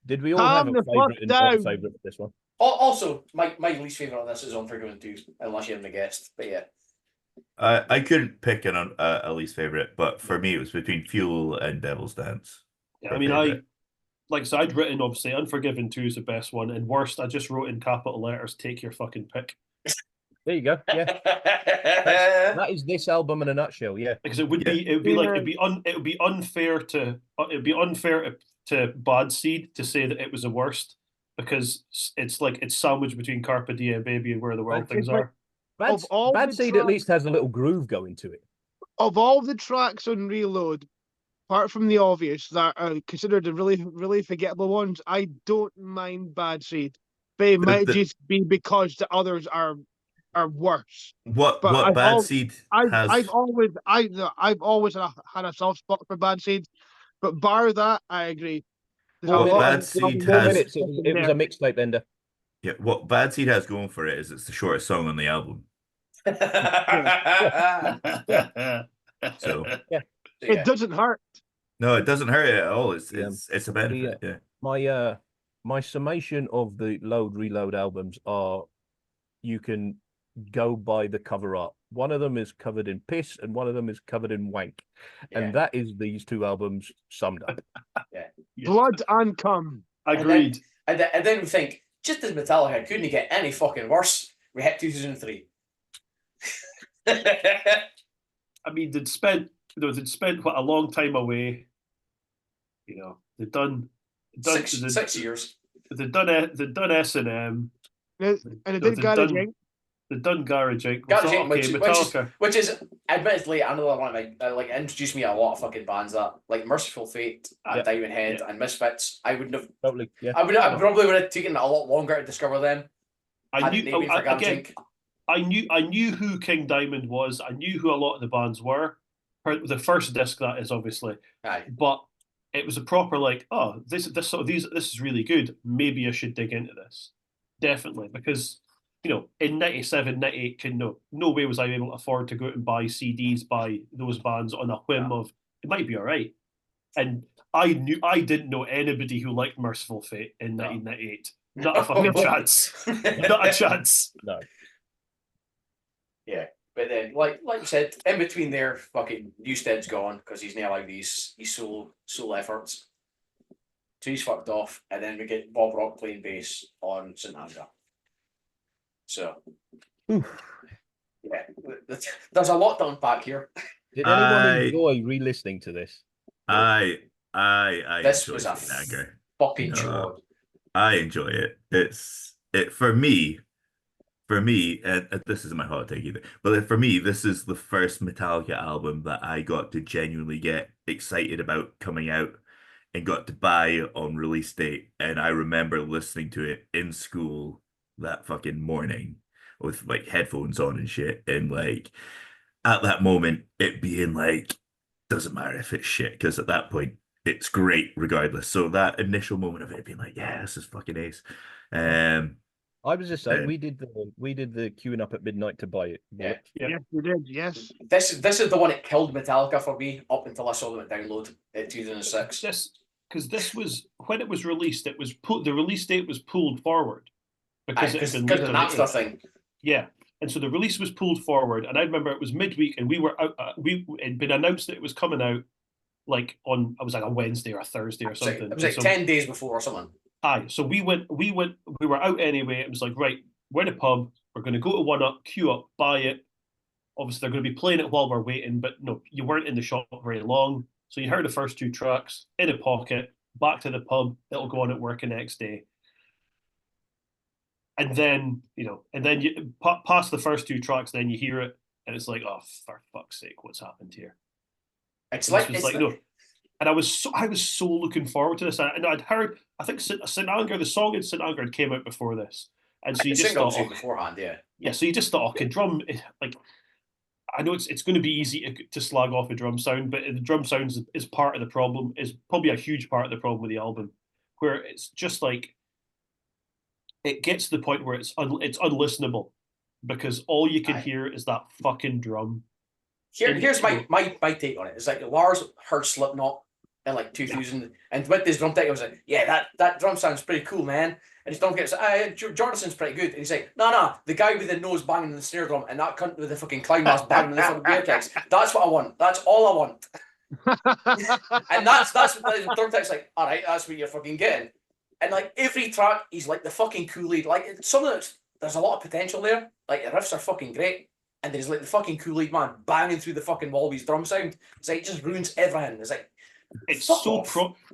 Did we all have Calm a the fuck favorite and not a down. favorite for this one? Also, my least favorite on this is Unforgiven 2, unless you haven't guessed. But yeah, I couldn't pick a least favorite, but for me it was between Fuel and Devil's Dance. Yeah, I mean, I'd written obviously Unforgiven 2 is the best one, and worst I just wrote in capital letters, take your fucking pick. There you go. Yeah, that is this album in a nutshell. Yeah, because it would be unfair to Bad Seed to say that it was the worst, because it's sandwiched between Carpe Diem, Baby, and Where the World Things Are. Bad Seed at least has a little groove going to it. Of all the tracks on Reload, apart from the obvious that are considered the really, really forgettable ones, I don't mind Bad Seed. But it might just be because the others are worse. What But Bad Seed has? I've always had a soft spot for Bad Seed, but bar that, I agree. Bad Seed has. It was a mixtape ender. Yeah, what Bad Seed has going for it is it's the shortest song on the album. So yeah. It doesn't hurt. No, it doesn't hurt at all. It's a benefit. Yeah. My summation of the Load Reload albums are, you can go by the cover art. One of them is covered in piss and one of them is covered in wank. Yeah. And that is these two albums summed up. Yeah. Blood and cum. Agreed. And then we think, just as Metallica couldn't get any fucking worse, we hit 2003. I mean, they'd spent what, a long time away. You know, they'd done 6 years. They'd done S&M. And it did Garage Inc. They'd done Garage Inc. Metallica. Which is admittedly another one like introduced me to a lot of fucking bands that like Merciful Fate and Diamond Head and Misfits. I wouldn't have probably. Yeah. I probably would have taken a lot longer to discover them. I knew who King Diamond was. I knew who a lot of the bands were. The first disc, that is, obviously. Aye. But it was a proper this is really good. Maybe I should dig into this. Definitely, because in 97, 98, no way was I able to afford to go out and buy CDs by those bands on a whim of it might be all right. And I didn't know anybody who liked Merciful Fate in 1998. Not a fucking chance. Not a chance. No. Yeah, but then, like you said, in between there, fucking Newstead's gone because he's now like these solo efforts. So he's fucked off, and then we get Bob Rock playing bass on St. Andrew. So, yeah, there's a lot to unpack here. Did anyone enjoy re-listening to this? This was a fucking joy. I enjoy it. It's for me. And this isn't my hot take either, but for me, this is the first Metallica album that I got to genuinely get excited about coming out and got to buy on release date. And I remember listening to it in school that fucking morning with like headphones on and shit. And like at that moment, it being like, doesn't matter if it's shit, because at that point, it's great regardless. So that initial moment of it being like, yeah, this is fucking ace. I was just saying, we did the queuing up at midnight to buy it. Yeah, we did. Yes. This is the one that killed Metallica for me up until I saw them at download in 2006. Because this was when it was released. It was the release date was pulled forward because of the Napster thing. Yeah, and so the release was pulled forward, and I remember it was midweek, and we were out. It'd been announced that it was coming out it was like a Wednesday or a Thursday or something. It was like 10 days before or something. Aye, so we were out anyway. It was like, right, we're in a pub, we're going to go to One Up, queue up, buy it. Obviously, they're going to be playing it while we're waiting, but no, you weren't in the shop very long. So you heard the first two tracks, in a pocket, back to the pub, it'll go on at work the next day. And then, you past the first two tracks, then you hear it, and it's like, oh, for fuck's sake, what's happened here? It's And like, this was like, and I was so looking forward to this. And I'd heard, I think St. Anger, the song in St. Anger came out before this. And so you just thought, beforehand, yeah. Yeah, so you just thought, okay, drum, like, I know it's going to be easy to slag off a drum sound, but the drum sound is part of the problem, is probably a huge part of the problem with the album, where it's just like, it gets to the point where it's unlistenable, because all you can hear is that fucking drum. Here's my take on it. It's like Lars heard Slipknot in like 2000, and with this drum tech, I was like, yeah, that drum sounds pretty cool, man. And his drum kit was like, Jordison's pretty good. And he's like, no, the guy with the nose banging the snare drum and that cunt with the fucking clown mask banging the fucking beer kicks. That's what I want. That's all I want. And that's what the drum tech's like, all right, that's what you're fucking getting. And like every track, he's like the fucking Kool-Aid. Like some of it, there's a lot of potential there. Like the riffs are fucking great. And there's like the fucking Kool-Aid man banging through the fucking wall with his drum sound. It's like, it just ruins everything. It's like, it's so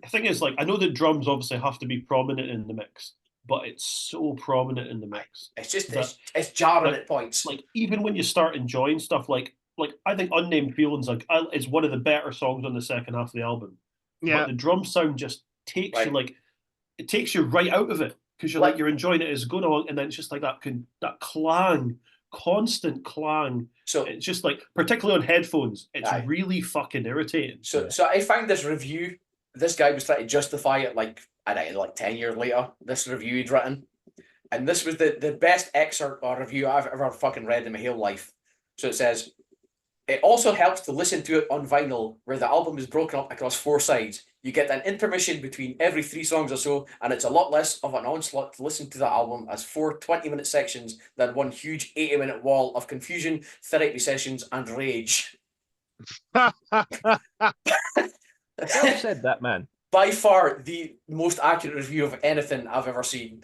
the thing is, like, I know that drums obviously have to be prominent in the mix, but it's so prominent in the mix. It's just it's jarring at points. Like even when you start enjoying stuff, like I think Unnamed Feelings is one of the better songs on the second half of the album. Yeah, but the drum sound just takes you it takes you right out of it, because you're like you're enjoying it as going on, and then it's just like that clang, constant clang. So it's just like, particularly on headphones, it's really fucking irritating. So I found this review. This guy was trying to justify it like 10 years later. This review he'd written, and this was the best excerpt or review I've ever fucking read in my whole life. So it says, it also helps to listen to it on vinyl, where the album is broken up across 4 sides. You get an intermission between every 3 songs or so, and it's a lot less of an onslaught to listen to the album as 4 20-minute sections than one huge 80-minute wall of confusion, therapy sessions, and rage. Who said that, man? By far the most accurate review of anything I've ever seen.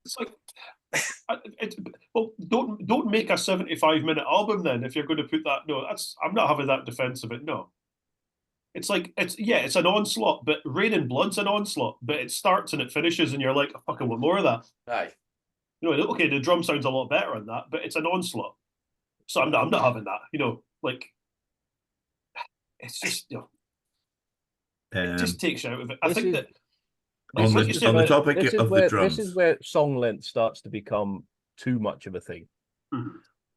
It's like, well, don't make a 75-minute album then if you're going to put that. No, I'm not having that defense of it. No, it's like it's an onslaught, but Rain and Blood's an onslaught, but it starts and it finishes, and you're like, I fucking want more of that. Aye. You know, okay, the drum sounds a lot better on that, but it's an onslaught. So I'm not having that. You know, like, it's just, you know, it just takes you out of it. I think that on the topic of the drums, this is where song length starts to become too much of a thing.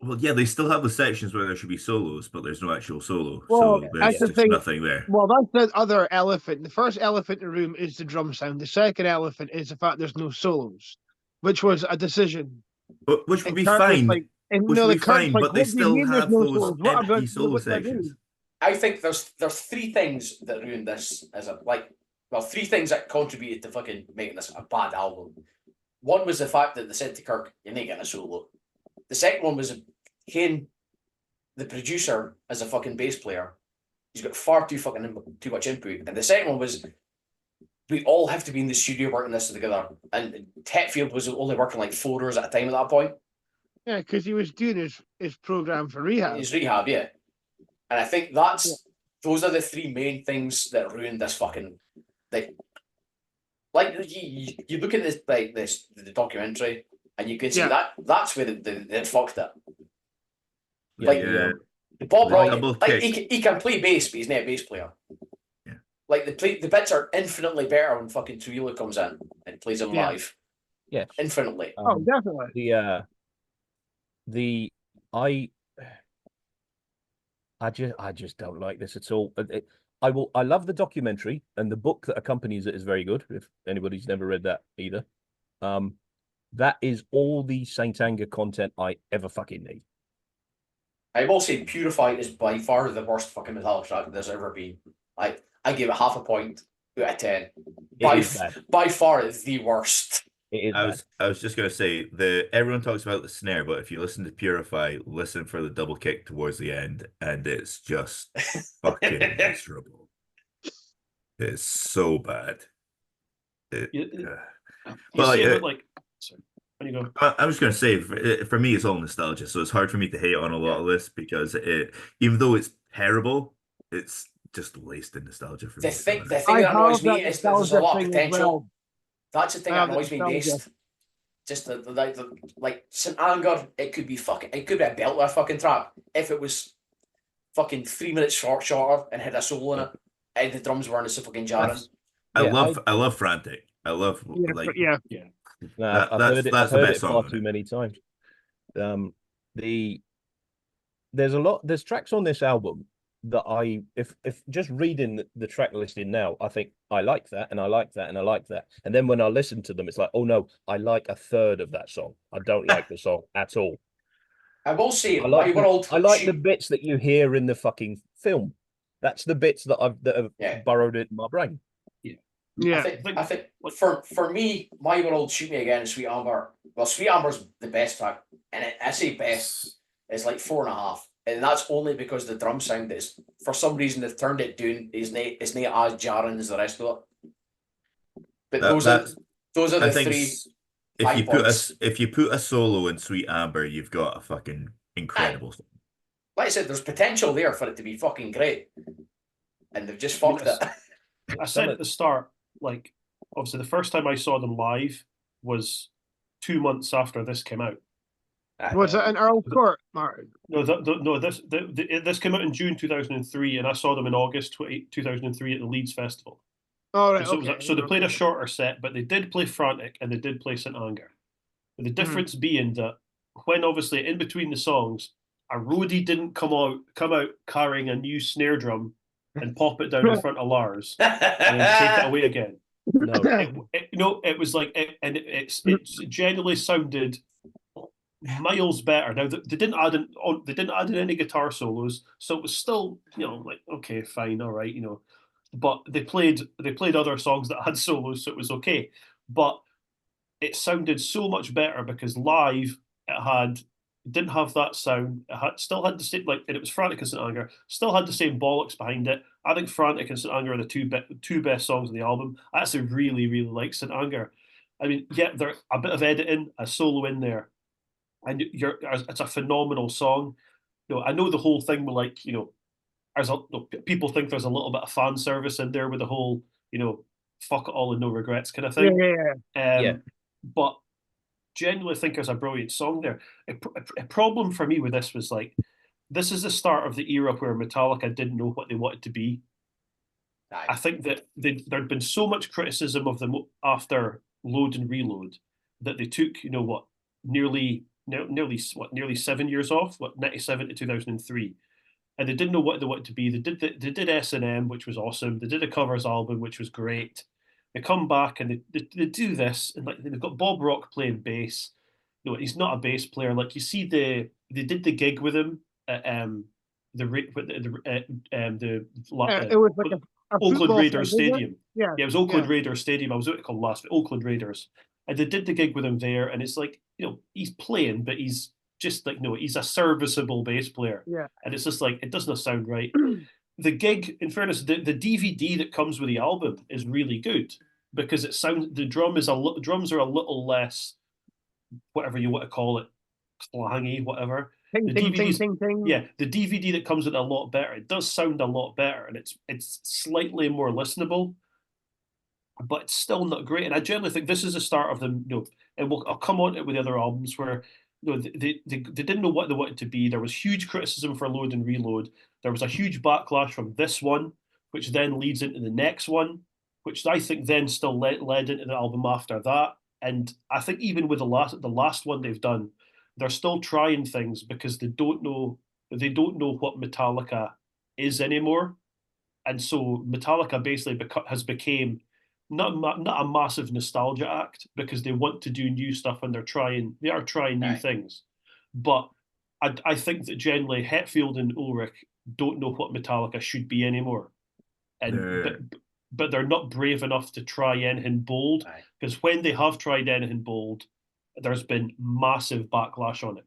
Well, yeah, they still have the sections where there should be solos, but there's no actual solo, well, so there's just nothing there. Well, that's the other elephant. The first elephant in the room is the drum sound. The second elephant is the fact there's no solos, which was a decision. But which would be fine. But they still have those empty solo sections. I think there's 3 things that ruined this as a 3 things that contributed to fucking making this a bad album. One was the fact that they said to Kirk, "You're not getting a solo." The second one was Kane, the producer, as a fucking bass player. He's got far too much input. And the second one was, we all have to be in the studio working this together. And Hetfield was only working like 4 hours at a time at that point. Yeah, because he was doing his program for rehab. His rehab, yeah. And I think those are the 3 main things that ruined this fucking thing. Like you look at this, like the documentary, and you can see that's where they fucked it. Bob Rock, he can play bass, but he's not a bass player. Yeah. Like the bits are infinitely better when fucking Trujillo comes in and plays them live. Yeah, infinitely. Oh, definitely. I just don't like this at all. I love the documentary, and the book that accompanies it is very good. If anybody's never read that either, that is all the Saint Anger content I ever fucking need. I will say Purify is by far the worst fucking Metallica track there's ever been. I gave it 0.5 point out of 10. By far it's the worst. It is. I was just gonna say everyone talks about the snare, but if you listen to Purify, listen for the double kick towards the end, and it's just fucking miserable. It's so bad. I was going to say, for me, it's all nostalgia, so it's hard for me to hate on a lot of this, because even though it's terrible, it's just laced in nostalgia for me. The thing that annoys me is that there's a lot of potential. That's the thing that annoys me most. Just like St. Anger, it could be a belt with a fucking track if it was fucking 3 minutes shorter and had a solo in it, and the drums weren't so fucking jarring. I love Frantic. I love like yeah. No, I've heard it. that's I've the heard best it song far on too it. many times. There's tracks on this album that if just reading the track listing now, I think I like that and I like that and I like that, and then when I listen to them, it's like, oh no, I like a third of that song. I don't like the song at all. I will say, I like the the bits that you hear in the fucking film. That's the bits that have burrowed in my brain. Yeah. I think for me, My World, Shoot Me Again, and Sweet Amber. Well, Sweet Amber's the best track, and I say best. It's like 4.5, and that's only because the drum sound is, for some reason, they've turned it down. It's not as jarring as the rest of it. But those are the three. If you put a solo in Sweet Amber, you've got a fucking incredible song. Like I said, there's potential there for it to be fucking great, and they've just fucked it. I said at the start, like, obviously the first time I saw them live was 2 months after this came out. Was it in Earl Court, Martyn? No, this came out in June 2003, and I saw them in August 2003 at the Leeds Festival. Oh, right, So they played a shorter set, but they did play Frantic and they did play St. Anger. But the difference being that when obviously in between the songs, a roadie didn't come out carrying a new snare drum and pop it down in front of Lars and then take it away again. No, it was like it genuinely sounded miles better. Now they didn't add in any guitar solos, so it was still, like, okay, fine, all right, but they played other songs that had solos, so it was okay. But it sounded so much better because live it didn't have that sound. Still had the same, like, and it was Frantic and St. Anger, still had the same bollocks behind it. I think Frantic and St. Anger are the two best songs on the album. I actually really, really like St. Anger. I mean, yeah, there's a bit of editing, a solo in there, and it's a phenomenal song. I know the whole thing with, like, people think there's a little bit of fan service in there with the whole, fuck it all and no regrets kind of thing. But genuinely think there's a brilliant song there. A problem for me with this was, like, this is the start of the era where Metallica didn't know what they wanted to be. I think that there'd been so much criticism of them after Load and Reload that they took, nearly 7 years off, 97 to 2003. And they didn't know what they wanted to be. They did S&M, which was awesome. They did a covers album, which was great. They come back and they do this, and, like, they've got Bob Rock playing bass. He's not a bass player. Like, you see they did the gig with him at it was like a Oakland Raiders Stadium. Yeah, it was Oakland Raiders Stadium. I was what it called last, Oakland Raiders, and they did the gig with him there. And it's like, he's playing, but he's just like, he's a serviceable bass player. Yeah, and it's just like, it doesn't sound right. The gig, in fairness, the DVD that comes with the album is really good because it sounds, the drums are a little less, whatever you want to call it, clangy, whatever. Ting, The ting, ting, DVD's ting, ting. Yeah, the DVD that comes with it a lot better. It does sound a lot better, and it's slightly more listenable, but it's still not great. And I generally think this is the start of them, and I'll come on to it with the other albums where, they didn't know what they wanted to be. There was huge criticism for Load and Reload. There was a huge backlash from this one, which then leads into the next one, which I think then still led into the album after that. And I think even with the last one they've done, they're still trying things because they don't know what Metallica is anymore. And so Metallica basically has became not a massive nostalgia act because they want to do new stuff and they are trying new things. But I think that generally Hetfield and Ulrich don't know what Metallica should be anymore. But they're not brave enough to try anything bold, because when they have tried anything bold, there's been massive backlash on it.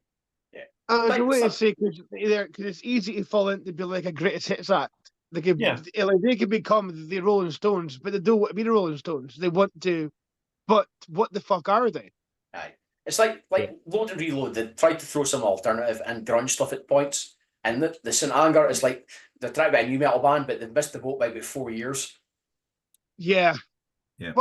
I was going to say, because it's easy to fall into be like a greatest hits act. They could become the Rolling Stones, but they don't want to be the Rolling Stones. They want to, but what the fuck are they? It's like Load and Reload. They tried to throw some alternative and grunge stuff at points, and the St. Anger is like they're trying to be a new metal band, but they've missed the boat by about 4 years. Yeah. They've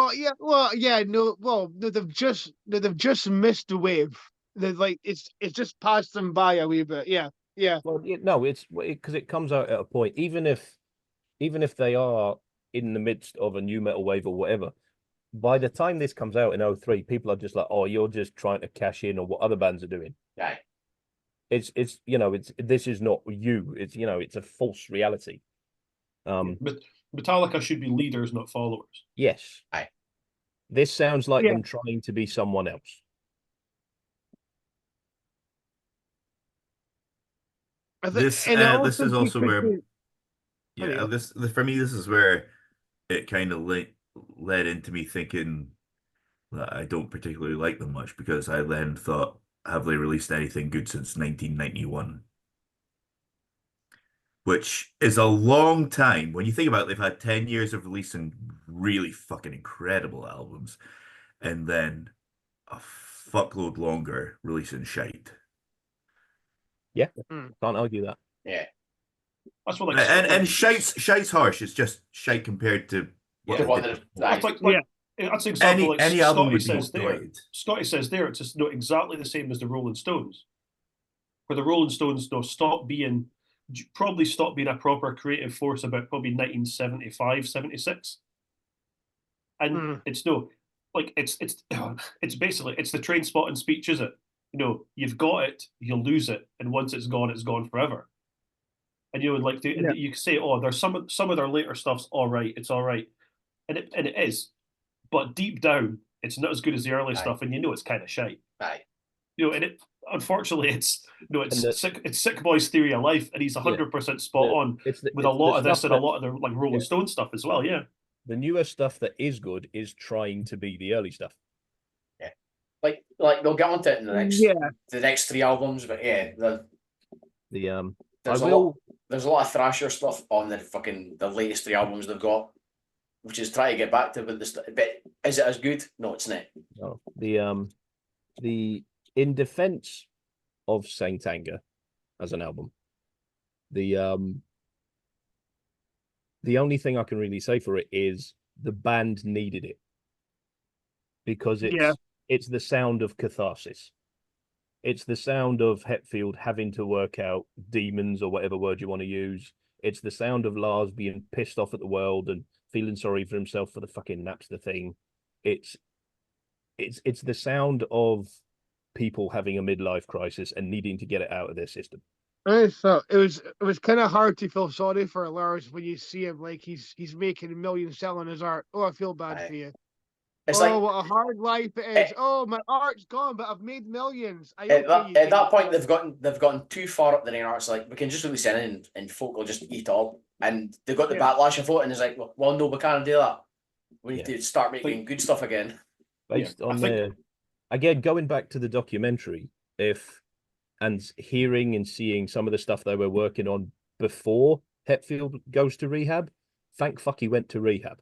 just missed the wave. They're like it's just passed them by a wee bit. Yeah. Yeah. Well, no, it's because it comes out at a point, even if they are in the midst of a new metal wave or whatever, by the time this comes out in 03, people are just like, oh, you're just trying to cash in on what other bands are doing. Aye. It's this is not you. It's it's a false reality. But Metallica should be leaders, not followers. Yes. Aye. This sounds like Yeah. them trying to be someone else. This is also where, yeah, for me, this is where it kind of led into me thinking that I don't particularly like them much, because I then thought, have they released anything good since 1991? Which is a long time. When you think about it, they've had 10 years of releasing really fucking incredible albums, and then a fuckload longer releasing shite. Yeah, can't argue that. Yeah. That's what And shite's harsh. It's just shite compared to what they did before. That's exactly like any album Scotty would be says there. great. Scotty says there, it's just not exactly the same as the Rolling Stones, where the Rolling Stones probably stopped being a proper creative force about probably 1975, 76. And it's basically, it's the train spotting speech, is it? You've got it, you'll lose it, and once it's gone forever. And you can say, oh, there's some of their later stuff's all right, it's all right, and it is, but deep down, it's not as good as the early stuff, and it's kind of shite. Aye. And unfortunately, it's Sick Boy's theory of life, and he's 100% spot on with a lot of this and a lot of the like Rolling Stone stuff as well. Yeah, the newer stuff that is good is trying to be the early stuff. Yeah, like they'll get onto it in the next 3 albums, but there's a lot of Thrasher stuff on the latest 3 albums they've got, which is trying to get back to, but is it as good? No, it's not. No. The in defense of Saint Anger as an album, the only thing I can really say for it is the band needed it, because it's the sound of catharsis. It's the sound of Hetfield having to work out demons, or whatever word you want to use. It's the sound of Lars being pissed off at the world and feeling sorry for himself for the fucking Napster thing. It's the sound of people having a midlife crisis and needing to get it out of their system. I thought it was kind of hard to feel sorry for Lars when you see him like he's making millions selling his art. Oh, I feel bad for you. It's what a hard life it is. My art's gone, but I've made millions. At that point, they've gotten too far up the rain. Arts like, we can just release anything and folk will just eat all. And they've got the backlash of it, and it's like, well, no, we can't do that. We need to start making good stuff again. Based on again, going back to the documentary, and hearing and seeing some of the stuff they were working on before Hetfield goes to rehab, thank fuck he went to rehab.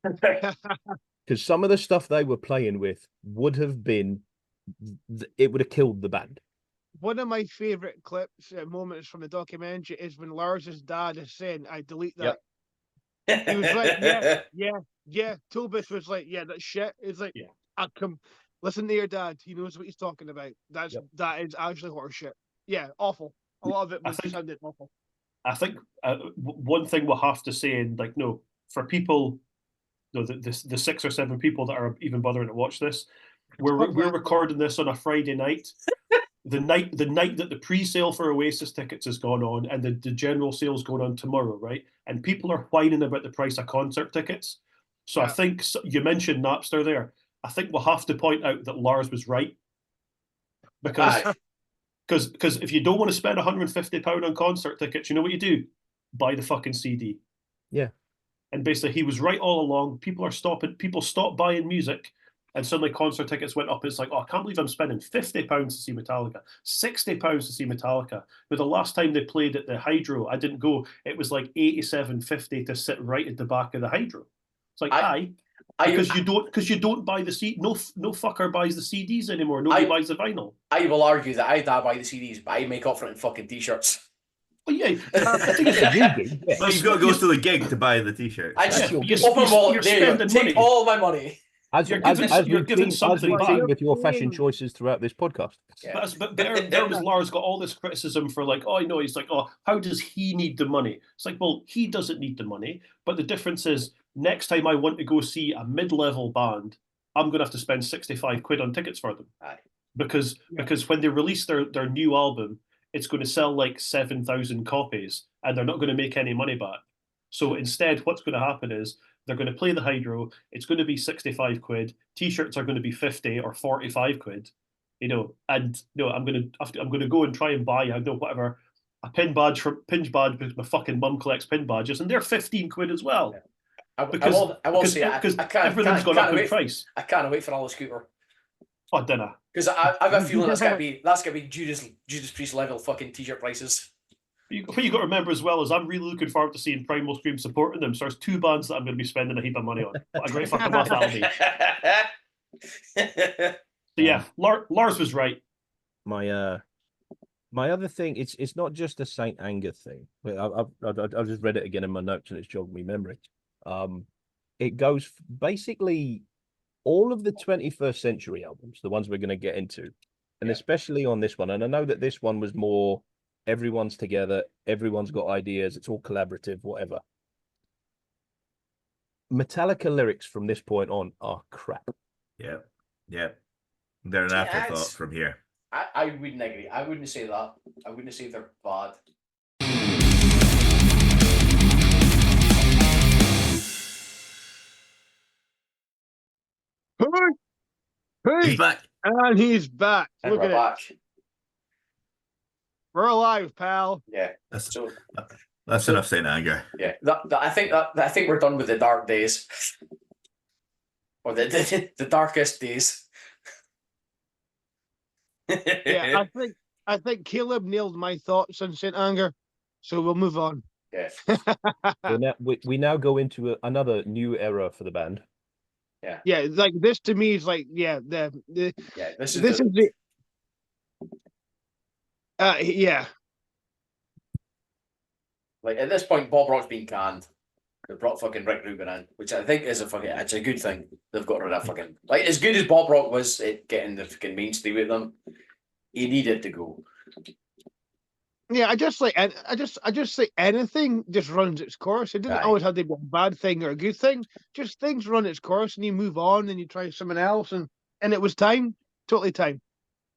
Because some of the stuff they were playing with would have killed the band. One of my favorite clips, moments from the documentary, is when Lars's dad is saying, "I delete that." Yep. He was like, "Yeah." Tobis was like, "Yeah, that's shit." It's like, "I come, listen to your dad. He knows what he's talking about. That is actually horseshit." Yeah, awful. A lot of it sounded awful. I think one thing we'll have to say, and for people, the 6 or 7 people that are even bothering to watch this, we're recording this on a Friday night. The night that the pre-sale for Oasis tickets has gone on, and the general sale's going on tomorrow, right? And people are whining about the price of concert tickets. So I think you mentioned Napster there. I think we'll have to point out that Lars was right, because if you don't want to spend £150 on concert tickets, you know what you do? Buy the fucking CD. Yeah. And basically, he was right all along. People stopped buying music. And suddenly concert tickets went up. It's like, oh, I can't believe I'm spending £50 to see Metallica, £60 to see Metallica. But the last time they played at the Hydro, I didn't go. It was like $87.50 to sit right at the back of the Hydro. It's like, because you don't buy the CD. No fucker buys the CDs anymore. Nobody buys the vinyl. I will argue that I buy the CDs, but I make up for it in fucking t-shirts. Well, yeah, I think it's a gig. Well, you've got to go to the gig to buy the t-shirt. I just open wallet there. Take all my money. As You're as giving- as you're we've giving seen, something we've back. seen with your fashion choices throughout this podcast. Yeah. But there was Lars got all this criticism for like, oh, no, he's like, oh, how does he need the money? It's like, well, he doesn't need the money, but the difference is next time I want to go see a mid-level band, I'm going to have to spend 65 quid on tickets for them. Aye. Because when they release their new album, it's going to sell like 7,000 copies and they're not going to make any money back. So instead, what's going to happen is they're going to play the Hydro. It's going to be 65 quid. T-shirts are going to be 50 or 45 quid. You know, and you know, I'm going to go and try and buy, I don't know, whatever, a pin badge because my fucking mum collects pin badges, and they're 15 quid as well. Yeah. I will say, because I can't, everything's gone up in wait, price. I can't wait for all the scooter. Oh, dinner. Because I've got a feeling that's gonna be Judas Priest level fucking t-shirt prices. What you got to remember as well is I'm really looking forward to seeing Primal Scream supporting them. So there's two bands that I'm going to be spending a heap of money on. What a great fucking laugh that'll be. So yeah, Lars was right. My other thing, it's not just a Saint Anger thing. I've just read it again in my notes and it's jogged me memory. It goes basically all of the 21st century albums, the ones we're going to get into, and especially on this one. And I know that this one was more everyone's together, everyone's got ideas, it's all collaborative, whatever. Metallica lyrics from this point on are crap. Yeah. They're an afterthought from here. I wouldn't agree. I wouldn't say that. I wouldn't say they're bad. Hey, He's back. and he's back. And Look we're at it. back. We're alive, pal. Yeah. That's, So that's enough Saint Anger. yeah, I think we're done with the dark days, or the darkest days. Yeah, I think Caleb nailed my thoughts on Saint Anger, so we'll move on. Yeah. We now go into another new era for the band. Yeah, like this to me is like the Yeah. This is the yeah. Like at this point, Bob Rock's been canned. They brought fucking Rick Rubin in, which I think is it's a good thing. They've got rid of fucking, like, as good as Bob Rock was at getting the fucking mainstream with them, he needed to go. Yeah, I just say anything just runs its course. It doesn't Aye. always have to be a bad thing or a good thing. Just things run its course, and you move on, and you try something else, and it was time, totally time.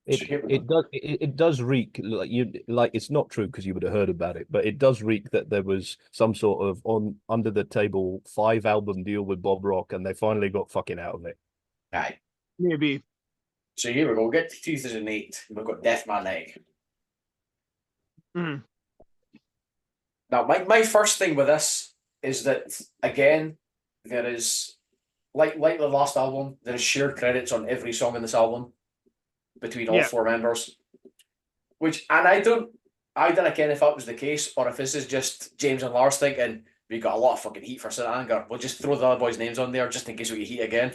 It does reek like it's not true because you would have heard about it, but it does reek that there was some sort of under the table 5-album deal with Bob Rock, and they finally got fucking out of it. Aye. Maybe. So here we go. Get to 2008. We've got Death Man Egg. Mm. Now, my first thing with this is that, again, there is, like the last album, there is shared credits on every song in this album between all four members. And I don't care if that was the case or if this is just James and Lars thinking, we got a lot of fucking heat for Saint Anger. We'll just throw the other boys' names on there just in case we get heat again.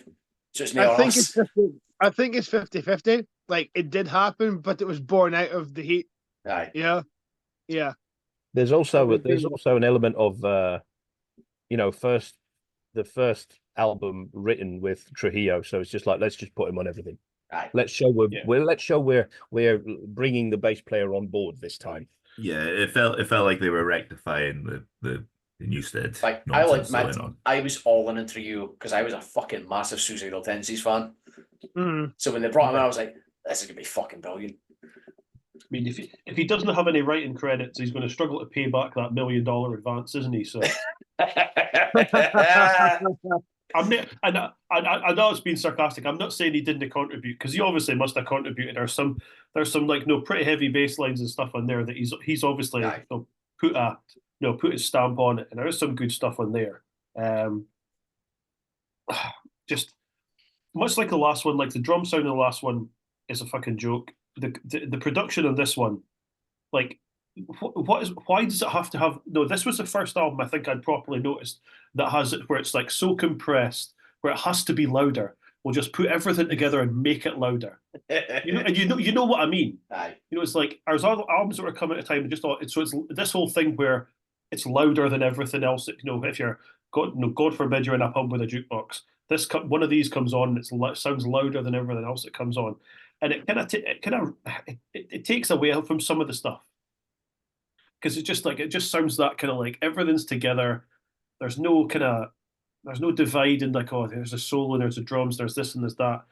So it's I think it's 50-50. Like, it did happen, but it was born out of the heat. Aye. Yeah. There's also an element of the first album written with Trujillo, so it's just like, let's just put him on everything. Aye. Let's show we're bringing the bass player on board this time. Yeah, it felt like they were rectifying the Newstead. Like, I was all in Trio because I was a fucking massive Suicidal Tendencies fan. Mm. So when they brought him in, I was like, this is gonna be fucking brilliant. I mean, if he doesn't have any writing credits, he's going to struggle to pay back that $1 million advance, isn't he? So I know it's been sarcastic. I'm not saying he didn't contribute because he obviously must have contributed. There's some like pretty heavy bass lines and stuff on there that he's obviously put his stamp on it, and there is some good stuff on there. Just much like the last one, like the drum sound in the last one is a fucking joke. The production on this one, like, why does it have to have? No, this was the first album I think I'd properly noticed that has it where it's like so compressed where it has to be louder. We'll just put everything together and make it louder. You know what I mean. Aye. It's like there's albums that were coming at a time and just thought it's this whole thing where it's louder than everything else. If you're God forbid you're in a pub with a jukebox, one of these comes on, and it sounds louder than everything else that comes on, and it it takes away from some of the stuff, because it just sounds that kind of like everything's together. There's no divide in like, oh, there's a solo, there's the drums, there's this and there's that,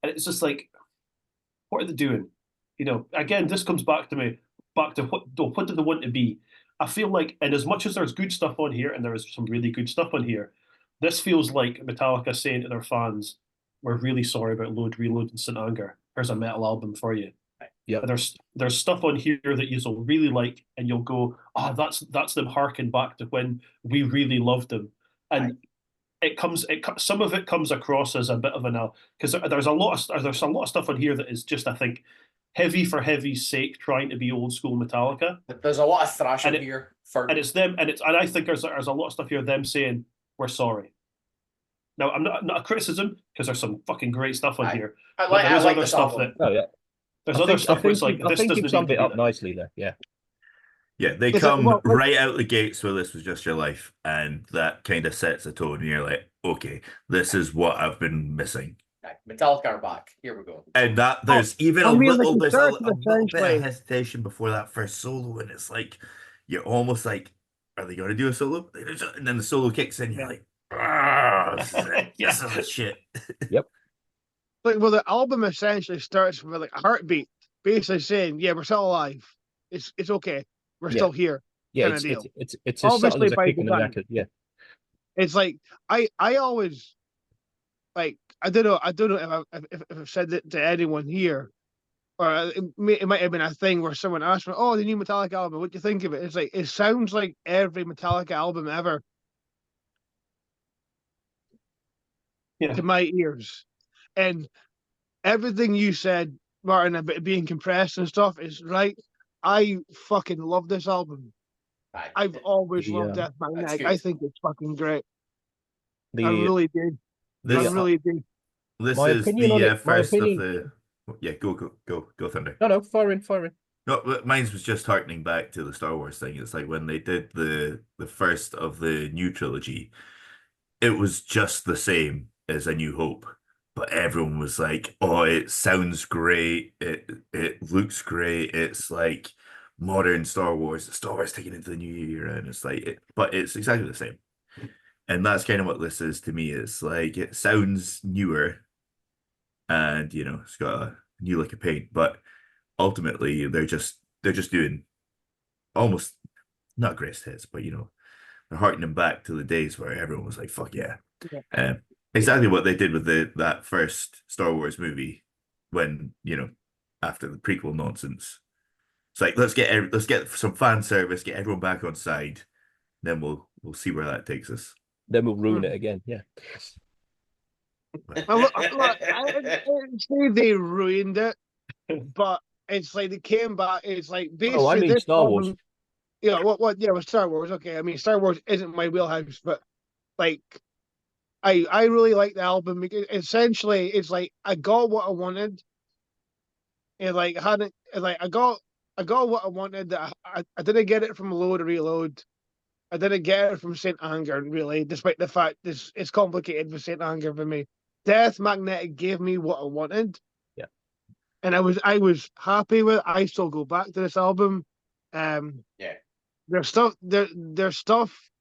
and it's just like, what are they doing? Again, this comes back to what do they want to be? I feel like, and as much as there's good stuff on here, and there is some really good stuff on here, this feels like Metallica saying to their fans, "We're really sorry about Load, Reload, and St. Anger. Here's a metal album for you." Yeah. There's stuff on here that you'll really like, and you'll go, "Oh, that's them harking back to when we really loved them." And some of it comes across as a bit of because there's a lot of stuff on here that is just, I think, heavy for heavy's sake, trying to be old school Metallica. There's a lot of thrash in here, and it's them, and I think there's a lot of stuff here them saying, "We're sorry." Now, I'm not a criticism, because there's some fucking great stuff on here. I like other stuff album. There's other stuff where it's like, this doesn't you summed need it to up be nicely there. Yeah. Yeah, they come right out the gates with This Was Just Your Life, and that kind of sets a tone, and you're like, okay, this is what I've been missing. Metallica are back. Here we go. And that there's even a little bit of like, hesitation before that first solo, and it's like, you're almost like, are they going to do a solo? And then the solo kicks in, you're like, this is shit. Yep. Like, well, the album essentially starts with like a heartbeat, basically saying, "Yeah, we're still alive. It's okay. We're still here." Yeah, it's as subtle as a kick in the neck. Yeah. It's like I always like I don't know if I've said it to anyone here, or it might have been a thing where someone asked me, "Oh, the new Metallica album, what do you think of it?" It's like, it sounds like every Metallica album ever to my ears. And everything you said, Martyn, about it being compressed and stuff is right. I fucking love this album. I've always loved Death Magnetic. I think it's fucking great. I really do. I really do. This is the first of the... Yeah, go Thunder. No, fire in. No, mine was just harkening back to the Star Wars thing. It's like when they did the first of the new trilogy, it was just the same as A New Hope, but everyone was like, "Oh, it sounds great. It looks great. It's like modern Star Wars taken into the new era," and it's like, but it's exactly the same. And that's kind of what this is to me. It's like, it sounds newer, and it's got a new lick of paint, but ultimately they're just doing almost not greatest hits, but they're harkening back to the days where everyone was like, "Fuck yeah." Exactly what they did with that first Star Wars movie, when after the prequel nonsense. It's like, let's get some fan service, get everyone back on side, then we'll see where that takes us. Then we'll ruin it again. Yeah. I say they ruined it, but it's like they came back. It's like basically. Oh, I mean Star Wars. Yeah, what? Yeah, with Star Wars. Okay, I mean Star Wars isn't my wheelhouse, but like, I really like the album because essentially it's like I got what I wanted. And like I got what I wanted. That I didn't get it from Load or Reload. I didn't get it from St. Anger, really, despite the fact it's complicated with St. Anger for me. Death Magnetic gave me what I wanted. Yeah. And I was happy with it. I still go back to this album. Yeah. There's stuff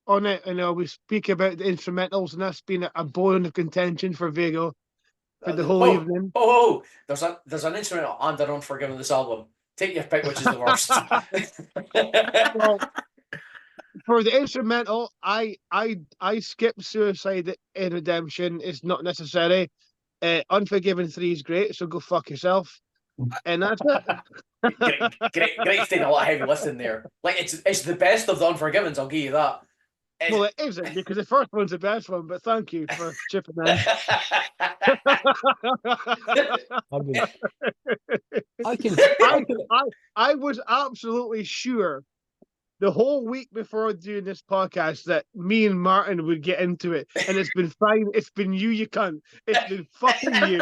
on it, we speak about the instrumentals and that's been a bone of contention for Vigo for the whole evening. There's an instrumental and an Unforgiven this album. Take your pick, which is the worst. Well, for the instrumental, I skip Suicide in Redemption. It's not necessary. Unforgiven 3 is great, so go fuck yourself. And that's it. Great taking a lot of heavy lifting there. Like, it's the best of the Unforgivens, I'll give you that. Well, it isn't, because the first one's the best one, but thank you for chipping in. I was absolutely sure the whole week before doing this podcast that me and Martyn would get into it, and it's been fine. It's been you cunt. It's been fucking you.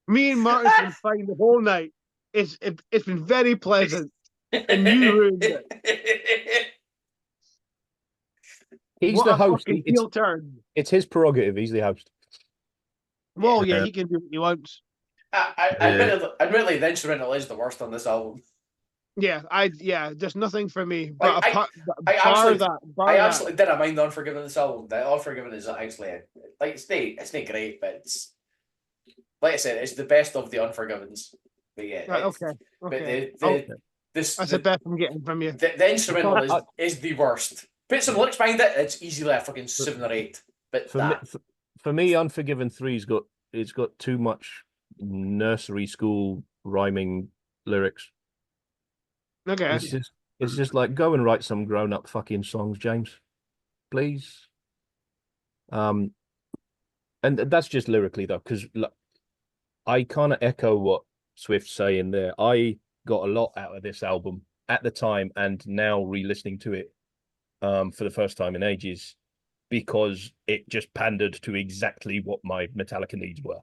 Me and Martyn's been fine the whole night. It's been very pleasant, and you ruined it. He's What the a host. fucking It's heel turn. his prerogative. He's the host. Well, yeah, Yeah. he can do what he wants. Admittedly, the instrumental is the worst on this album. Yeah, there's nothing for me. Like, But apart, I actually bar that. didn't mind the Unforgiven this album. The Unforgiven is actually like it's not great, but it's like I said, it's the best of the Unforgivens. But yeah, Right, it's- okay. But Okay. this That's the best I'm getting from you. the instrumental I- is the worst. Put some lyrics behind it, it's easily a fucking 7 or 8. But For me, Unforgiven 3's got too much nursery school rhyming lyrics. Okay. It's just like, go and write some grown up fucking songs, James, please. And that's just lyrically though, because I kind of echo what Swift's saying there. I got a lot out of this album at the time, and now re-listening to it for the first time in ages, because it just pandered to exactly what my Metallica needs were.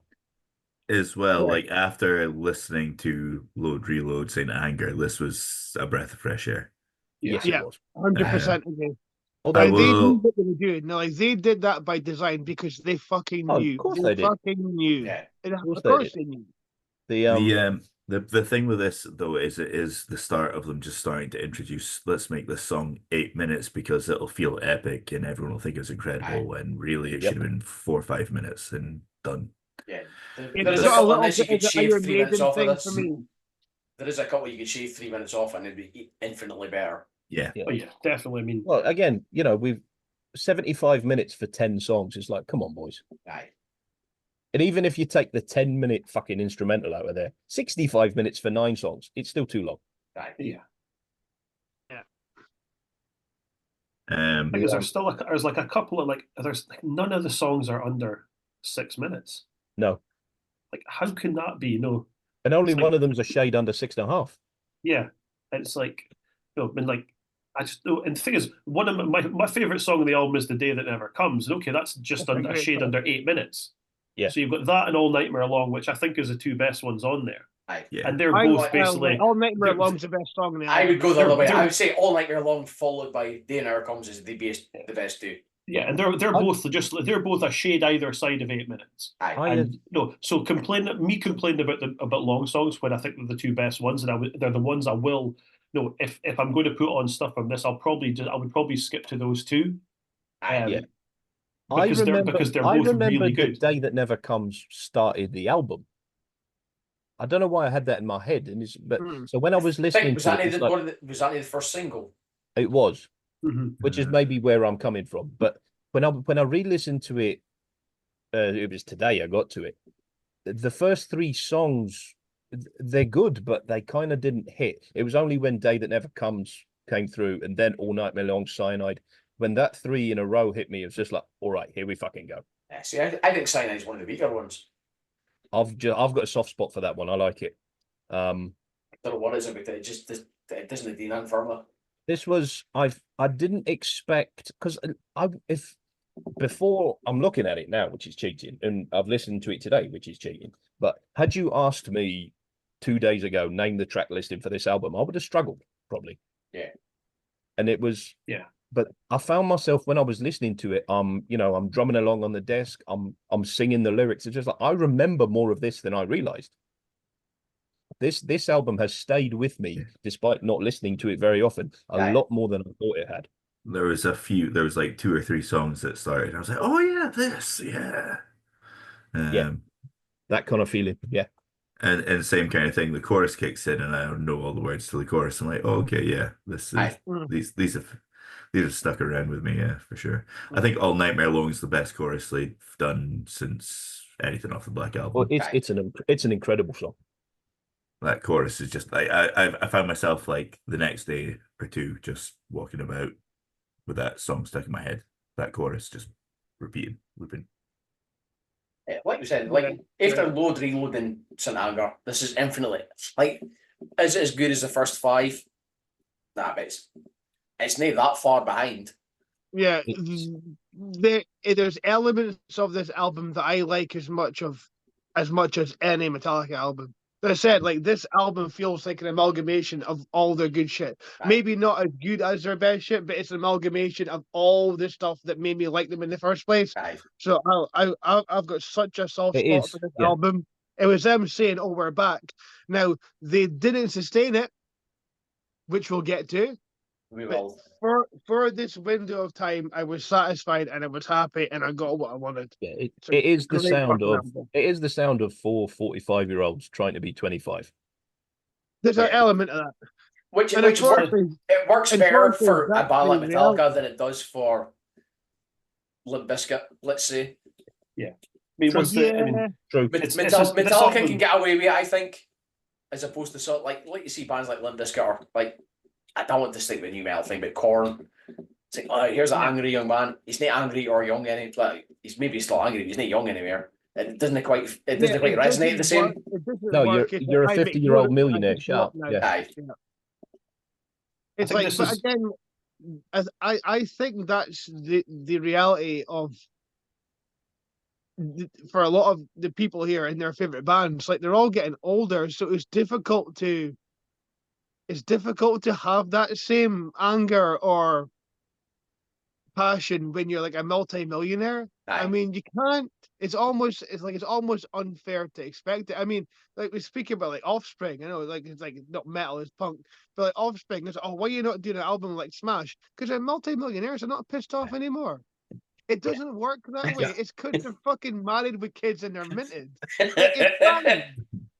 As well, like after listening to Load Reload Saint Anger, this was a breath of fresh air. Yes, Yeah. it was. 100% agree. Although I And they knew will. what they were doing. No, like they did that by design because they fucking Oh, of knew. course they did. fucking knew. Yeah. And course of they course did. they knew. The thing with this though is it is the start of them just starting to introduce, let's make this song 8 minutes because it'll feel epic and everyone will think it's incredible, and really it Yep. should have been 4 or 5 minutes and done. yeah, It's there is a got a couple little of this you bit could of the shave Iron 3 minutes Maiden off of thing this. for me. There is a couple you could shave 3 minutes off and it'd be infinitely better. Yeah. But yeah, definitely. I mean, Well, again, we've 75 minutes for 10 songs. It's like, come on, boys. Aye. And even if you take the 10-minute fucking instrumental out of there, 65 minutes for 9 songs, it's still too long. Aye. yeah. Um Because there's like a couple of there's none of the songs are under 6 minutes. No. Like, how can that be? No. And only It's like- one of them's a shade under 6.5. Yeah. It's like, and like, I just know. And the thing is, one of my favorite song on the album is "The Day That Never Comes." And okay, that's just That's a under a great shade song. under 8 minutes. Yeah. So you've got that and "All Nightmare Long," which I think is the two best ones on there. Aye. yeah. And they're I both like, basically. All Nightmare they're- Long's the best song in the I album. would go the other way. They're- I would say "All Nightmare Long" followed by "Day Never Comes" is the best two. Yeah, and they're both a shade either side of 8 minutes. Aye. And no, so complaining about long songs when I think they're the two best ones, and they're the ones I will. No, if I'm going to put on stuff from this, I would probably skip to those two. Yeah. Because they're both really The good. Day That Never Comes started the album. I don't know why I had that in my head, so when I was listening was to that it, it's like, was that the first single? it was, Mhm. which is maybe where I'm coming from. But when I re-listened to it, it was today I got to it. The first 3 songs, they're good, but they kind of didn't hit. It was only when Day That Never Comes came through, and then All Nightmare Long, Cyanide. When that 3 in a row hit me, it was just like, all right, here we fucking go. Yeah, see, I think Cyanide is one of the weaker ones. I've got a soft spot for that one. I like it. I don't know what it is about it. It doesn't do nothing for me. This was I didn't expect, because if before I'm looking at it now, which is cheating, and I've listened to it today, which is cheating. But had you asked me 2 days ago, name the track listing for this album, I would have struggled probably. Yeah. And it was But I found myself when I was listening to it, I'm drumming along on the desk, I'm singing the lyrics. It's just like I remember more of this than I realized. This album has stayed with me despite not listening to it very often, a lot more than I thought it had. There was like 2 or 3 songs that started, and I was like, oh yeah, this, yeah. That kind of feeling, yeah. And same kind of thing. The chorus kicks in, and I don't know all the words to the chorus. I'm like, oh, okay, yeah, this is these have stuck around with me, yeah, for sure. I think All Nightmare Long is the best chorus they've done since anything off the Black Album. Well, it's an incredible song. That chorus is just like I found myself like the next day or two just walking about with that song stuck in my head. That chorus just looping. Like you said, like after Load, Reload, and St. Anger, this is infinitely like, is it as good as the first 5? Nah, but it's not that far behind. Yeah, there's elements of this album that I like as much as any Metallica album. That said, like this album feels like an amalgamation of all their good shit. Aye. Maybe not as good as their best shit, but it's an amalgamation of all the stuff that made me like them in the first place. Aye. So I've got such a soft It spot is, for this yeah. album. It was them saying, "Oh, we're back." Now they didn't sustain it, which we'll get to. We But will. for this window of time, I was satisfied and I was happy and I got what I wanted. Yeah, It's a it is the great sound fucking of album. it is the sound of 45-year-olds trying to be 25. There's an Yeah. element of that. Which And works, unfortunately, it works better unfortunately, for a that's band like the Metallica reality. than it does for Limp Bizkit, let's say. I mean, what's the? I mean, True. Metallica album- can get away with it, I think, as opposed to sort like you see bands like Limp Bizkit or like, I don't want to stick with the new metal thing, but Korn. It's like, oh, here's an angry young man. He's not angry or young anymore. Like, he's maybe still angry, but he's not young anywhere. It doesn't quite resonate the same. No, you're a 50-year-old millionaire. Sharp. Yeah. Aye. It's I think like, this but is- again, I think that's the reality of for a lot of the people here in their favorite bands. Like they're all getting older, so it's difficult to have that same anger or passion when you're like a multi-millionaire. Aye. I mean, you can't. It's almost unfair to expect it. I mean, like we speak about like Offspring. I know, like it's like not metal, it's punk, but like Offspring is, oh, why are you not doing an album like Smash? Because they're multi-millionaires. They're not pissed off anymore. It doesn't work that way. Yeah. It's because they're fucking married with kids and they're minted. Like, it's fine.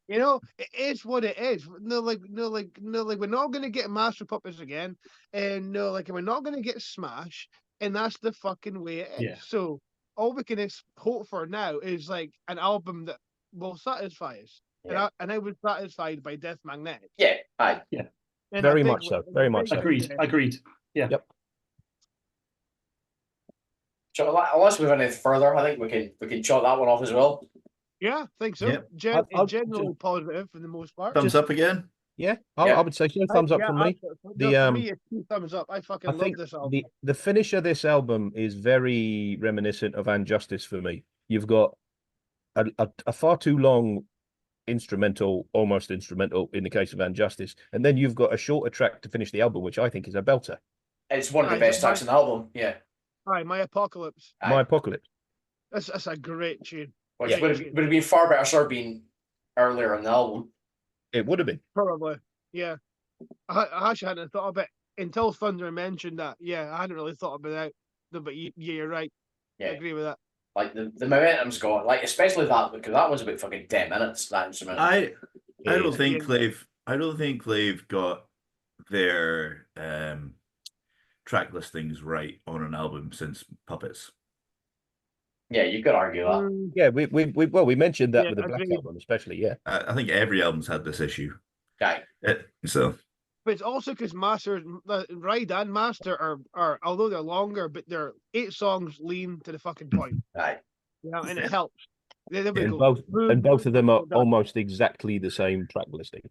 You know, it is what it is. No, we're not gonna get Master Puppets again, and no, like we're not gonna get Smash, and that's the fucking way it is. Yeah. So all we can hope for now is like an album that will satisfy us. Yeah. And I was satisfied by Death Magnetic. Yeah, aye. And Very I think much so, very much so. Agreed. Yeah. Yep. So unless we have any further, I think we can chalk that one off as well. Yeah, I think so. Yep. I'll Generally positive for the most part. Thumbs up again. Yeah, Yeah. I would say so. Thumbs up Yeah, from me. absolutely. The, For me, it's 2 thumbs up. I fucking I love think this album. the finish of this album is very reminiscent of Injustice for me. You've got a far too long instrumental, almost instrumental in the case of Injustice, and then you've got a shorter track to finish the album, which I think is a belter. It's one of the Aye, best but tracks in the album. Yeah. Hi, My Apocalypse. Aye. My Apocalypse. That's a great tune. Which Yeah. would have been far better served being earlier in the album. It would have been. Probably. Yeah. I actually hadn't thought about it until Thunder mentioned that. Yeah, I hadn't really thought about that. No, but you're right. I Yeah. agree with that. Like the momentum's got, like especially that, because that was about fucking 10 minutes, that instrument. I don't It think is. Clave got their track listings right on an album since Puppets. Yeah, you could argue that. Mm, Yeah, we mentioned that Yeah, with the Black agreed. Album, especially. Yeah. I think every album's had this issue. Aye. So But it's also because Ride and Master are although they're longer, but they're 8 songs lean to the fucking point. Aye. You know, and it helps. There we And go. both of them are Done. almost exactly the same track listing.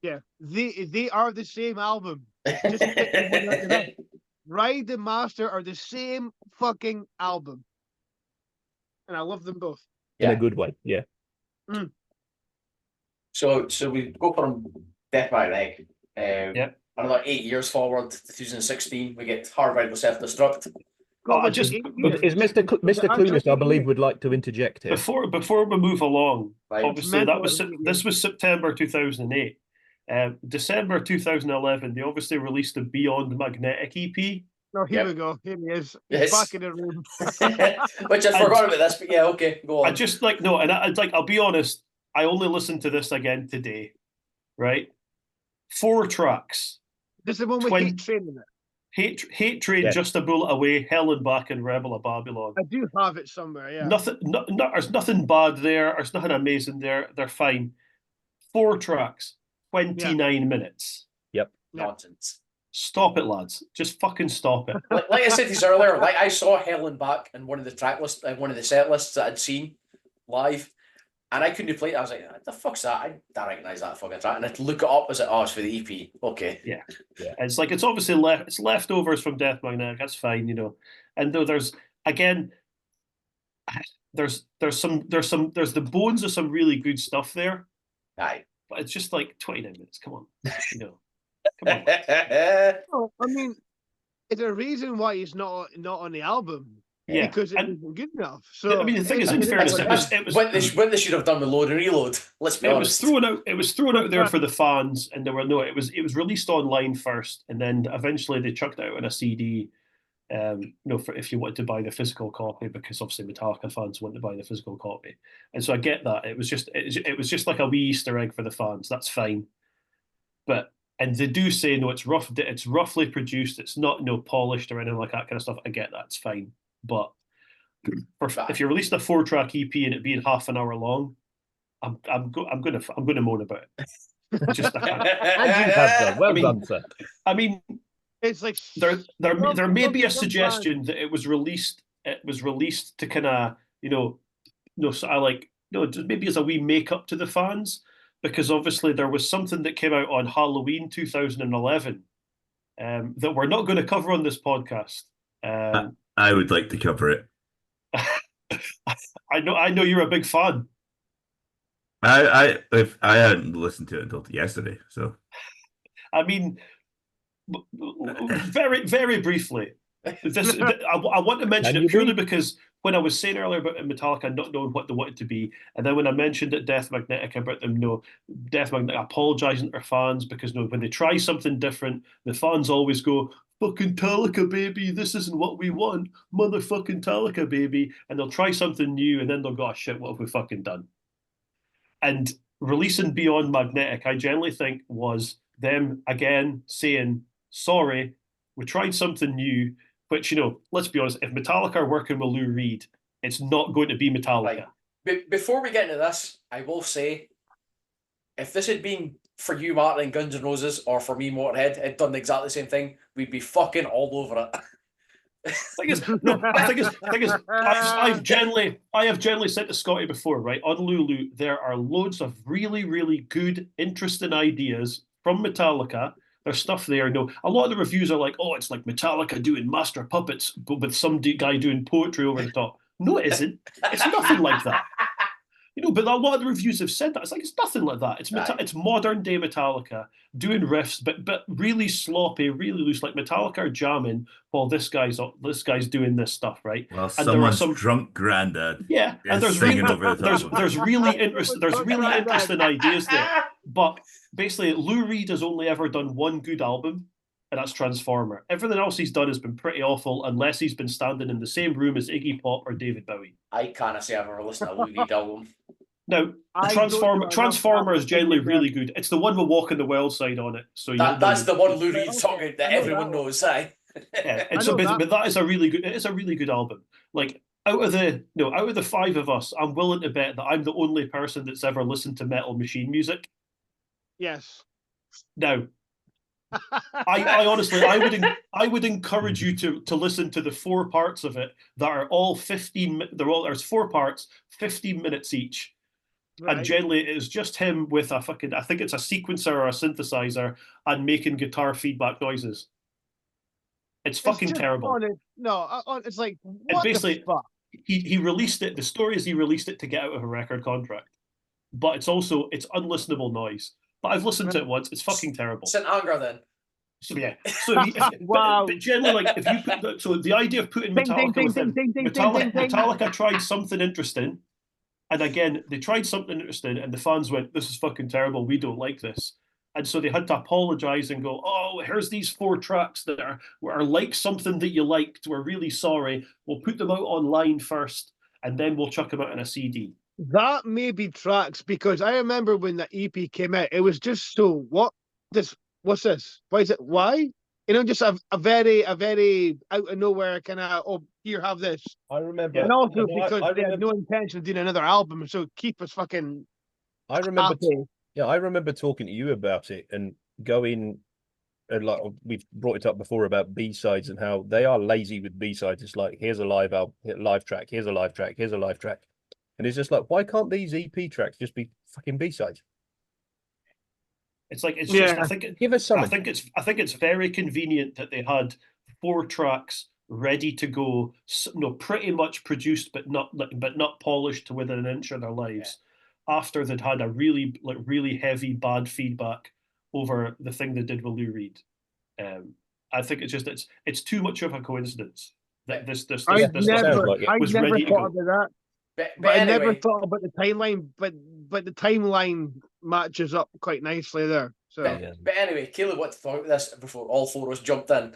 Yeah, they are the same album. Just pick the one out of that. Ride and Master are the same fucking album, and I love them both. In Yeah. a good way. Yeah. So we go from Death by Egg. Yep. Another 8 years forward to 2016, we get Hard Ride with Self-Destruct. I was just- it 8 But years? is Mr. Was it Clunas, I actually believe, 8 years? would like to interject here. Before we move along, Right. obviously Mental that was at the this was September 2008. December 2011, they obviously released the Beyond Magnetic EP. No, here Yep. we go. Here he is. Yes. He's back in the room. Which I forgot about this, but yeah, okay, go I on. just like no, and I'll be honest, I only listened to this again today, right? 4 tracks: This is the one with Twin- Hate Train in it. Hate Train, Yeah. Just a Bullet Away, Hell and Back, and Rebel of Babylon. I do have it somewhere. Yeah. There's nothing bad there. There's nothing amazing there. They're fine. 4 tracks, 29 minutes. Nonsense. Stop it, lads. Just fucking stop it. Like I said to you earlier, like I saw Hell and Back in one of the track lists, one of the set lists that I'd seen live, and I couldn't play it. I was like, "What the fuck's that? I don't recognize that fucking track." And I'd look it up. As oh, it's for the EP. Okay. It's like it's obviously it's leftovers from Death Magnetic. That's fine, you know. And though there's again, there's the bones of some really good stuff there, Aye. But it's just like 29 minutes. Come on, you know, come on. Well, I mean, it's a reason why it's not on the album. Yeah, Because it and wasn't good enough. So I mean, the thing is, in it fairness, what it was when they should have done with load and reload. Let's be it honest. was thrown out. It was thrown out there for the fans, and there were no. It was released online first, and then eventually they chucked it out on a CD. You know, for if you wanted to buy the physical copy, because obviously Metallica fans want to buy the physical copy, and so I get that. It was just like a wee Easter egg for the fans. That's fine, but and they do say no, it's rough. It's roughly produced. It's not polished or anything like that kind of stuff. I get that. It's fine, but if you're releasing a 4-track EP and it being half an hour long, I'm gonna moan about it. Just And you have done. Well done, sir. I mean, it's like there may be a suggestion that it was released to kind of so I like maybe as a wee make up to the fans, because obviously there was something that came out on Halloween 2011 that we're not going to cover on this podcast. I would like to cover it. I know you're a big fan. I hadn't listened to it until yesterday, so I mean, very very briefly, I want to mention it purely because when I was saying earlier about Metallica not knowing what they wanted to be, and then when I mentioned at Death Magnetic about them, Death Magnetic apologizing to their fans because when they try something different, the fans always go, "Fucking Metallica, baby, this isn't what we want, motherfucking Metallica, baby," and they'll try something new, and then they'll go, "Oh shit, what have we fucking done?" And releasing Beyond Magnetic, I generally think was them again saying, "Sorry, we tried something new." Which, let's be honest, if Metallica are working with Lou Reed, it's not going to be Metallica. Right. Before we get into this, I will say, if this had been for you, Martyn, Guns N' Roses, or for me, Motorhead, had done exactly the same thing, we'd be fucking all over it. I have generally said to Scotty before, right, on Lulu, there are loads of really, really good, interesting ideas from Metallica. There's stuff there. A lot of the reviews are like, "Oh, it's like Metallica doing Master Puppets, but with some guy doing poetry over the top." No, it isn't. It's nothing like that. But a lot of the reviews have said that. It's like, it's nothing like that. It's modern day Metallica doing riffs, but really sloppy, really loose. Like Metallica are jamming while this guy's doing this stuff, right? Well, and someone's drunk granddad. Yeah, and there's singing really, over the top. there's really interesting ideas there. But basically, Lou Reed has only ever done one good album, and that's Transformer. Everything else he's done has been pretty awful, unless he's been standing in the same room as Iggy Pop or David Bowie. I can't say I've ever listened to a Lou Reed album. Now, Transformer is generally really good. It's the one with Walk in the Wild Side on it. So that's the one Lou Reed song that everyone knows, aye. Yeah, but that is a really good. It is a really good album. Like out of the five of us, I'm willing to bet that I'm the only person that's ever listened to Metal Machine music. Yes. Now, I honestly, I would encourage you to listen to the 4 parts of it that are all 15. There's 4 parts, 15 minutes each. Right. And generally, it is just him with I think it's a sequencer or a synthesizer and making guitar feedback noises. It's fucking terrible. It's like, what basically, the fuck? He released it. The story is he released it to get out of a record contract, but it's unlistenable noise. But I've listened to it once. It's fucking terrible. It's an anger then. So yeah. So wow. But generally, like if you put the idea of putting Metallica within Metallica tried something interesting. And again, they tried something interesting, and the fans went, "This is fucking terrible. We don't like this." And so they had to apologize and go, "Oh, here's these 4 tracks that are like something that you liked. We're really sorry. We'll put them out online first, and then we'll chuck them out on a CD." That may be tracks, because I remember when the EP came out, it was just so, what's this? Why is it? Why? Just a very out of nowhere kind of, "Oh, here, have this." I remember. And also because they had no intention of doing another album, so keep us fucking. I remember talking to you about it and going, and like we've brought it up before about B-sides and how they are lazy with B-sides. It's like, here's a live track, here's a live track, here's a live track, and it's just like, why can't these EP tracks just be fucking B-sides? It's like just give us something. I think it's very convenient that they had 4 tracks ready to go, pretty much produced but not polished to within an inch of their lives. after they'd had a really heavy bad feedback over the thing they did with Lou Reed. I think it's too much of a coincidence that this I've record was never ready to thought go. about that. But I never anyway, thought about the timeline, but the timeline matches up quite nicely there. So but anyway, Caleb, what to talk about this before all four of us jumped in?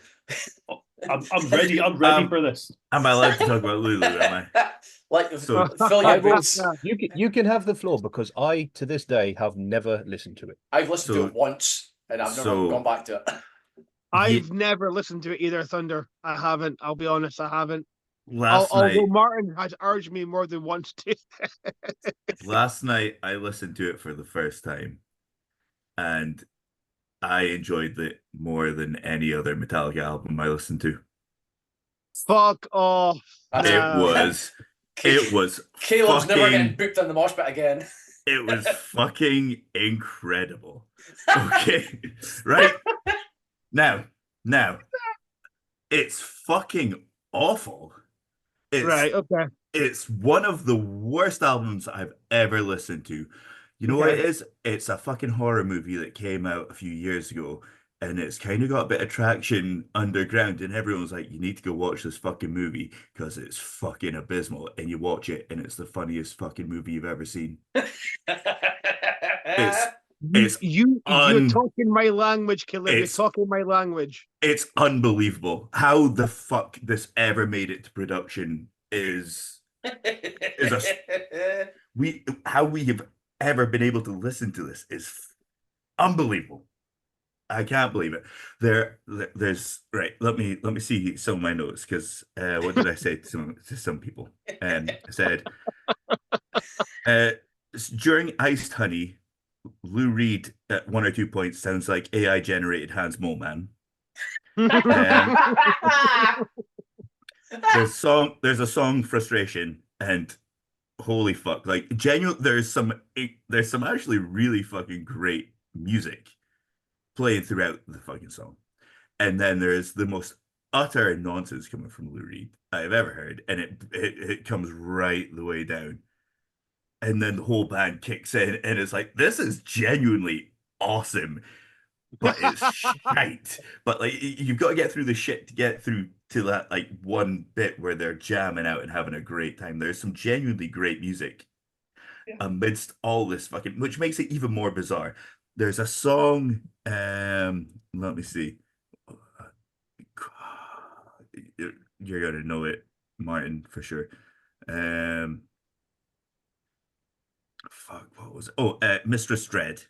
I'm ready. I'm ready for this. Am I allowed to talk about Lulu? Am I? Like, So- fill your boots. You can have the floor because I, to this day, have never listened to it. I've listened to So- it once, and I've never so- gone back to it. I've never listened to it either, Thunder. I haven't. I'll be honest, I haven't. Last Although night, Martyn has urged me more than once to. last night I listened to it for the first time, and I enjoyed it more than any other Metallica album I listened to. Fuck off. That's- It was Caleb's never fucking- getting booked on the mosh pit again. It was fucking incredible. Okay, right now, it's fucking awful. Right, okay. It's one of the worst albums I've ever listened to. You know what it is? It's a fucking horror movie that came out a few years ago, and it's kind of got a bit of traction underground, and everyone's like, you need to go watch this fucking movie because it's fucking abysmal. And you watch it, and it's the funniest fucking movie you've ever seen. It's You're talking my language, Caleb. You're it's- talking my language. It's unbelievable. How the fuck this ever made it to production is how we have ever been able to listen to this is unbelievable. I can't believe it. There's right. Let me see some of my notes because what did I say to some people? I said during Iced Honey, Lou Reed at 1 or 2 points sounds like AI generated Hans Mole Man. There's a song Frustration, and holy fuck, like genuine. There's some actually really fucking great music playing throughout the fucking song, and then there's the most utter nonsense coming from Lou Reed I've ever heard, and it comes right the way down, and then the whole band kicks in, and it's like, this is genuinely awesome, but it's shite. But like, you've got to get through the shit to get through to that like one bit where they're jamming out and having a great time. There's some genuinely great music amidst all this fucking, which makes it even more bizarre. There's a song, let me see. You're gonna know it, Martyn, for sure. Fuck, what was it? Oh, Mistress Dread,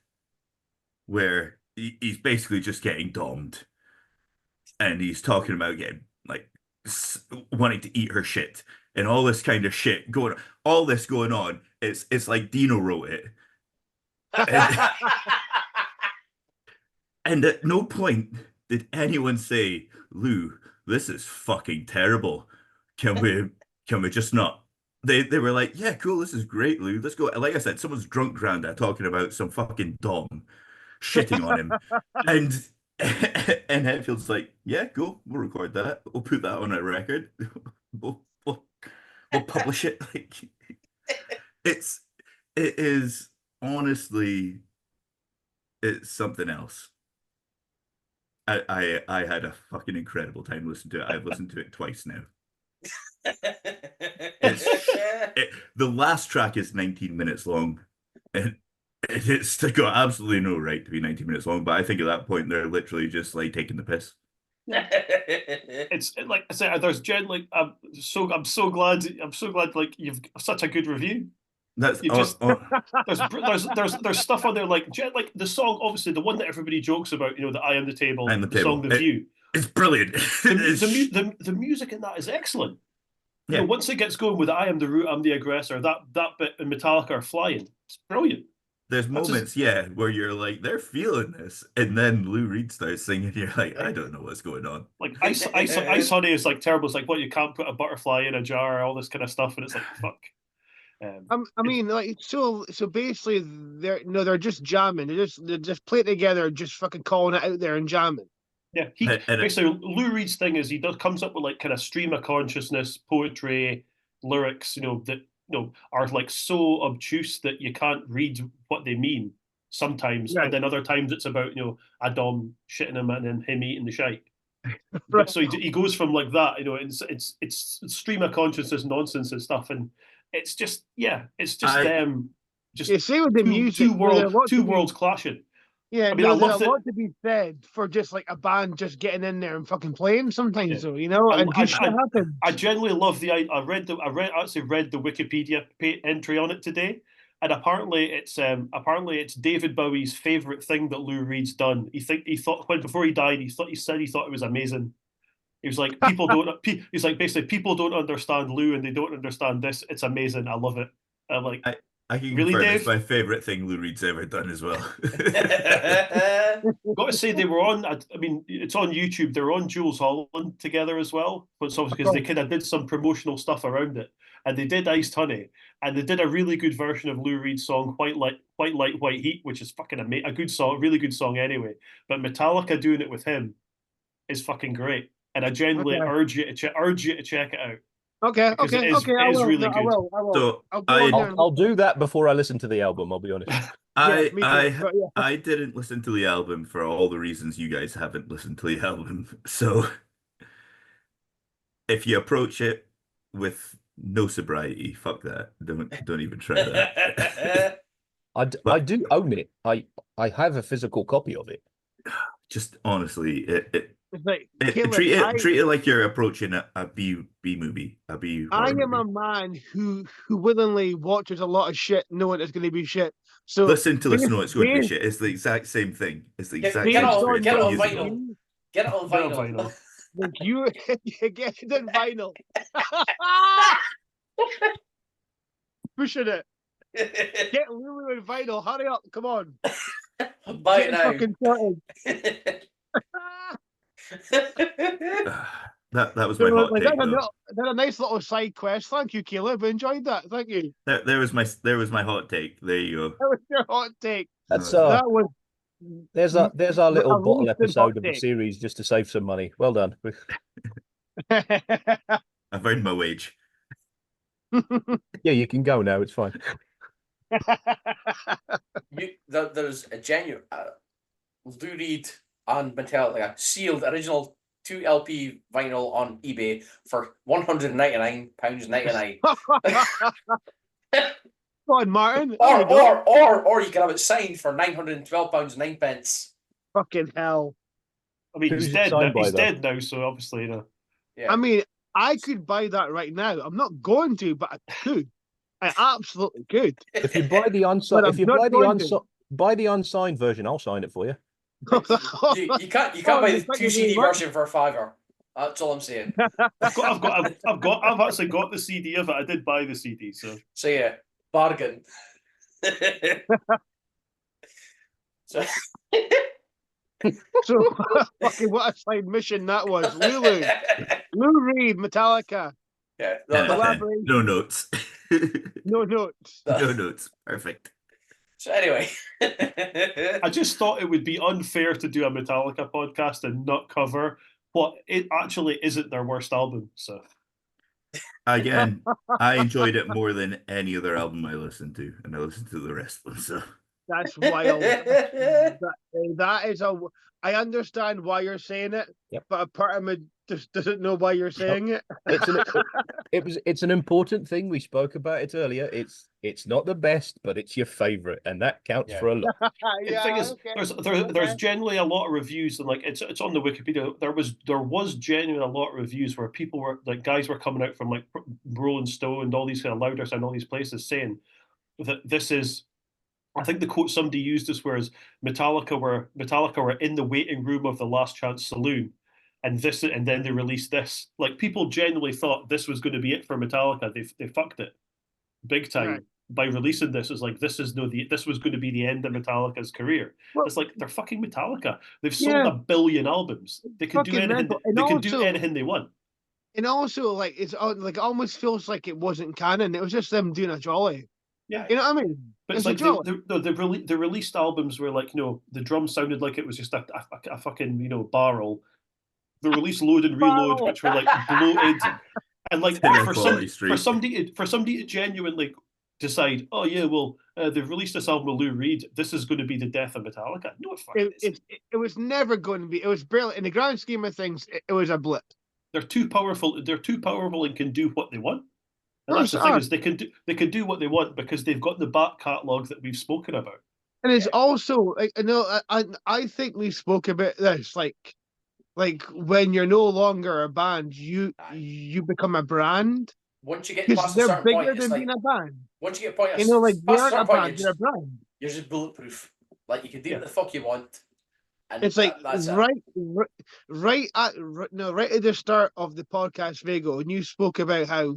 where he's basically just getting domed, and he's talking about getting like wanting to eat her shit and all this kind of shit going on. All this going on. It's like Dino wrote it. And at no point did anyone say, Lou, this is fucking terrible. Can we just not? They were like, yeah, cool, this is great, Lou. Let's go. Like I said, someone's drunk Granda talking about some fucking dom shitting on him. and Hetfield's like, yeah, cool, we'll record that. We'll put that on a record. We'll publish it. Like, it is honestly, it's something else. I had a fucking incredible time listening to it. I've listened to it twice now. The last track is 19 minutes long, and it's got absolutely no right to be 19 minutes long. But I think at that point they're literally just like taking the piss. It's like I said, there's generally I'm so glad like you've such a good review. That's there's stuff on there like the song, obviously the one that everybody jokes about, the I Am the Table, the song The View. It's brilliant. The music in that is excellent. Yeah. Once it gets going with I Am the Root, I'm the Aggressor, that bit in Metallica are flying. It's brilliant. There's moments, where you're like, they're feeling this, and then Lou Reed starts singing. You're like, I don't know what's going on. Like Ice Honey is like terrible. It's like, what, you can't put a butterfly in a jar, all this kind of stuff, and it's like, fuck. I mean, like, so basically, they're just jamming. They just play it together, just fucking calling it out there and jamming. Yeah, basically Lou Reed's thing is he comes up with like kind of stream of consciousness, poetry, lyrics, that are like so obtuse that you can't read what they mean sometimes, Right. and then other times it's about a dom shitting him and then him eating the shite. Right. So he goes from like that, it's stream of consciousness nonsense and stuff, and it's just them just You see with the music, two worlds clashing. Yeah, I mean, I there's love a lot to be said for just like a band just getting in there and fucking playing sometimes, though, and good shit happens. I genuinely love I actually read the Wikipedia entry on it today, and apparently it's David Bowie's favorite thing that Lou Reed's done. He thought before he died, he said it was amazing. He was like, he's like, basically, people don't understand Lou and they don't understand this. It's amazing. I love it. I'm like, I can really, confirm Dave? it's my favorite thing Lou Reed's ever done as well. Got to say they were on. I mean, it's on YouTube. They were on Jules Holland together as well, but it's obviously because they kind of did some promotional stuff around it, and they did Iced Honey, and they did a really good version of Lou Reed's song White Light, White Heat, which is fucking a good song, really good song anyway. But Metallica doing it with him is fucking great, and I genuinely urge you to check it out. Okay. It is really good. I will. So I'll do that before I listen to the album. I'll be honest. I didn't listen to the album for all the reasons you guys haven't listened to the album. So if you approach it with no sobriety, fuck that. Don't even try that. I do own it. I have a physical copy of it. Just honestly, It's like, treat it like you're approaching a B movie, a B. I am movie. a man who willingly watches a lot of shit knowing it's going to be shit. So listen to know it's going to be shit. It's the exact same thing. It's the exact Get same on experience. vinyl. Get it on vinyl. Like you get it on vinyl. Pushing it. Get Lulu on vinyl. Hurry up. Come on. Buy it Get now. fucking started. That was my hot take. That's a nice little side quest. Thank you, Caleb. I enjoyed that. Thank you. There was my hot take. There you go. That was your hot take. That's That was. there's our little a bottle roasted episode hot of the take. series just to save some money. Well done. I've earned my wage. Yeah, you can go now. It's fine. There's a genuine Lou Reed and Metallica sealed original 2 LP vinyl on eBay for £199.99. Go on, Martyn. or you can have it signed for £912.09. Fucking hell. I mean, he's dead now, so obviously, Yeah. I mean, I could buy that right now. I'm not going to, but I could. I absolutely could. If you buy the buy the unsigned version, I'll sign it for you. you can't buy the 2 CD version for $5. That's all I'm saying. I've actually got the CD of it. I did buy the CD, so yeah, bargain. So fucking what a side mission that was. Lou Reed, Metallica. Yeah, no notes. No notes. No notes. Perfect. So anyway, I just thought it would be unfair to do a Metallica podcast and not cover what it actually isn't their worst album. So again, I enjoyed it more than any other album I listened to, and I listened to the rest of them. So that's wild. That is I understand why you're saying it, but a part of me just doesn't know why you're saying it. It's an important thing. We spoke about it earlier. It's not the best, but it's your favorite, and that counts for a lot. The thing is, there's generally a lot of reviews, and like it's on the Wikipedia. There was genuinely a lot of reviews where people were like, guys were coming out from like Rolling Stone and all these kind of Louder and all these places saying that this is. I think the quote somebody used this whereas Metallica were in the waiting room of the Last Chance Saloon, and then they released this. Like people genuinely thought this was going to be it for Metallica. They fucked it big time by releasing this. It's like this was going to be the end of Metallica's career. Well, it's like they're fucking Metallica. They've sold 1 billion albums. They can do anything. They can do anything they want. And also, like it's like it almost feels like it wasn't canon. It was just them doing a jolly. Yeah, you know what I mean. But it's like the released albums were like, the drum sounded like it was just a fucking barrel. The released Load and Reload, which were like bloated And like Hit a for quality streak. somebody to genuinely decide, oh yeah, well they've released this album with Lou Reed. This is going to be the death of Metallica. No, it fucking isn't. It was never going to be. It was barely, in the grand scheme of things, it was a blip. They're too powerful. They're too powerful and can do what they want. And that's the Course thing are. is they can do what they want because they've got the back catalogue that we've spoken about. And it's also like, I know, I think we spoke about this, like when you're no longer a band, you become a brand Once you get because past a they're certain bigger point, it's than like being a band. once you get point, You know, like they past a aren't a certain point, band, they're a brand. you're just bulletproof. Like you can do what the fuck you want. And It's like that's it. right at the start of the podcast, Vago, and you spoke about how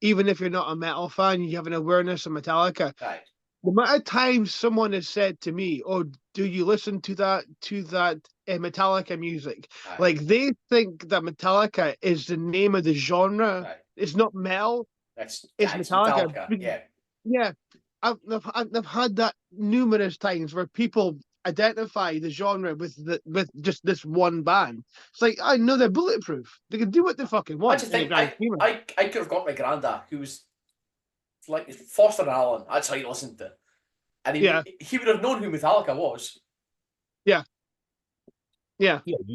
even if you're not a metal fan, you have an awareness of Metallica. Right. The amount of times someone has said to me, "Oh, do you listen to that Metallica music?" Right. Like they think that Metallica is the name of the genre. Right. It's not metal. It's Metallica. Yeah. Yeah, I've had that numerous times where people identify the genre with just this one band. It's like, I know they're bulletproof. They can do what they fucking want. I just think I could have got my granddad, who was like Foster and Allen. That's how he listened to. And he would have known who Metallica was. Yeah,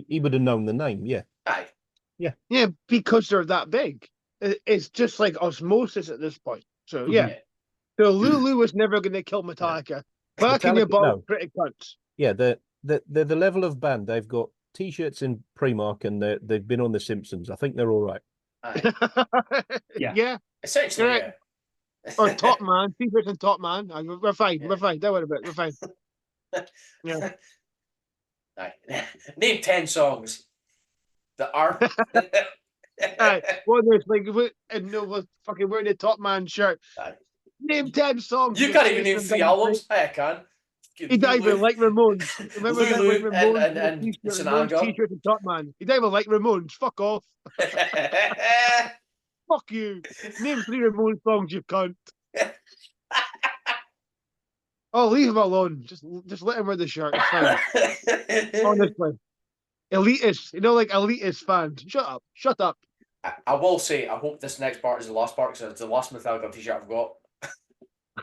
he would have known the name. Yeah. Aye. Yeah, because they're that big. It's just like osmosis at this point. So yeah. So Lulu was never going to kill Metallica. Back in your ball, pretty cunts. Yeah, they're the level of band. They've got T-shirts in Primark and they've been on The Simpsons. I think they're all right. Yeah. Essentially, yeah. Or Top Man, T-shirts and Top Man. We're fine. Yeah. We're fine. Don't worry about it. We're fine. Yeah. Name 10 songs that are. Well, there's like, fucking wearing a Top Man shirt. Aye. Name 10 songs. You can't even name 3 albums. I can. He died with like Ramones. Remember that with Lulu Ramones and Ramones T-shirt and Top Man. He died with like Ramones. Fuck off. Fuck you. Name 3 Ramones songs, you cunt. Oh, leave him alone. Just let him wear the shirt. It's fine. Honestly. Elitist. Like elitist fans. Shut up. I will say, I hope this next part is the last part because it's the last Metallica t-shirt I've got.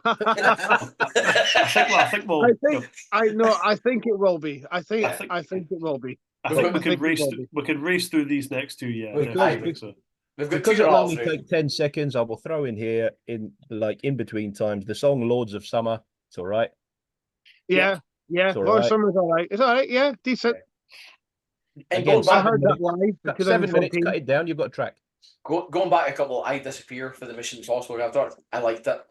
I think it will be. I think it will be. I think we can race through these next 2. Yeah, I think so. Because it'll only take 10 seconds, I will throw in here in between times the song "Lords of Summer." It's all right. Yeah. Lords of Summer's all right. It's all right. Yeah, decent. And Again, I heard that live. 7 minutes. Cut it down. You've got a track. Going back a couple, I Disappear for the Mission Impossible after. I liked it.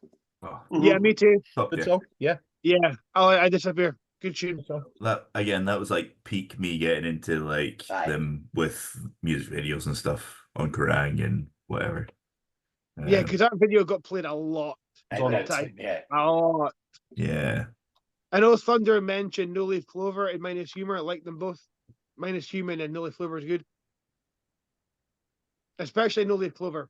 Yeah, me too. Good song. Yeah. Yeah. I Disappear. Good tune. That was like peak me getting into like them with music videos and stuff on Kerrang and whatever. Yeah, because that video got played a lot. All the time. Yeah. A lot. Yeah. I know Thunder mentioned No Leaf Clover and Minus Humor. I like them both. Minus Human and No Leaf Clover is good. Especially No Leaf Clover.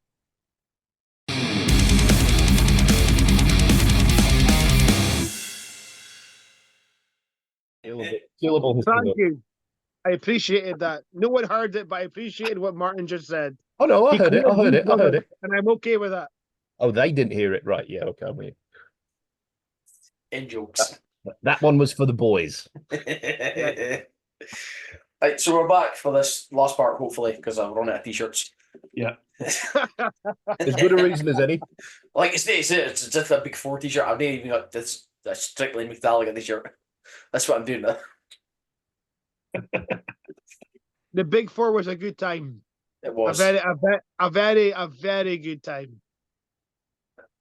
Thank you. I appreciated that. No one heard it, but I appreciated what Martyn just said. Oh no, I heard it. And I'm okay with that. Oh, they didn't hear it, right? Yeah, okay, I'm with you. In jokes. That one was for the boys. Right, so we're back for this last part, hopefully, because I'm running out of t-shirts. Yeah. As good a reason as any. Like it's just a big 4 t-shirt. I've not even got this strictly Metallica t-shirt. That's what I'm doing now. The Big 4 was a good time. It was a very good time.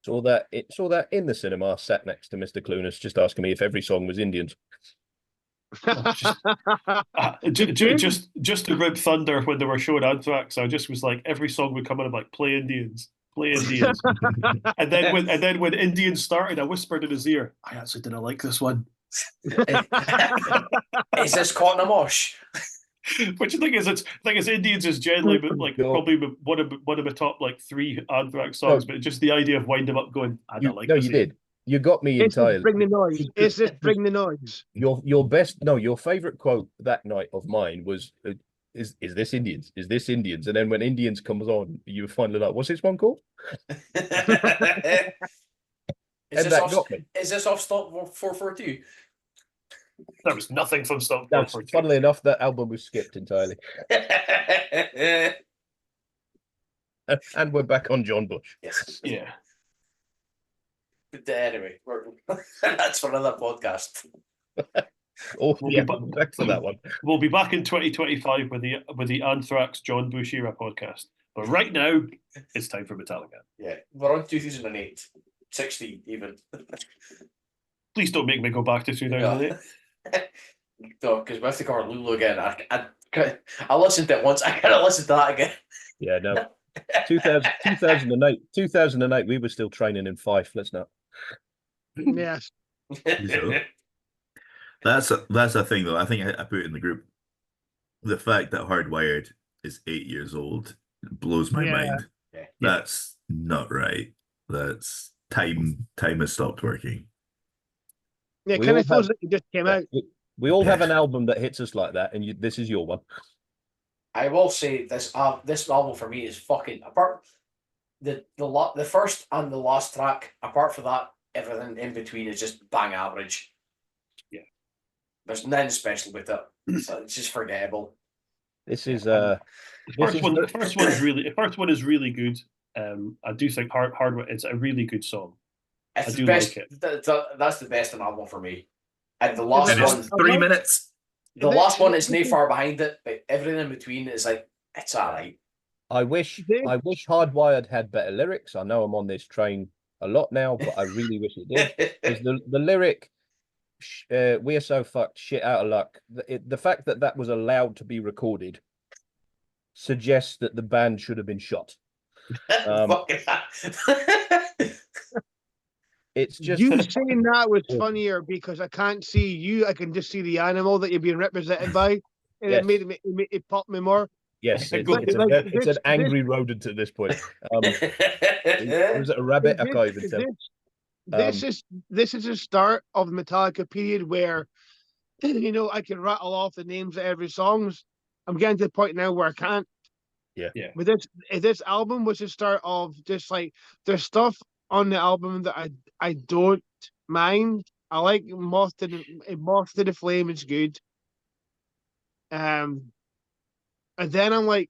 Saw that in the cinema, sat next to Mr. Clunas, just asking me if every song was Indians. Just to rib Thunder when they were showing Anthrax, I just was like, every song would come in, I'm like, play Indians. and then when Indians started, I whispered in his ear, I actually didn't like this one. Is this caught in a mosh? Which the thing is, Indians is generally like probably one of the top like 3 Anthrax songs, but just the idea of winding them up, going, I don't like this. You did. You got me entirely. Bring the noise. Bring the noise. Your favorite quote that night of mine was is this Indians? Is this Indians? And then when Indians comes on, you finally like, what's this one called? Is And this that off? got me. Is this off Stop 442? There was nothing from Stop No, 442. funnily enough, that album was skipped entirely. And we're back on John Bush. Yes. Yeah. But anyway, that's for another podcast. Oh, We'll yeah, be back to that one. We'll be back in 2025 with the Anthrax John Bush era podcast. But right now, it's time for Metallica. Yeah, we're on 2008, 16 even. Please don't make me go back to 2008. No, because we have to cover Lulu again. I listened to it once. I gotta listen to that again. Yeah, no. 2008, we were still training in Fife. Let's not. Yes. So, that's a thing though. I think I put it in the group. The fact that Hardwired is 8 years old blows my mind. Yeah. That's not right. That's time has stopped working. Yeah, it We kind all of feels have- like it just came out. We all have an album that hits us like that, and this is your one. I will say this album for me is fucking apart. The first and the last track, apart from that, everything in between is just bang average. Yeah. There's nothing special with it. So it's just forgettable. This is The first one is really good. I do think Hardware. It's a really good song. It's I the do best. like it. That's the best in album for me. And the last And one, it's 3 minutes. the last one is no far behind it, but everything in between is like it's alright. I wish Hardwired had better lyrics. I know I'm on this train a lot now, but I really wish it did. Because the lyric, we're so fucked, shit out of luck. The fact that was allowed to be recorded suggests that the band should have been shot. It's just You saying that was funnier because I can't see you. I can just see the animal that you're being represented by, and Yes. it popped me more. yes, it's Like, an angry rodent at this point. Was it a rabbit? I can't even tell. This is the start of the Metallica period where I can rattle off the names of every songs. I'm getting to the point now where I can't. Yeah. But this album was the start of just like there's stuff on the album that I don't mind. I like Moth to the Flame is good. And then I'm like,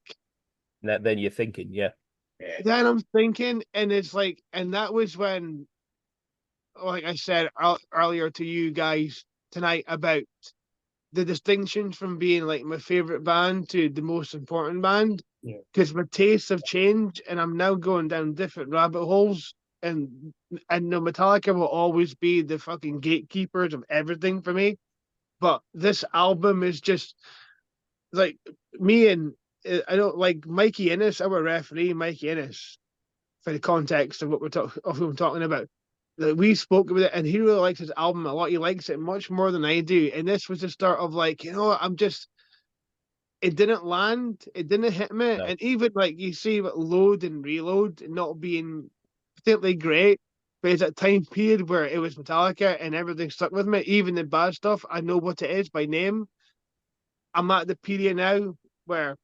Then you're thinking, yeah. then I'm thinking, and it's like, and that was when, like I said earlier to you guys tonight about the distinctions from being like my favorite band to the most important band, because my tastes have changed, and I'm now going down different rabbit holes, and no, Metallica will always be the fucking gatekeepers of everything for me, but this album is just like me and I don't like Mikey Innes, our referee, Mikey Innes, for the context of what who I'm talking about. Like, we spoke about it, and he really likes his album a lot. He likes it much more than I do. And this was the start of like, it didn't land, it didn't hit me. No. And even like you see Load and Reload not being particularly great, but it's that time period where it was Metallica and everything stuck with me. Even the bad stuff, I know what it is by name. I'm at the period now where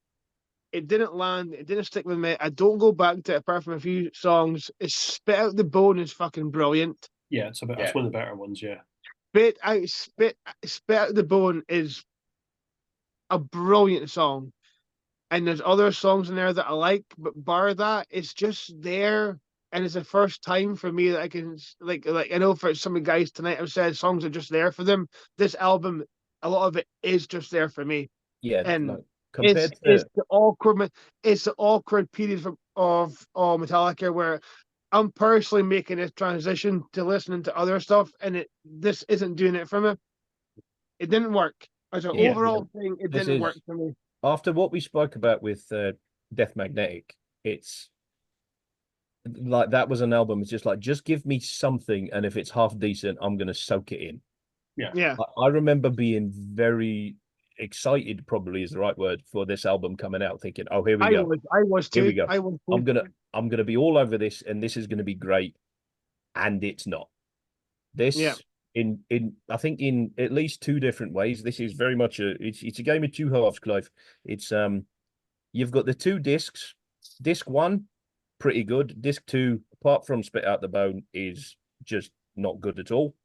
it didn't land, it didn't stick with me. I don't go back to it apart from a few songs. It's Spit Out the Bone is fucking brilliant. Yeah, it's one of the better ones, yeah. Spit Out the Bone is a brilliant song. And there's other songs in there that I like, but bar that, it's just there. And it's the first time for me that I can like I know for some of the guys tonight I've said songs are just there for them. This album, a lot of it is just there for me. Yeah, And no, it's the awkward period of Metallica where I'm personally making this transition to listening to other stuff, and this isn't doing it for me. It didn't work as an overall thing. It didn't work for me. After what we spoke about with Death Magnetic, it's like that was an album. It's just like, just give me something, and if it's half decent, I'm gonna soak it in. Yeah. I remember being very excited, probably is the right word, for this album coming out, thinking, oh, here we go. I was too. Here we go. I was too. I'm gonna be all over this, and this is gonna be great, and it's not. This I think in at least two different ways. This is very much it's a game of two halves, Clive. It's you've got the two discs. Disc one, pretty good. Disc two, apart from Spit Out the Bone, is just not good at all.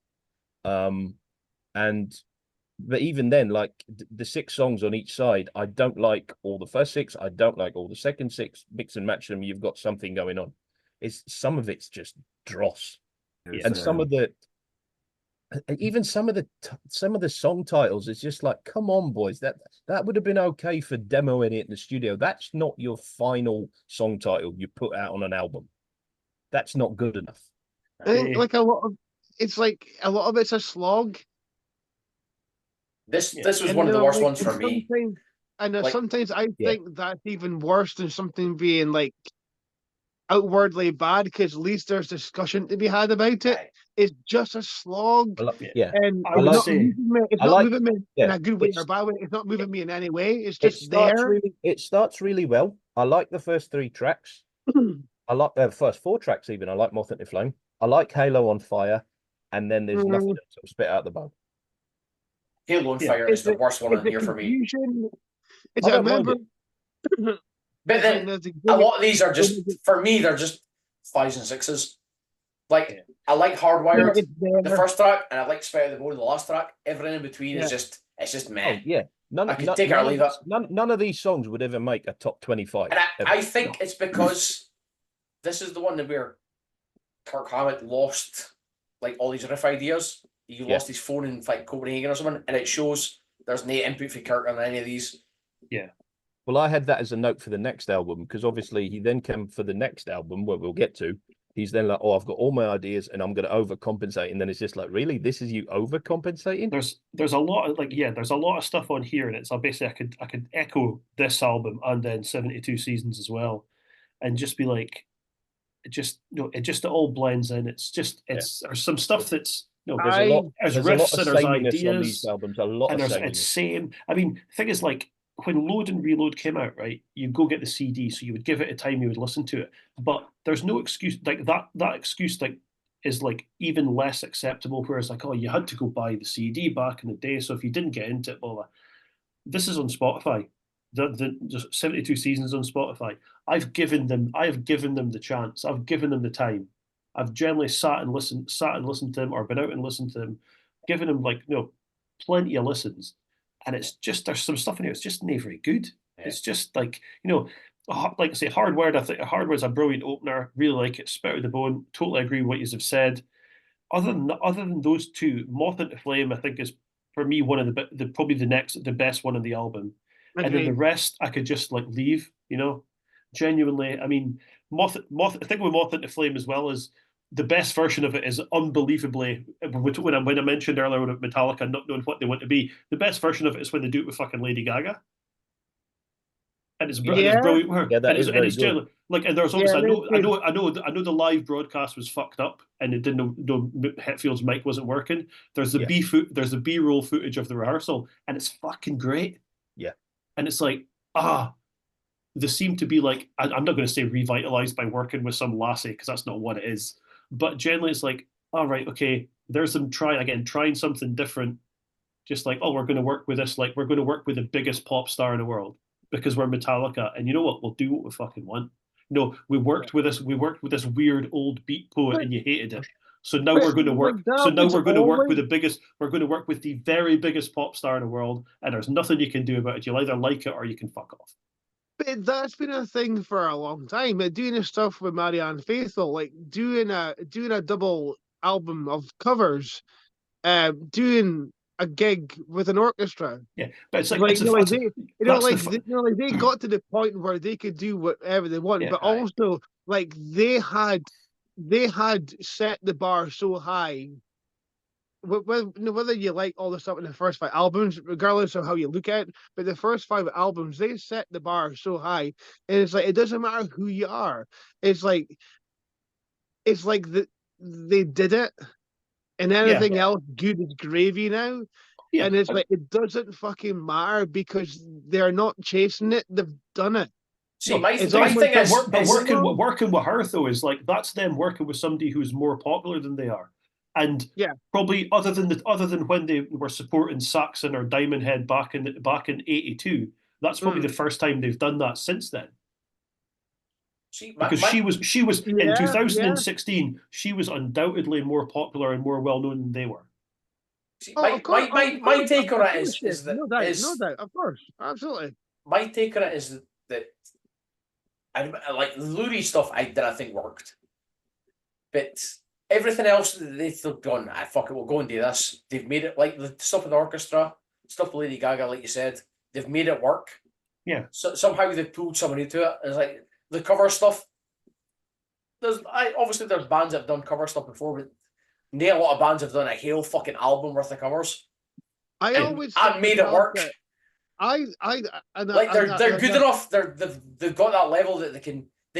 But even then, like the 6 songs on each side, I don't like all the first 6. I don't like all the second 6. Mix and match them, you've got something going on. Some of it's just dross, and some of the song titles, it's just like, come on, boys, that would have been okay for demoing it in the studio. That's not your final song title you put out on an album. That's not good enough. I think like a lot of it's a slog. This was one of the worst ones for me. And sometimes I think that's even worse than something being like outwardly bad, because at least there's discussion to be had about it. It's just a slog. And it's not moving me in a good way or bad way. It's not moving me in any way. It's just it starts really well. I like the first 3 tracks. I like the first 4 tracks even. I like Moth into Flame. I like Halo on Fire. And then there's nothing to Spit Out the Bone. Halo on Fire is the worst one in here for me. I remember. But then a lot of these are just, for me, they're just 5s and 6s. Like, I like Hardwired, the first track, and I like Spit Out the Bone, the last track. Everything in between is just meh. I could take it or leave it. None of these songs would ever make a top 25. And I think it's because this is the one that where Kirk Hammett lost like all these riff ideas. He lost his phone in like Copenhagen or something, and it shows there's no input for Kirk on any of these. Yeah. Well, I had that as a note for the next album, because obviously he then came for the next album, where we'll get to. He's then like, oh, I've got all my ideas and I'm going to overcompensate. And then it's just like, really? This is you overcompensating? There's a lot of there's a lot of stuff on here, and it's basically I could echo this album and then 72 Seasons as well, and just be like, it all blends in. There's some stuff that's there's riffs and there's ideas on these albums, and it's same. I mean, the thing is, like, when Load and Reload came out, right, you go get the CD, so you would give it a time, you would listen to it, but there's no excuse like that excuse like is like even less acceptable, whereas like, oh, you had to go buy the CD back in the day, so if you didn't get into it, well, this is on Spotify. The 72 Seasons on Spotify. I've given them the chance. I've given them the time. I've generally sat and listened to them, or been out and listened to them, given them plenty of listens. And it's just, there's some stuff in here. It's just not very good. Yeah. It's just like, like I say, Hardwired. I think Hardwired's a brilliant opener. Really like it. Spit Out the Bone. Totally agree with what you have said. Other than those two, Moth into Flame, I think is for me one of the best one on the album. Okay. And then the rest I could just like leave. Genuinely. I mean, Moth. I think with Moth into Flame as well as. The best version of it is unbelievably, when I mentioned earlier with Metallica not knowing what they want to be, the best version of it is when they do it with fucking Lady Gaga. And it's brilliant work. Yeah, and it's generally like, and there's obviously I know the live broadcast was fucked up and it didn't know Hetfield's mic wasn't working. There's the B-roll footage of the rehearsal, and it's fucking great. Yeah. And it's like, they seem to be like, I'm not going to say revitalized by working with some lassie, because that's not what it is. But generally, it's like, all right, okay, there's them trying something different. Just like, oh, we're going to work with this. Like, we're going to work with the biggest pop star in the world because we're Metallica. And you know what? We'll do what we fucking want. We worked with this weird old beat poet, and you hated it. So now we're going to work. So now we're going to work with the biggest. We're going to work with the very biggest pop star in the world, and there's nothing you can do about it. You'll either like it or you can fuck off. But that's been a thing for a long time. Doing this stuff with Marianne Faithfull, like doing a double album of covers, doing a gig with an orchestra. Yeah, but it's like they got to the point where they could do whatever they want, but also like they had set the bar so high. Whether you like all the stuff in the first 5 albums, regardless of how you look at it, but the first 5 albums, they set the bar so high, and it's like, it doesn't matter who you are. It's like they did it, and anything else good is gravy now. Yeah. And it's like, it doesn't fucking matter because they're not chasing it; they've done it. See, my thing is working with her though is like, that's them working with somebody who's more popular than they are. And Yeah. probably other than when they were supporting Saxon or Diamond Head back in '82, that's probably the first time they've done that since then. See, Because she was in Yeah, 2016, she was undoubtedly more popular and more well known than they were. see, Oh, of course, my take on it is yes, that no doubt, of course, absolutely. my take on it is that I like the Lurie stuff. I think worked, but everything else they've gone. Fuck it, we'll go and do this. They've made it like the stuff with the orchestra, stuff with Lady Gaga, like you said. They've made it work. Yeah. So somehow they've pulled someone into it. It's like the cover stuff. Obviously there's bands that have done cover stuff before, but a lot of bands have done a whole fucking album worth of covers. I and, always and made it work. They're good enough. They've got that level that they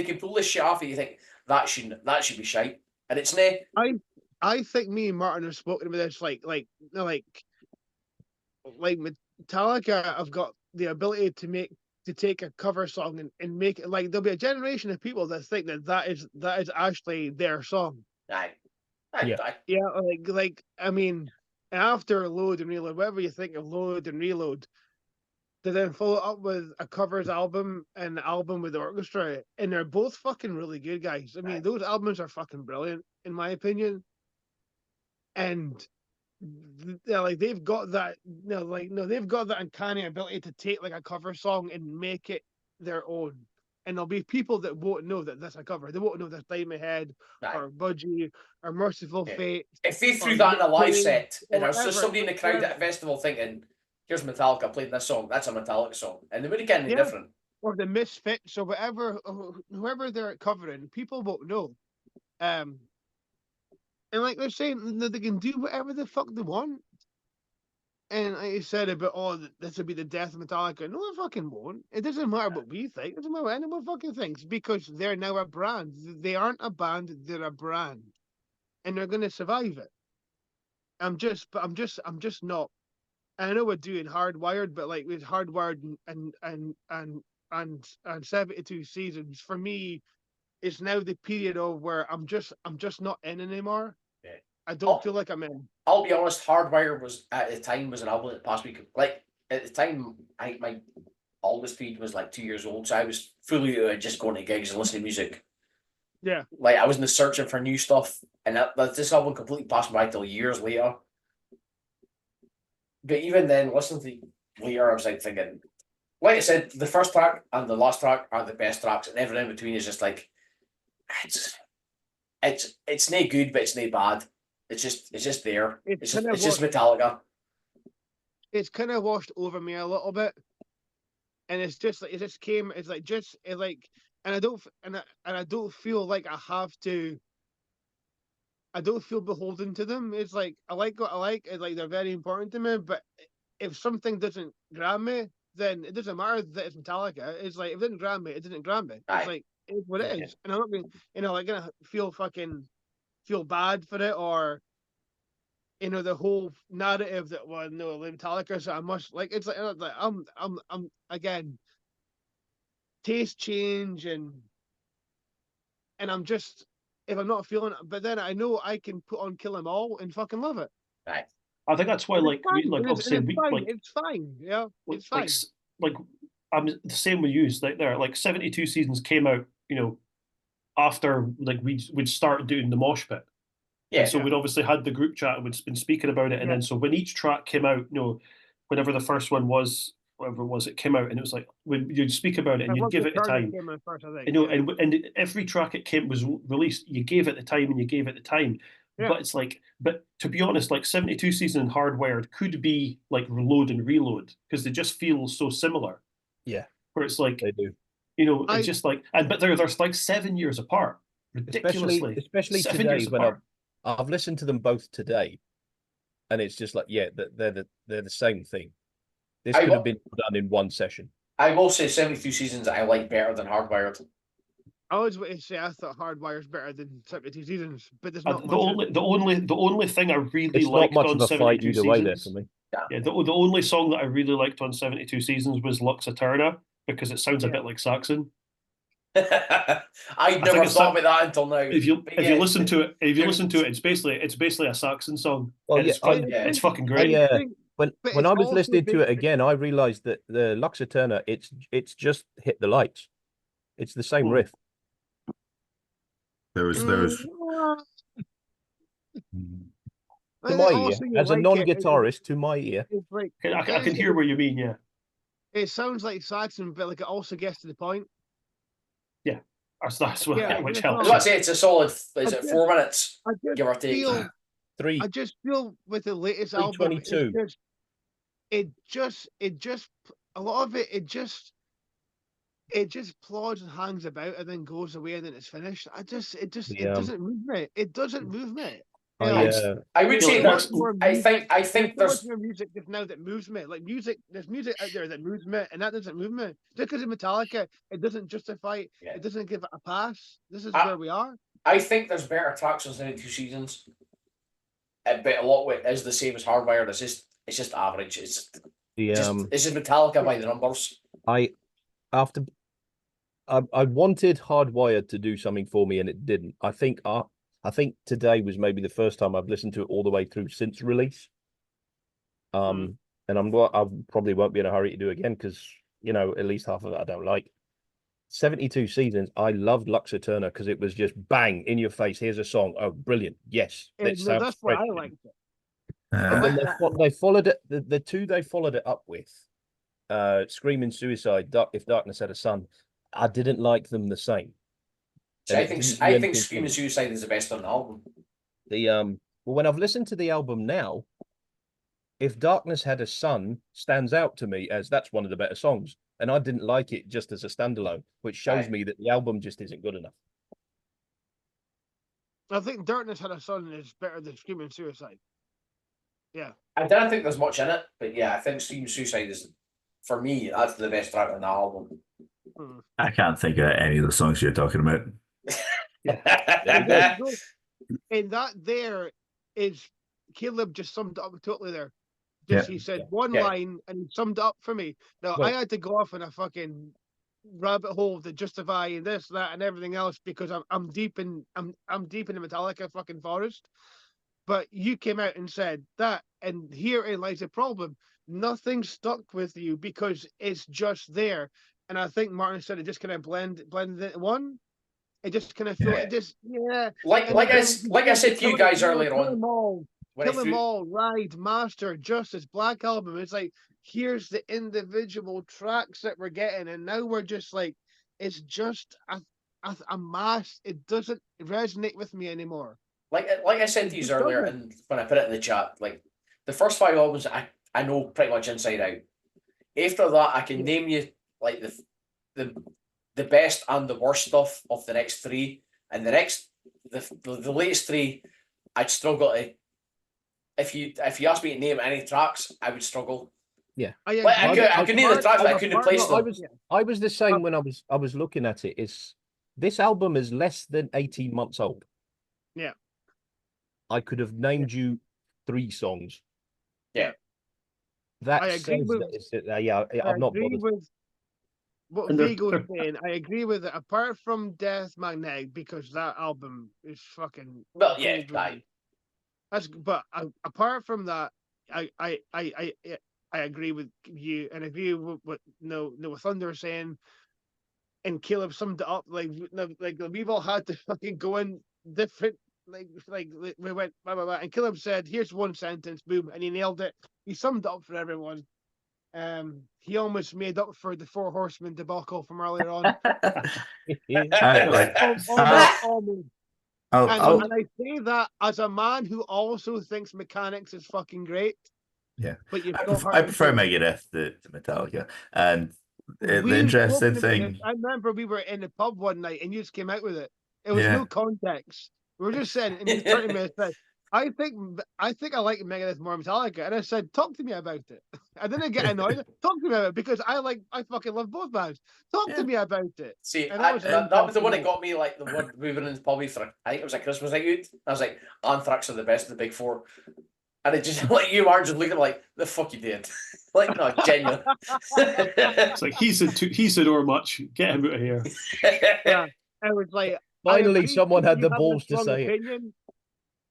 can pull this shit off. And you think that should be shite, and it's not. I think me and Martyn have spoken about this like Metallica have got the ability to take a cover song and make it like there'll be a generation of people that think that is actually their song. I mean, after Load and Reload, whatever you think of Load and Reload, they then follow up with a covers album and an album with the orchestra, and they're both fucking really good, guys. I mean, those albums are fucking brilliant, in my opinion. And they've got that, they've got that uncanny ability to take like a cover song and make it their own. And there'll be people that won't know that that's a cover. They won't know that's Time Ahead or Budgie or Merciful Fate. If they threw that in a live set and there's just somebody in the crowd at a festival thinking, here's Metallica playing this song, that's a Metallica song. And they wouldn't get any different. Or the Misfits or whatever, whoever they're covering, people won't know. And like they're saying that they can do whatever the fuck they want. And like you said about, this would be the death of Metallica. No, it fucking won't. It doesn't matter what we think. It doesn't matter what anyone fucking thinks, because they're now a brand. They aren't a band, they're a brand. And they're gonna survive it. I'm just not. I know we're doing Hardwired, but like with Hardwired and 72 seasons, for me, it's now the period of where I'm just not in anymore. Yeah. I don't feel like I'm in. I'll be honest, Hardwire was at the time was an album that passed me. Like at the time, I think my oldest feed was like 2 years old, so I was fully just going to gigs and listening to music. Yeah, like I wasn't searching for new stuff, and this album completely passed me by till years later. But even then, listening to it later, I was like thinking, like I said, the first track and the last track are the best tracks, and everything in between is just like it's not good, but it's not bad. It's just there. It's just Metallica. It's kind of washed over me a little bit, and it's just like and I don't feel like I have to. I don't feel beholden to them. It's like I like what I like. It's like they're very important to me. But if something doesn't grab me, then it doesn't matter that it's Metallica. It's like if it didn't grab me, it didn't grab me. It's like it's what it is, and I'm not gonna feel bad for it, or the whole narrative that Metallica, so I must like. It's like I'm again, taste change, and I'm just. If I'm not feeling it, but then I know I can put on Kill 'Em All and fucking love it. Right. I think that's why, it's fine. Yeah, it's fine. Like I'm the same with you. Like 72 seasons came out, after like we'd started doing the Mosh Pit. Yeah. And so we'd obviously had the group chat and we'd been speaking about it, and then so when each track came out, whenever the first one was, whatever it was, it came out, and it was like when you'd speak about it and you'd give it the time. And every track it was released, you gave it the time and you gave it the time. Yeah. But it's like, but to be honest, like 72 season and Hardwired could be like Reload and Reload, because they just feel so similar. Yeah. Where it's like they do. It's just like, but they're like 7 years apart. Ridiculously. Especially today when I've listened to them both today, and it's just like, they're the same thing. This could have been done in one session. I will say 72 seasons I like better than Hardwired. I always want to say I thought Hardwired's better than 72 seasons, but there's not the only thing I really liked on 72 seasons. For me. Yeah, the only song that I really liked on 72 seasons was Lux Eterna, because it sounds a bit like Saxon. I think never it's thought about that until now. If you But if yeah, you listen to it, it's basically a Saxon song. Well, And yeah, it's fucking great. when But when it's I was also listening to it basic. again, I realized that the Luxor Turner, it's just Hit the Lights. It's the same Hmm. riff. There's To my ear, as a non-guitarist, to my ear. It's like, I can hear what you mean. Yeah, it sounds like Saxon, but like it also gets to the point. yeah. That's what Yeah, which that's I helps. was all. about to say it's a solid. Is I it just- 4 minutes, I just give or take? feel, Three. I just feel with the latest album, it's 3:22. it just a lot of it just plods and hangs about and then goes away and then it's finished. It doesn't move me. It doesn't move me. I would say There's there's. I think There's so much there's. more music just now that moves me. Like music, there's music out there that moves me, and that doesn't move me. Just because of Metallica, it doesn't justify. Yeah. It doesn't give it a pass. This is I- where we are. I think there's better tracks on 72 Seasons. But a lot of it is the same as Hardwired. It's just average. It's just Metallica by the numbers. I wanted Hardwired to do something for me and it didn't. I think today was maybe the first time I've listened to it all the way through since release. And I probably won't be in a hurry to do it again because at least half of it I don't like. 72 Seasons, I loved Luxor Turner because it was just bang in your face. Here's a song. Oh, brilliant! Yes, That's why I liked it. And then they followed it. The two they followed it up with, Screaming Suicide, If Darkness Had a Sun. I didn't like them the same. So I think Screaming Suicide is the best on the album. Well, when I've listened to the album now, If Darkness Had a Sun stands out to me as that's one of the better songs. And I didn't like it just as a standalone, which shows me that the album just isn't good enough. I think Darkness Had a Sun is better than Screaming Suicide. Yeah. I don't think there's much in it, but yeah, I think Screaming Suicide is, for me, that's the best track on the album. I can't think of any of the songs you're talking about. And that there is Caleb just summed it up totally there. He said one line and he summed it up for me. Now I had to go off in a fucking rabbit hole to justify this, that, and everything else because I'm deep in the Metallica fucking forest. But you came out and said that, and herein lies the problem. Nothing stuck with you because it's just there. And I think Martyn said it just kind of blended into one. It just kind of felt Like I said to you guys earlier on. Kill Them All, Ride, Master, Justice, Black Album. It's like, here's the individual tracks that we're getting, and now we're just like, it's just a mass. It doesn't resonate with me anymore. Like I said to you earlier, and when I put it in the chat, like the first 5 albums, I know pretty much inside out. After that, I can name you like the best and the worst stuff of the next 3, and the latest 3, I'd struggle to. If you asked me to name any tracks, I would struggle. Yeah, I could name the tracks, but I couldn't replace them. I was the same when I was looking at it. This album is less than 18 months old. Yeah, I could have named you 3 songs. Yeah, that I agree with. I'm not bothered. With what Vigo's saying. I agree with it. Apart from Death Magnetic, because that album is fucking. Well, yeah, right. But apart from that, I agree with you and agree with what Noah Thunder saying, and Caleb summed it up like we've all had to fucking go in different like we went blah blah blah, and Caleb said, "Here's one sentence, boom," and he nailed it. He summed it up for everyone. He almost made up for the 4 Horsemen debacle from earlier on. Almost. And I say that as a man who also thinks Mechanics is fucking great. Yeah, but I prefer Megadeth to Metallica. And the interesting thing, I remember we were in the pub one night and you just came out with it. It was no context. We were just saying, and you turned to me and said, I think I like Megadeth more than Metallica. And I said, talk to me about it. I didn't get annoyed. Talk to me about it because I fucking love both bands. Talk to me about it. See, that was the one that got me like the one moving in probably for, I think it was a Christmas night out. I was like, Anthrax are the best of the big 4. And it just like you are just looking like the fuck you did. Like no, genuine. It's like he said or much. Get him out of here. Yeah. I was like, Finally, someone had you the having a balls to strong say it. opinion.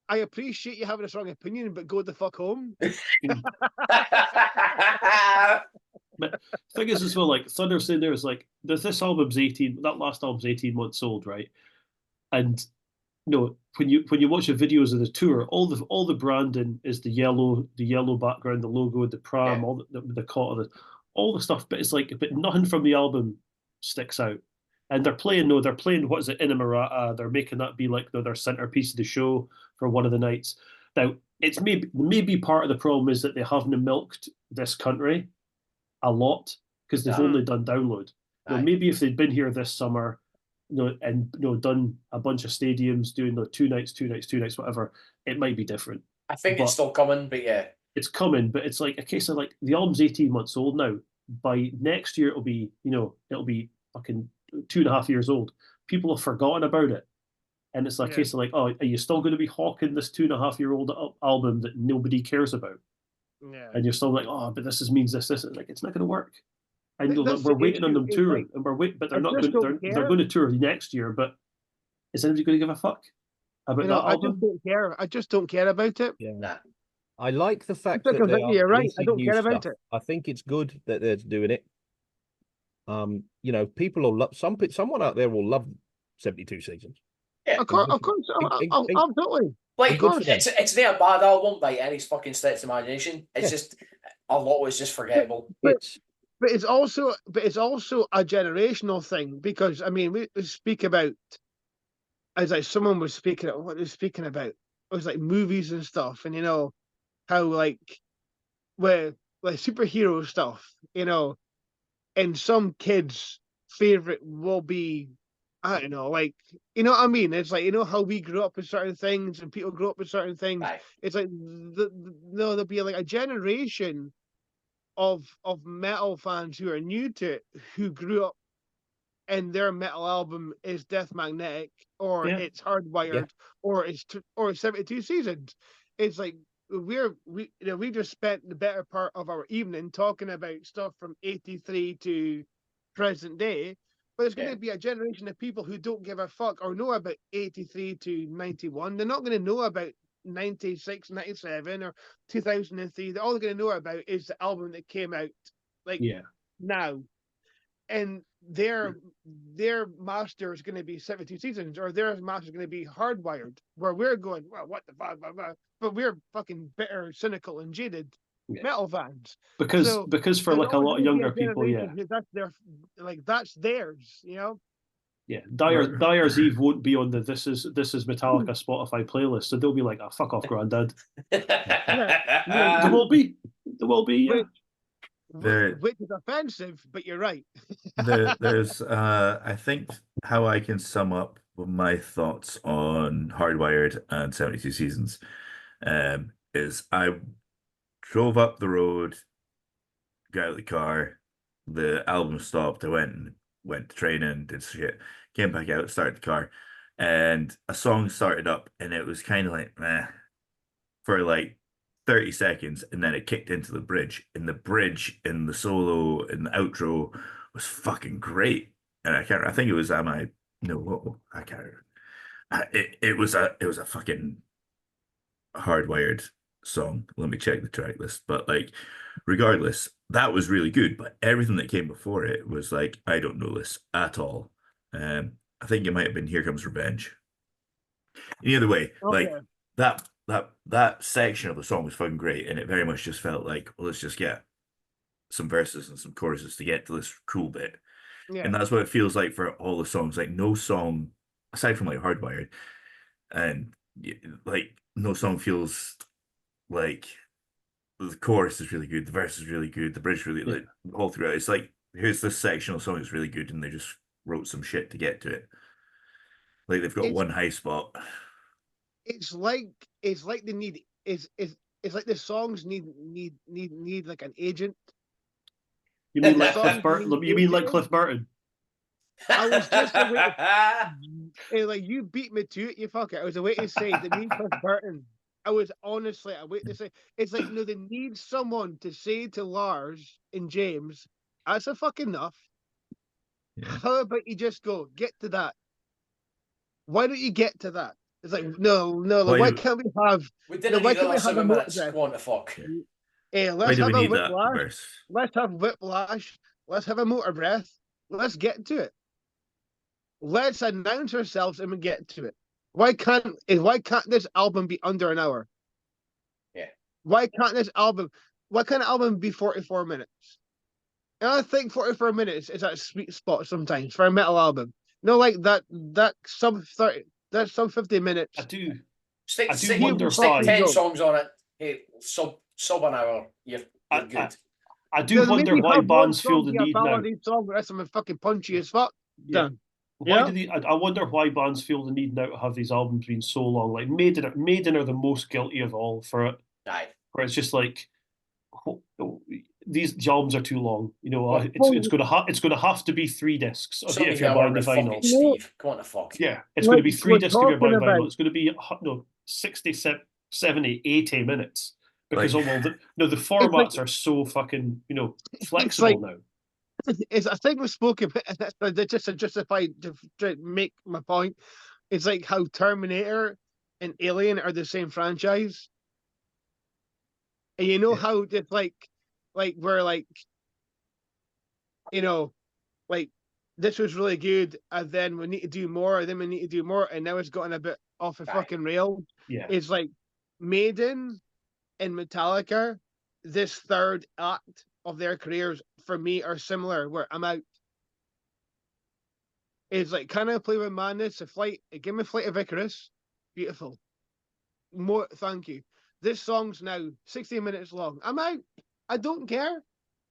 I appreciate you having a strong opinion, but go the fuck home. But thing is as well, like Thunder saying there is like this album's 18, that last album's 18 months old, right? And when you watch the videos of the tour, all the branding is the yellow background, the logo, the pram, all the cot, all the stuff, but it's like but nothing from the album sticks out. And they're playing what is it, Inamorata, they're making that be like their centerpiece of the show for one of the nights. Now it's maybe part of the problem is that they haven't milked this country a lot because they've only done download. Maybe if they'd been here this summer, and done a bunch of stadiums, doing 2 nights, whatever, it might be different. I think it's still coming, but yeah, it's coming. But it's like a case of like the album's 18 months old now. By next year, it'll be fucking 2.5 years old. People have forgotten about it, and it's like a case of like, oh, are you still going to be hawking this 2.5-year-old album that nobody cares about? Yeah. And you're still like, oh, but this means this. Like, it's not going to work. And we're waiting on them touring, and but they're not going. They're going to tour next year. But is anybody going to give a fuck about that album? I just don't care. I just don't care about it. Yeah. Nah. I like the fact that they are you're right. I releasing don't new care about stuff. it. I think it's good that they're doing it. People will love someone out there will love 72 seasons. Yeah, of course, absolutely. Like, good for them. it's not a bad album by any fucking stretch of imagination. It's just a lot was just forgettable. But it's also a generational thing because I mean we speak about as like someone was speaking about what they were speaking about. It was like movies and stuff, and how like with like superhero stuff, and some kids' favorite will be, I don't know, like what I mean. It's like how we grew up with certain things and people grew up with certain things. Aye. It's like there'll be like a generation of metal fans who are new to it, who grew up and their metal album is Death Magnetic or it's Hardwired or it's 72 Seasons. It's like we just spent the better part of our evening talking about stuff from 83 to present day, but there's going to be a generation of people who don't give a fuck or know about 83 to 91. They're not going to know about 96, 97 or 2003. All they're going to know about is the album that came out now, and their master is going to be 72 Seasons, or their master is going to be Hardwired, where we're going, well, what the fuck, but we're fucking bitter, cynical and jaded metal fans because for like a lot of younger people, that's theirs, Yeah, Dyer's Eve won't be on the This is Metallica Spotify playlist, so they'll be like, "Oh, fuck off, Grandad." There will be, yeah. Which is offensive, but you're right. There's I think how I can sum up my thoughts on Hardwired and 72 Seasons is I drove up the road, got out of the car, the album stopped, I went to training, did shit, came back out, started the car, and a song started up, and it was kind of like meh for like 30 seconds, and then it kicked into the bridge, and the bridge in the solo and the outro was fucking great. And I think it was I can't it was a fucking Hardwired song. Let me check the track list, but like regardless, that was really good, but everything that came before it was like, I don't know this at all. I think it might have been Here Comes Revenge. Either way, like that section of the song was fucking great, and it very much just felt like, well, let's just get some verses and some choruses to get to this cool bit. And that's what it feels like for all the songs. Like no song aside from like Hardwired, and like no song feels like the chorus is really good, the verse is really good, the bridge really like all throughout. It's like, here's this section of song that's really good, and they just wrote some shit to get to it. Like they've got one high spot. It's like they need it's like the songs need like an agent. You mean like Cliff Burton? You mean like Cliff Burton? I was just a way like you beat me to it, you fuck it. I was a way to say that me and Cliff Burton honestly, I wait to say, it's like, no, they need someone to say to Lars and James, that's a fucking enough. Yeah. How about you just go, get to that? Why don't you get to that? It's like, no, like, why can't we have, We didn't why need can't we another have a 7 minutes. motor Go on to fuck. breath? Why Let's do we have a need that whiplash. verse? Let's have whiplash. Let's have a motor breath. Let's get to it. Let's announce ourselves and we get to it. Why can't this album be under an hour? Yeah. Why can't an album be 44 minutes? And I think 44 minutes is a sweet spot sometimes for a metal album. No, like that sub 30, that sub 50 minutes. I do Stick wonder 10 why. songs on it. Hey, sub an hour. You're good. I do wonder why bands feel the need now. Song, the rest of them fucking punchy as fuck. Yeah. Done. Why do I wonder why bands feel the need now to have these albums being so long? Like Maiden are the most guilty of all for it. Aye. Where it's just like these albums are too long. You know, it's gonna have to be 3 discs if you're buying the vinyl. Steve, come on the fuck. Yeah, it's going to be 3 discs if you're buying vinyl. It's going to be 60, 70, 80 minutes because the formats are so fucking flexible now. I think we spoke about it, just to justify, to make my point. It's like how Terminator and Alien are the same franchise, and you know how it's like we're like, like this was really good, and then we need to do more, and then we need to do more, and now it's gotten a bit off the fucking rail. Yeah, it's like Maiden and Metallica, this third act of their careers for me are similar, where I'm out. It's like, can I play with madness? Give me Flight of Icarus. Beautiful. More, thank you. This song's now 60 minutes long. I'm out. I don't care.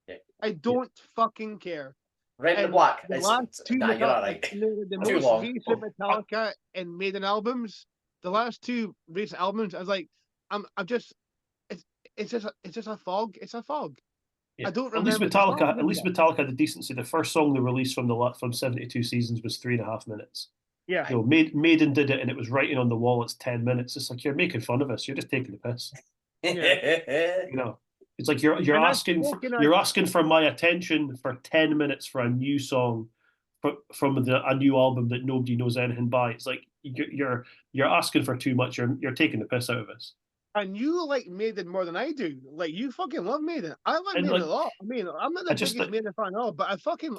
Yeah. I don't fucking care. Red and Black. The last two you're all right. the most recent Metallica and Maiden albums, the last 2 recent albums, I was like, I'm just, it's just a fog. It's a fog. Yeah. I don't remember. At least Metallica had the decency. The first song they released from 72 Seasons was 3.5 minutes. Yeah. Maiden did it, and it was writing on the wall. It's 10 minutes. It's like, you're making fun of us. You're just taking the piss. It's like you're asking for my attention for 10 minutes for a new song from a new album that nobody knows anything by. It's like you're asking for too much. You're taking the piss out of us. And you like Maiden more than I do. Like, you fucking love Maiden. I like Maiden a lot. I mean, I'm not the biggest Maiden fan at all, but I fucking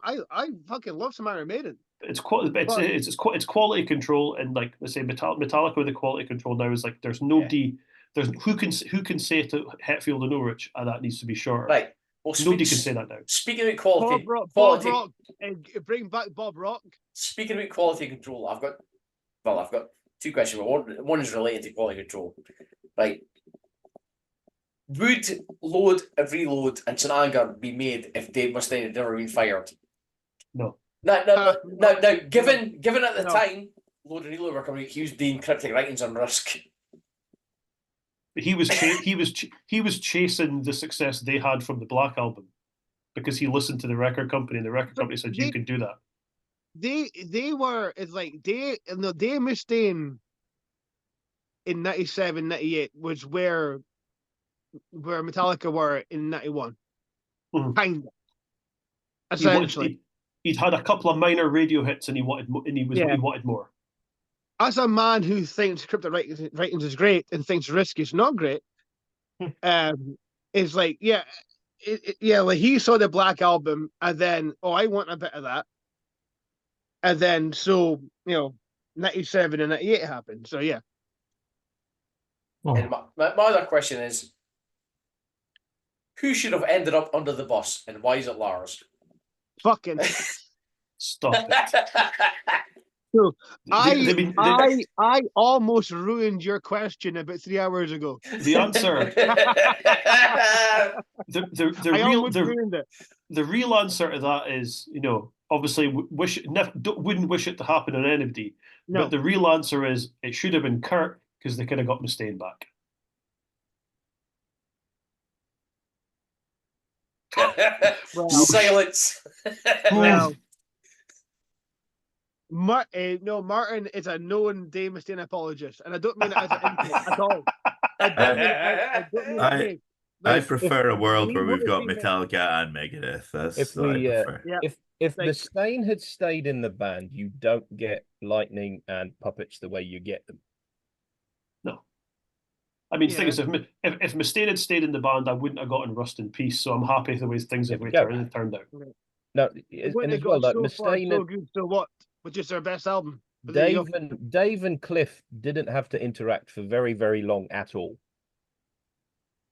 love some Iron Maiden. It's quality control, and like they say, Metallica with the quality control now is like there's nobody. There's who can say to Hetfield and Ulrich, that needs to be shorter. Right. Well, nobody can say that now. Speaking of quality, Bob Rock, and bring back Bob Rock. Speaking of quality control, I've got 2 questions. One is related to quality control. Right. Would Load and Reload and St. Anger be made if Dave Mustaine had never been fired? No. No. Given at the time, Load and Reload were coming out, he was doing cryptic writings on Risk. He was chasing the success they had from the Black Album because he listened to the record company, and the record company said, you can do that. They were, it's like, Dave Mustaine in 97, 98 was where Metallica were in 91. Mm-hmm. Kind of. Essentially. He'd had a couple of minor radio hits, and he wanted more. As a man who thinks cryptic writings is great and thinks Risk is not great, it's like, like he saw the Black Album, and then, I want a bit of that. And then, 97 and 98 happened. So, yeah. Oh. And my other question is, who should have ended up under the bus, and why is it Lars? Fucking stop it. So I almost ruined your question about 3 hours ago. The answer, the real answer to that is, obviously wouldn't wish it to happen on anybody. No. But the real answer is it should have been Kurt, because they could have got Mustaine back. Silence. Well, Martyn is a known Dave Mustaine apologist, and I don't mean it as an insult at all. I don't know. I- Hey, I like, prefer a world we where we've got motivate Metallica and Megadeth. That's If what I we, prefer. Yeah. if Like- Mustaine had stayed in the band, you don't get Lightning and Puppets the way you get them. No. I mean, the thing Yeah. is, if Mustaine had stayed in the band, I wouldn't have gotten Rust in Peace. So I'm happy the way things have There we go. turned out. No, it and wouldn't as have well, got like so far, Mustaine, so good. So what? Which is their best album? But there you go. Dave and Cliff didn't have to interact for very, very long at all.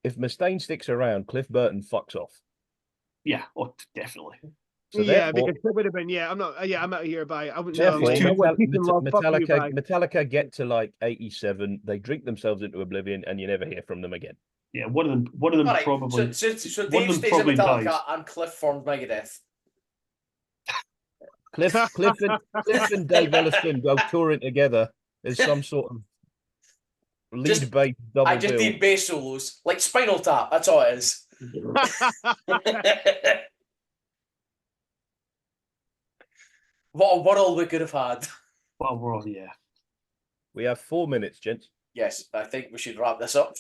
If Mustaine sticks around, Cliff Burton fucks off. Yeah, oh, definitely. So Yeah, therefore, because it would have been. Yeah, I'm not. Yeah, I'm out here by. I wouldn't therefore know. I would peace and love. Fuck you, Metallica, bye. Metallica get to like 87, they drink themselves into oblivion, and you never hear from them again. Yeah, one of them All right, probably. So one Dave of stays them in probably Metallica dies. and Cliff formed Megadeth. Cliff and Dave Ellefson go touring together as some sort of Just- lead bass double I just bill. need bass solos, like Spinal Tap. That's all it is. What a world we could have had. Well, we're all, yeah. We have 4 minutes, gents. Yes, I think we should wrap this up.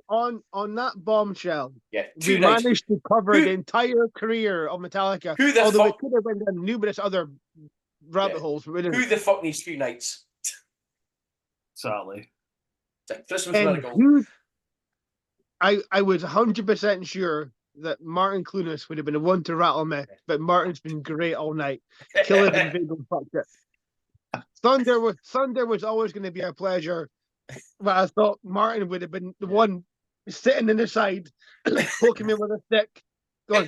On that bombshell, Yeah, we two nights. managed to cover Who- the entire career of Metallica. Who the Although fuck- we could have went down numerous other rabbit Yeah. holes, but we didn't. Who the fuck needs two nights? Sadly. It's like Christmas And miracle. who? I was 100% sure that Martyn Clunas would have been the one to rattle me, but Martin's been great all night. Kill it and Vago fucked it. Thunder was always going to be a pleasure, but I thought Martyn would have been the one sitting in the side, poking me with a stick. Go on,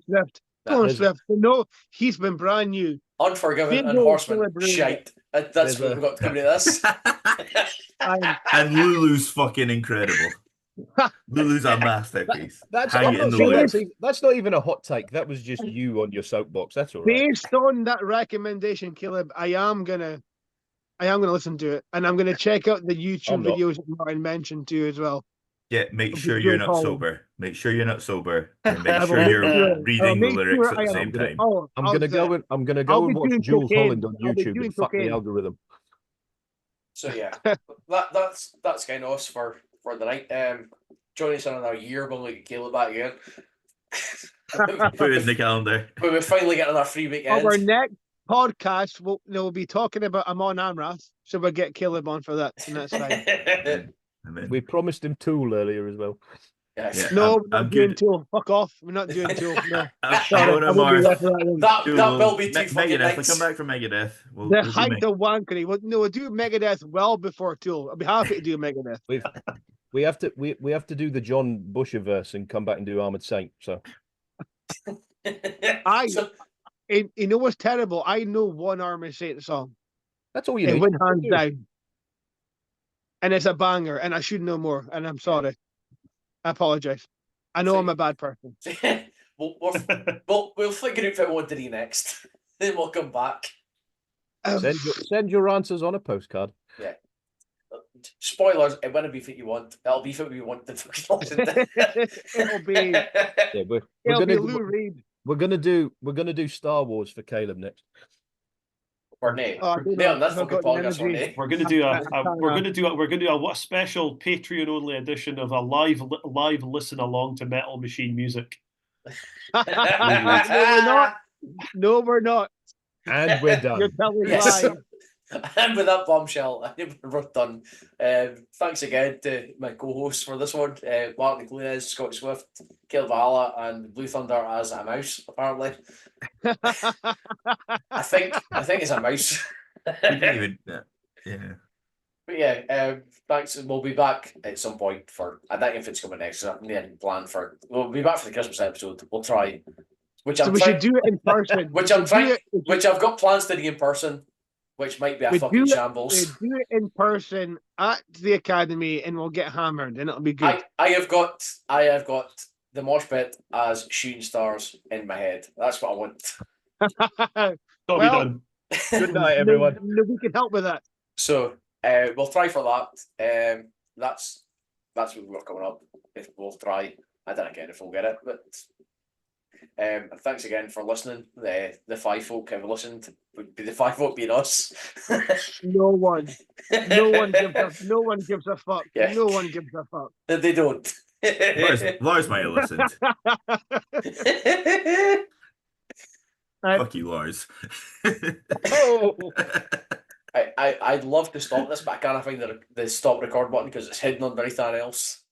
Swift. Go on, There's- Swift. No, he's been brand new. Unforgiven and Vago Horseman. celebrated Shite. That's There's what a- we've got to come to this. And Lulu's fucking incredible. Lulu's a masterpiece. That's Hang I'm it not in the sure loop. that's not even a hot take. That was just you on your soapbox. That's all right. Based on that recommendation, Caleb, I am gonna listen to it, and I'm gonna check out the YouTube I'm not. videos that Martyn mentioned too as well. Yeah, make I'll sure be you're doing not Colin. sober. Make sure you're not sober. And make I will sure make you're sure- I'll reading the make lyrics sure at the I same am. time. I'm gonna go and I'll be watch doing Jules cocaine. Holland on I'll be YouTube doing and fuck the cocaine. algorithm. So yeah, that's kind of us for the night. Join us in another year when we get Caleb back again. Put it in the calendar. When we finally get another free weekend. Our next podcast, we'll be talking about Amon Amrath, so we'll get Caleb on for that, and that's fine. And then, We promised him Tool earlier as well. Yes. Yeah. No, I'm- we're not I'm doing good. Tool. Fuck off. We're not doing Tool. No. I'm Sorry, going I to won't be Mars. there for that one. That will be two fucking Megadeth. I'll nights. come back from Megadeth. We'll The do height Meg- of wankery. We'll do Megadeth well before Tool. I'll be happy to do Megadeth. We have to do the John Busher verse and come back and do Armored Saint. So So- And you know what's terrible? I know one Armored Saint song. that's all you It need. went hands down. And it's a banger, and I should know more, and I'm sorry. I apologize. I know So- I'm a bad person. we'll figure out if I want to do next. Then we'll come back. Send your answers on a postcard. Spoilers, it won't be what you want. It'll be what we want to fucking listen to. It'll be Yeah, we're it'll be gonna Lou Reed. we're gonna do Star Wars for Caleb next. Or nay. Oh, I don't Nay, know. on this I've fucking got the podcast or energy. nay. We're gonna do That's we're gonna do a special Patreon only edition of a live listen along to Metal Machine music. No, we're not. No, we're not. And we're done. You're telling Yes. lies. And with that bombshell, I think we're done. Thanks again to my co-hosts for this one, Martyn Clunas, Scott Swift, Caleb Valhalla, and Blue Thunder as a mouse, apparently. I think it's a mouse. You didn't even. Yeah. But yeah, thanks. We'll be back at some point for. I don't know if it's coming next. So I didn't plan for. We'll be back for the Christmas episode. We'll try. Which So I'm we trying. should do it in person. Which We I'm should trying. do it- we Which I've got plans to do in person. Which might be a We fucking do it- shambles. do it in person at the academy, and we'll get hammered, and it'll be good. I have got the Mosh Pit as shooting stars in my head. That's what I want. Got Well, to be done. Good night, everyone. No, we can help with that. So we'll try for that. That's what we're coming up. If we'll try. I don't know again if we'll get it, but And thanks again for listening. The five folk have listened. Would be the five folk being us. No one gives a fuck. Yeah. No one gives a fuck. They don't. Lars might have listened. Right. Fuck you, Lars. Oh, I'd love to stop this, but I can't find the stop record button because it's hidden underneath that else.